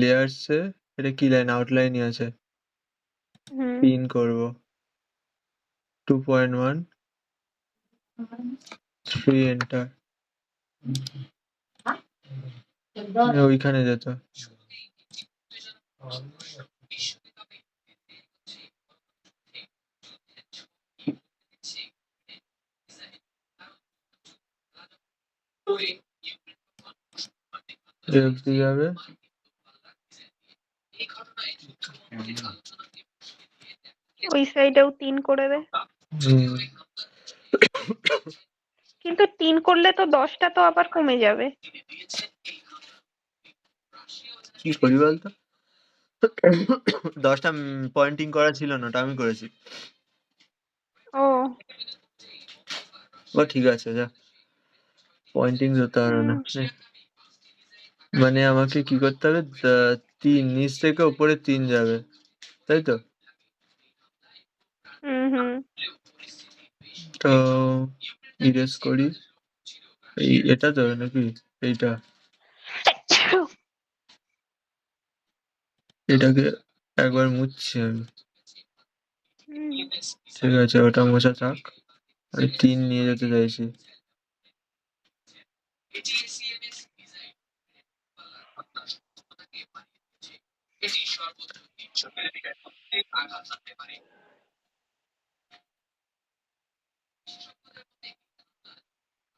লেয়ার্সে এটা কি লাইন? আউটলাইনই আছে। হুম 3 করবো, 2.1, 3 এন্টার। ওইখানে যেত। এই অবধি যাবে। ওই সাইডেও 3 করে দে। হুম, কিন্তু 3 করলে তো 10টা তো আবার কমে যাবে। কি করি বলতো? 10টা পয়েন্টিং করা ছিল না, ওটা আমি করেছি। ও ও ঠিক আছে, যা পয়েন্টিং ধরতে পারবে হুম না। মানে আমাকে কি করতে হবে? 3 নিচ থেকে উপরে 3 যাবে, তাই তো? হুম হুম তো ইরেজ করি। এটা তো নাকি এইটা, এটাকে একবার মুছছি আমি। হুম, ঠিক আছে, ওটা মোছা থাক। আমি 3 নিয়ে যেতে চাইছি।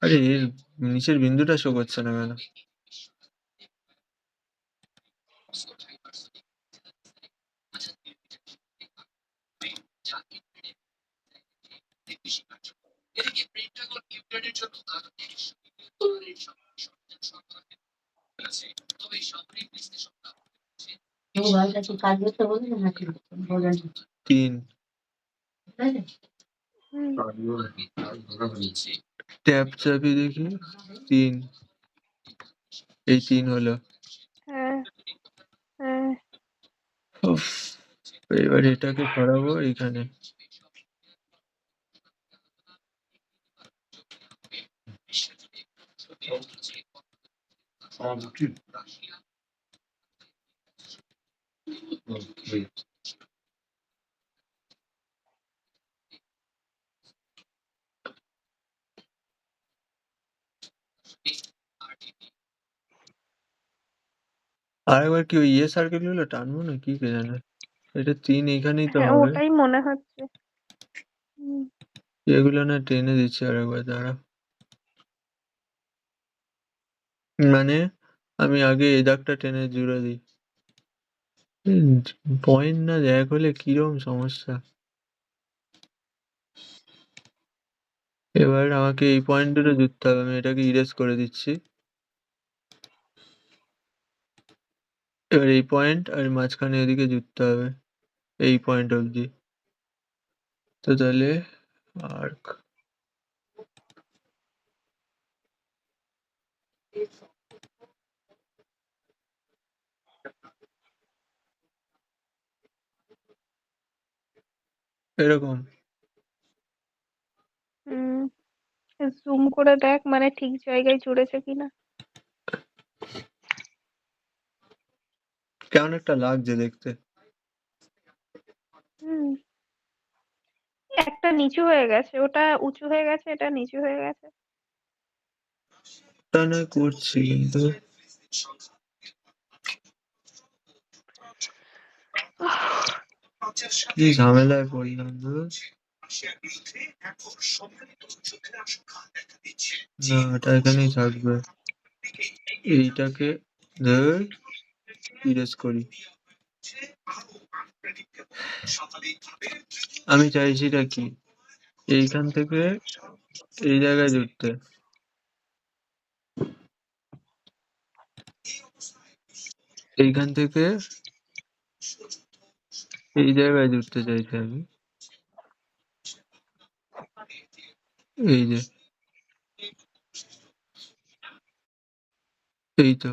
আরে এর নিচের বিন্দুটা শো করছে না কেন? তিন হুম, ট্যাপ চাপি দেখি। 3, এই 3 হলো। হ্যাঁ, হ্যাঁ, উফ, এবার এটাকে সরাবো এইখানে। আরেকবার কি ওই সার্কেল গুলো টানবো না কি কে জানে? এটা 3 এইখানেই তো হ্যাঁ, হবে। ওটাই মনে হচ্ছে। হুম, এগুলো না টেনে দিচ্ছি আরেকবার, দাঁড়া। মানে আমি আগে এই দাগটা টেনে জুড়ে দিই। পয়েন্ট না এক হলে কিরম সমস্যা। এবার আমাকে এই পয়েন্ট দুটো জুড়তে হবে, আমি এটাকে ইরেজ করে দিচ্ছি। এবার এই পয়েন্ট আর মাঝখানে এদিকে জুড়তে হবে, এই পয়েন্ট অবধি। তো তাহলে আর্ক এরকম। হুম, জুম করে দেখ মানে ঠিক জায়গায় জুড়েছে কিনা। কেমন একটা লাগছে দেখতে। হুম, একটা নিচু হয়ে গেছে, ওটা উঁচু হয়ে গেছে, এটা নিচু হয়ে গেছে। তা না করছি কিন্তু কি ঝামেলায় পড়লাম ধুর। না এটা এখানেই থাকবে। এইটাকে ধর ইরেজ করি। আমি চাইছি এটা কি, এইখান থেকে এই জায়গায় জুড়তে। এইখান থেকে এই জায়গায় জুড়তে চাইছি আমি। এই যে, এই তো।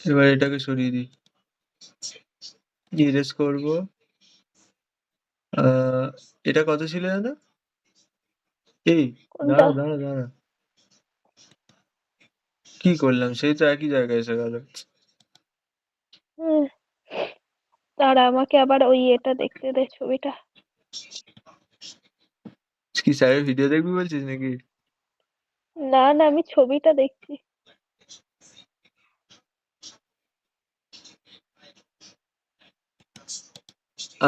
এবার এটাকে সরিয়ে দিই, ইরেজ করবো। এটা কত ছিল জানো? এই কোনটা? দাঁড়া দাঁড়া দাঁড়া, কি করলাম সেই তো একই জায়গায় এসে গেল। হুম, দাঁড়া আমাকে আবার ওই এটা দেখতে দে, ছবিটা। কি স্যারের ভিডিও দেখবি বলছিস নাকি? না না, আমি ছবিটা দেখছি।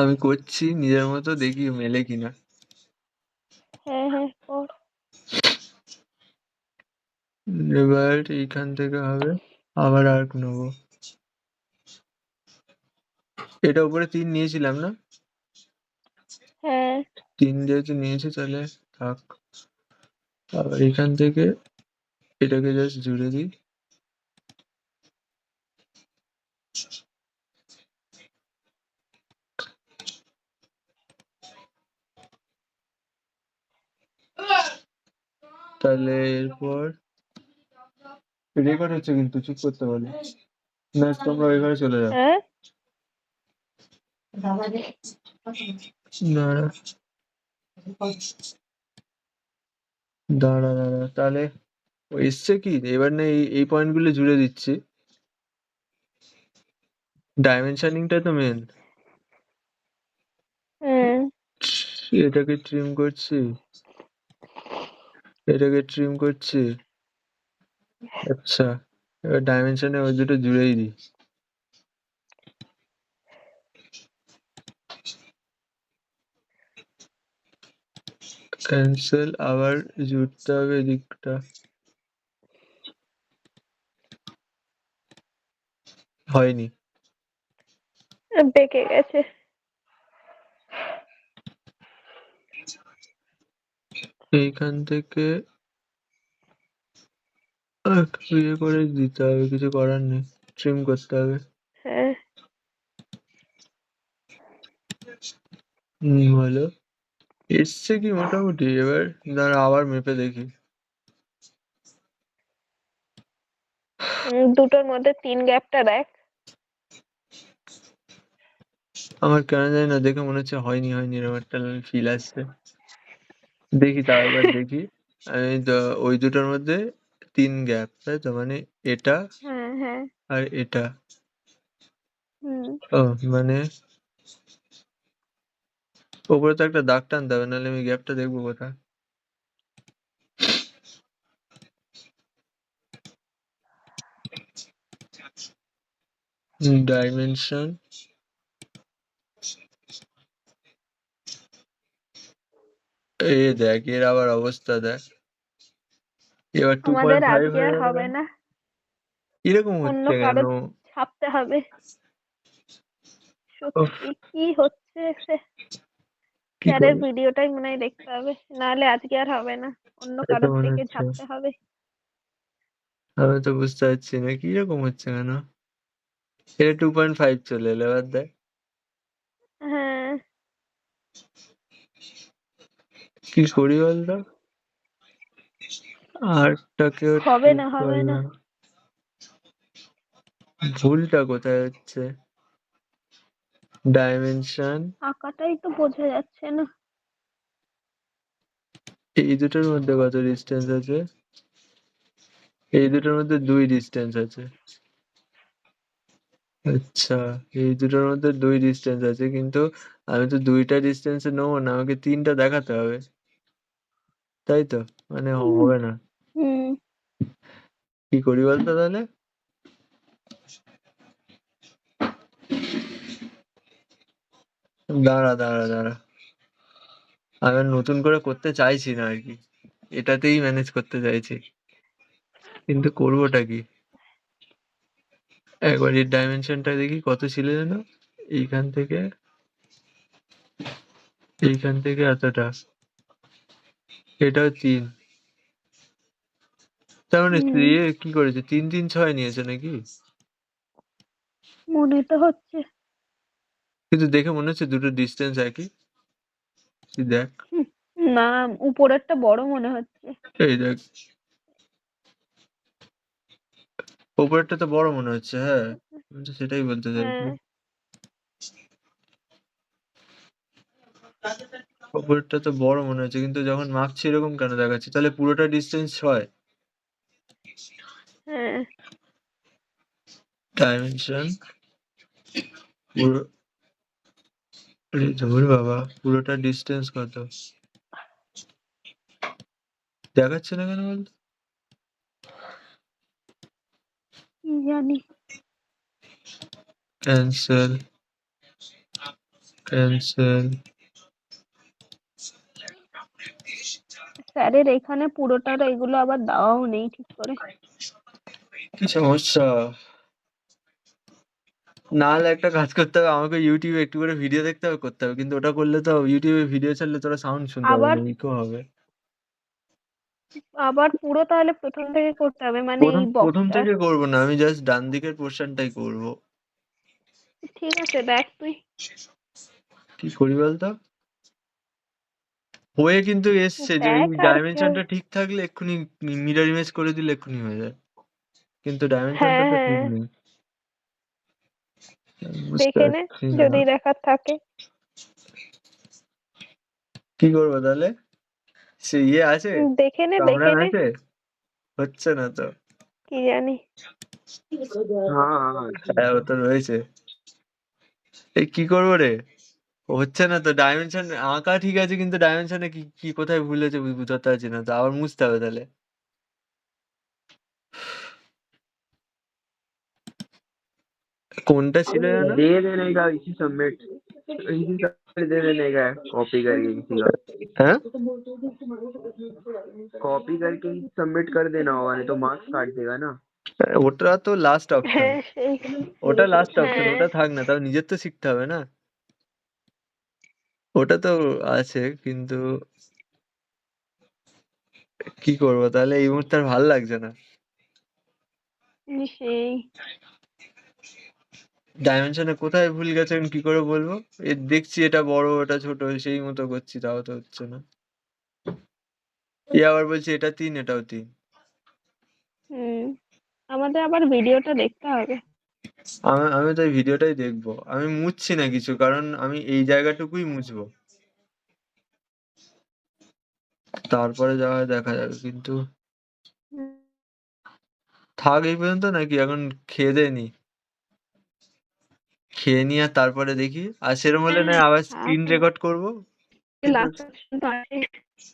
আমি করছি নিজের মতো, দেখি মেলে কিনা। হ্যাঁ হ্যাঁ, কর। এবার এইখান থেকে হবে, আবার আর্ক নেবো। এটা উপরে 3 নিয়েছিলাম না? হ্যাঁ, 3 যেহেতু নিয়েছি তাহলে থাক। আবার এখান থেকে এটাকে জাস্ট জুড়ে দিই। তাহলে এরপর রেকর্ড হচ্ছে কিন্তু চুপ করতে বলে না, তোমরা ওই ঘরে চলে যাও। হ্যাঁ দাঁড়া দাঁড়া দাঁড়া, তাহলে ও এসছে কি এবার? না এই পয়েন্ট গুলো জুড়ে দিচ্ছি। ডাইমেনশনিংটা তো মেন। হুম এটাকে ট্রিম করছি, এটাকে ট্রিম করছি। আচ্ছা, এবার ডাইমেনশনে ওই দুটো জুড়েই দিই। ক্যান্সেল, আবার জুড়তে হবে এদিকটা। হয়নি। বেঁকে গেছে। এইখান থেকে একটু ইয়ে করে দিতে হবে, কিছু করার নেই, ট্রিম করতে হবে। হ্যাঁ হলো, এসছে কি মোটামুটি। এবার দাঁড়া আবার মেপে দেখি। দুটোর মধ্যে 3 গ্যাপটা দেখ। আমার কেন জানি না, দেখে মনে হচ্ছে হয়নি হয়নি, এরকম একটা ফিল আসছে। দেখি তাও একবার দেখি। আমি তো ওই দুটোর মধ্যে 3 গ্যাপ, তাই তো? মানে এটা হ্যাঁ হ্যাঁ আর এটা। হুম ও মানে ওপরে তো একটা দাগ টানতে হবে, নাহলে আমি গ্যাপটা দেখবো কোথায়? ডাইমেনশন, এই দেখ এর আবার অবস্থা দেখ। এবার আমাদের 2.5 আজকে হয়ে আর গেল হবে কেন? না, এরকম অন্য হচ্ছে কেন? কারো ছাপতে হবে। উফ, সত্যি কি হচ্ছে কি স্যারের করবো? ভিডিওটাই মনে হয় দেখতে হবে, নাহলে আজকে আর হবে না, অন্য তাই তো কারোর মনে থেকে হচ্ছে। ছাপতে হবে। আমি তো বুঝতে পারছি না কি রকম হচ্ছে কেন। এটা 2.5 চলে এলো, এবার দেখ হ্যাঁ কি করি বলতো। আরটাকেও হবে ঠিক না হবে না, করলাম, ভুলটা কোথায় হচ্ছে? ডাইমেনশন, আঁকাটাই তো বোঝা যাচ্ছে না। এই দুটোর মধ্যে কত ডিস্টেন্স আছে? এই দুটোর মধ্যে 2 ডিস্টেন্স আছে। আচ্ছা, এই দুটোর মধ্যে 2 ডিস্টেন্স আছে, কিন্তু আমি তো 2টা ডিস্টেন্সে নেবো না, আমাকে 3টা দেখাতে হবে, তাই তো? মানে উম, হবে না। হুম কি করি বলতো তাহলে? দাঁড়া দাঁড়া দাঁড়া, আমি আর নতুন করে করতে চাইছি না আর কি, এটাতেই ম্যানেজ করতে চাইছি, কিন্তু করবোটা কি? একবার এর ডাইমেনশনটা দেখি কত ছিল যেন। এইখান থেকে এইখান থেকে এতটা, এটাও 3। তার মানে হুম ইয়ে কি করেছে, 3 3 6 নিয়েছে নাকি? মনে তো হচ্ছে। কিন্তু দেখে মনে হচ্ছে দুটো ডিস্টেন্স একই। তুই দেখ, হুম, না উপরেরটা বড় মনে হচ্ছে। এই দেখ, ওপরেরটা তো বড় মনে হচ্ছে। হ্যাঁ, আমি তো সেটাই বলতে চাইছি। হ্যাঁ ওপরেরটা তো বড় মনে হচ্ছে, কিন্তু যখন মাপছি এরকম কেন দেখাচ্ছে? তাহলে পুরোটা ডিস্টেন্স 6। হ্যাঁ ডাইমেনশন পুরো, আরে ধুর বাবা, পুরোটা ডিস্টেন্স কত দেখাচ্ছে না কেন বলতো? কি জানি। Cancel, cancel. স্যারের এখানে পুরোটার এগুলো আবার দেওয়াও নেই ঠিক করে। কি সমস্যা? নাহলে একটা কাজ করতে হবে, আমাকে ইউটিউবে একটু করে ভিডিও দেখতে হবে, করতে হবে। কিন্তু ওটা করলে তো ইউটিউবে ভিডিও ছাড়লে তোরা সাউন্ড শুনতে পাবি আবার না, ইকো হবে। আবার পুরো তাহলে প্রথম থেকে করতে হবে, মানে এই প্রথম বক্সটার। থেকে করবো না, আমি জাস্ট ডান দিকের পোর্শনটাই করবো। ঠিক আছে দেখ তুই। কি করি বলতো? হয়ে কিন্তু এসছে, যে এই দেখ আর কি হবে। ডাইমেনশনটা ঠিক থাকলে এক্ষুনি মিরর ইমেজ করে দিলে এক্ষুনি হয়ে যায়। কিন্তু ডাইমেনশনটা হ্যাঁ তো ঠিক হ্যাঁ নেই। বুঝতে দেখে নে পারছি না। যদি দেখার থাকে। কি করবো তাহলে? সে ইয়ে আছে? দেখে নে কামরান দেখে নে আছে? হচ্ছে না তো। কি জানি। हाँ हाँ হ্যাঁ, ও তো রয়েছে। এই কি করবো রে? হচ্ছে না তো, ডাইমেনশন আঁকা ঠিক আছে, কিন্তু ডাইমেনশনে কি কি কোথায় ভুল হয়েছে বুঝতে পারছি না তো, আবার মুছতে হবে তাহলে। কোনটা ছিল যেন? दे देने का इसी सबमिट दे देने का कॉपी करके किसी का হ্যাঁ, कॉपी करके सबमिट कर देना होगा नहीं तो मार्क्स काट देगा ना। ওটা তো লাস্ট অপশন। হ্যাঁ সেই ওটা লাস্ট অপশন, হ্যাঁ ওটা থাক না, তাও নিজের তো শিখতে হবে না। ওটা তো আছে, কিন্তু কি করবো তাহলে, এই মুহূর্তে আর ভালো লাগছে না। সেই ডাইমেনশনে কোথায় ভুল গেছে এখন কি করে বলবো? দেখছি এটা বড় এটা ছোট সেই মতো করছি, তাও তো হচ্ছে না। আবার বলছি এটা 3 এটাও 3। হুম আমাদের আবার ভিডিওটা দেখতে হবে। আমি তো এই ভিডিওটাই দেখবো। আমি মুছছি না কিছু, কারণ আমি এই জায়গাটুকুই মুছবো, তারপরে যা হয় দেখা যাবে। কিন্তু হুম, থাক এই পর্যন্ত নাকি, এখন খেয়ে দিয়ে নি, খেয়ে নি আর তারপরে দেখি। আর সেরকম হলে না হ্যাঁ আবার থাক স্ক্রিন রেকর্ড করবো, কিন্তু লাস্ট অপশন তো আছে।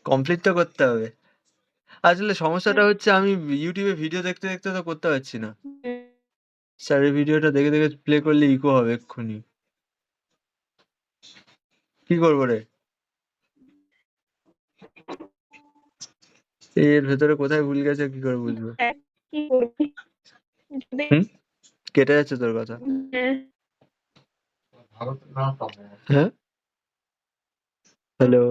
কমপ্লিট তো করতে হবে। আসলে সমস্যাটা হচ্ছে আমি ইউটিউবে ভিডিও দেখতে দেখতে তো করতে পারছি না। হুম, স্যারের ভিডিওটা দেখে দেখে প্লে করলে ইকো হবে এক্ষুনি। কি করবো রে? এর ভেতরে কোথায় ভুল গেছে কি করে বুঝবো? দেখ কি করবি যদি হুম, কেটে যাচ্ছে তোর কথা। হ্যাঁ হ্যাঁ, হ্যালো,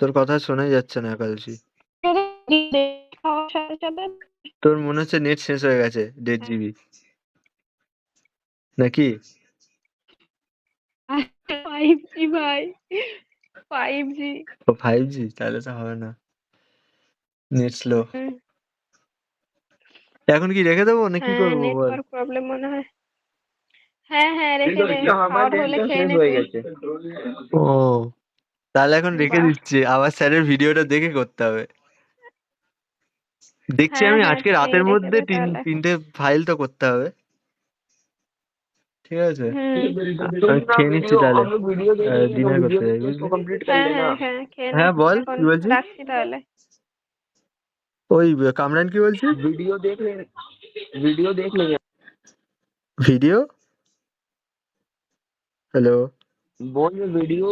তোর কথা শোনাই যাচ্ছে না একাদশী। যদি খাওয়ার সাথে সাথে তোর মনে হচ্ছে নেট শেষ হয়ে গেছে, 1.5 জিবি নাকি? 5G ভাই 5G ও 5G, তাহলে তো হবে না, নেট স্লো। এখন কি রেখে দেবো না কি হ্যাঁ করবো বল? নেটওয়ার্ক প্রবলেম মনে হয়। হ্যাঁ হ্যাঁ রেখে দে আমার খাওয়ার হলে নেটটা খেয়ে শেষ নে হয়ে তুই। গেছে। ও, তাহলে এখন রেখে বাহ দিচ্ছি, আবার স্যারের ভিডিওটা দেখে করতে হবে। দেখছি হ্যাঁ আমি হ্যাঁ আজকে সেই রাতের রেখে মধ্যে দে তাহলে। 3টে ফাইল তো করতে হবে, ঠিক আছে? হুম আমি খেয়ে নিচ্ছি তাহলে, हम लोग वीडियो देख लेंगे तो ডিনার वीडियो করতে देख যাই के इसको বুঝলি। कंप्लीट कर হ্যাঁ लेना। হ্যাঁ হ্যাঁ খেয়ে নে হ্যাঁ বল এখন কি বলছিস? রাখছি তাহলে। ওই কামরান কি বলছিস? वीडियो देख लेंगे। ভিডিও, হ্যালো, बोल वीडियो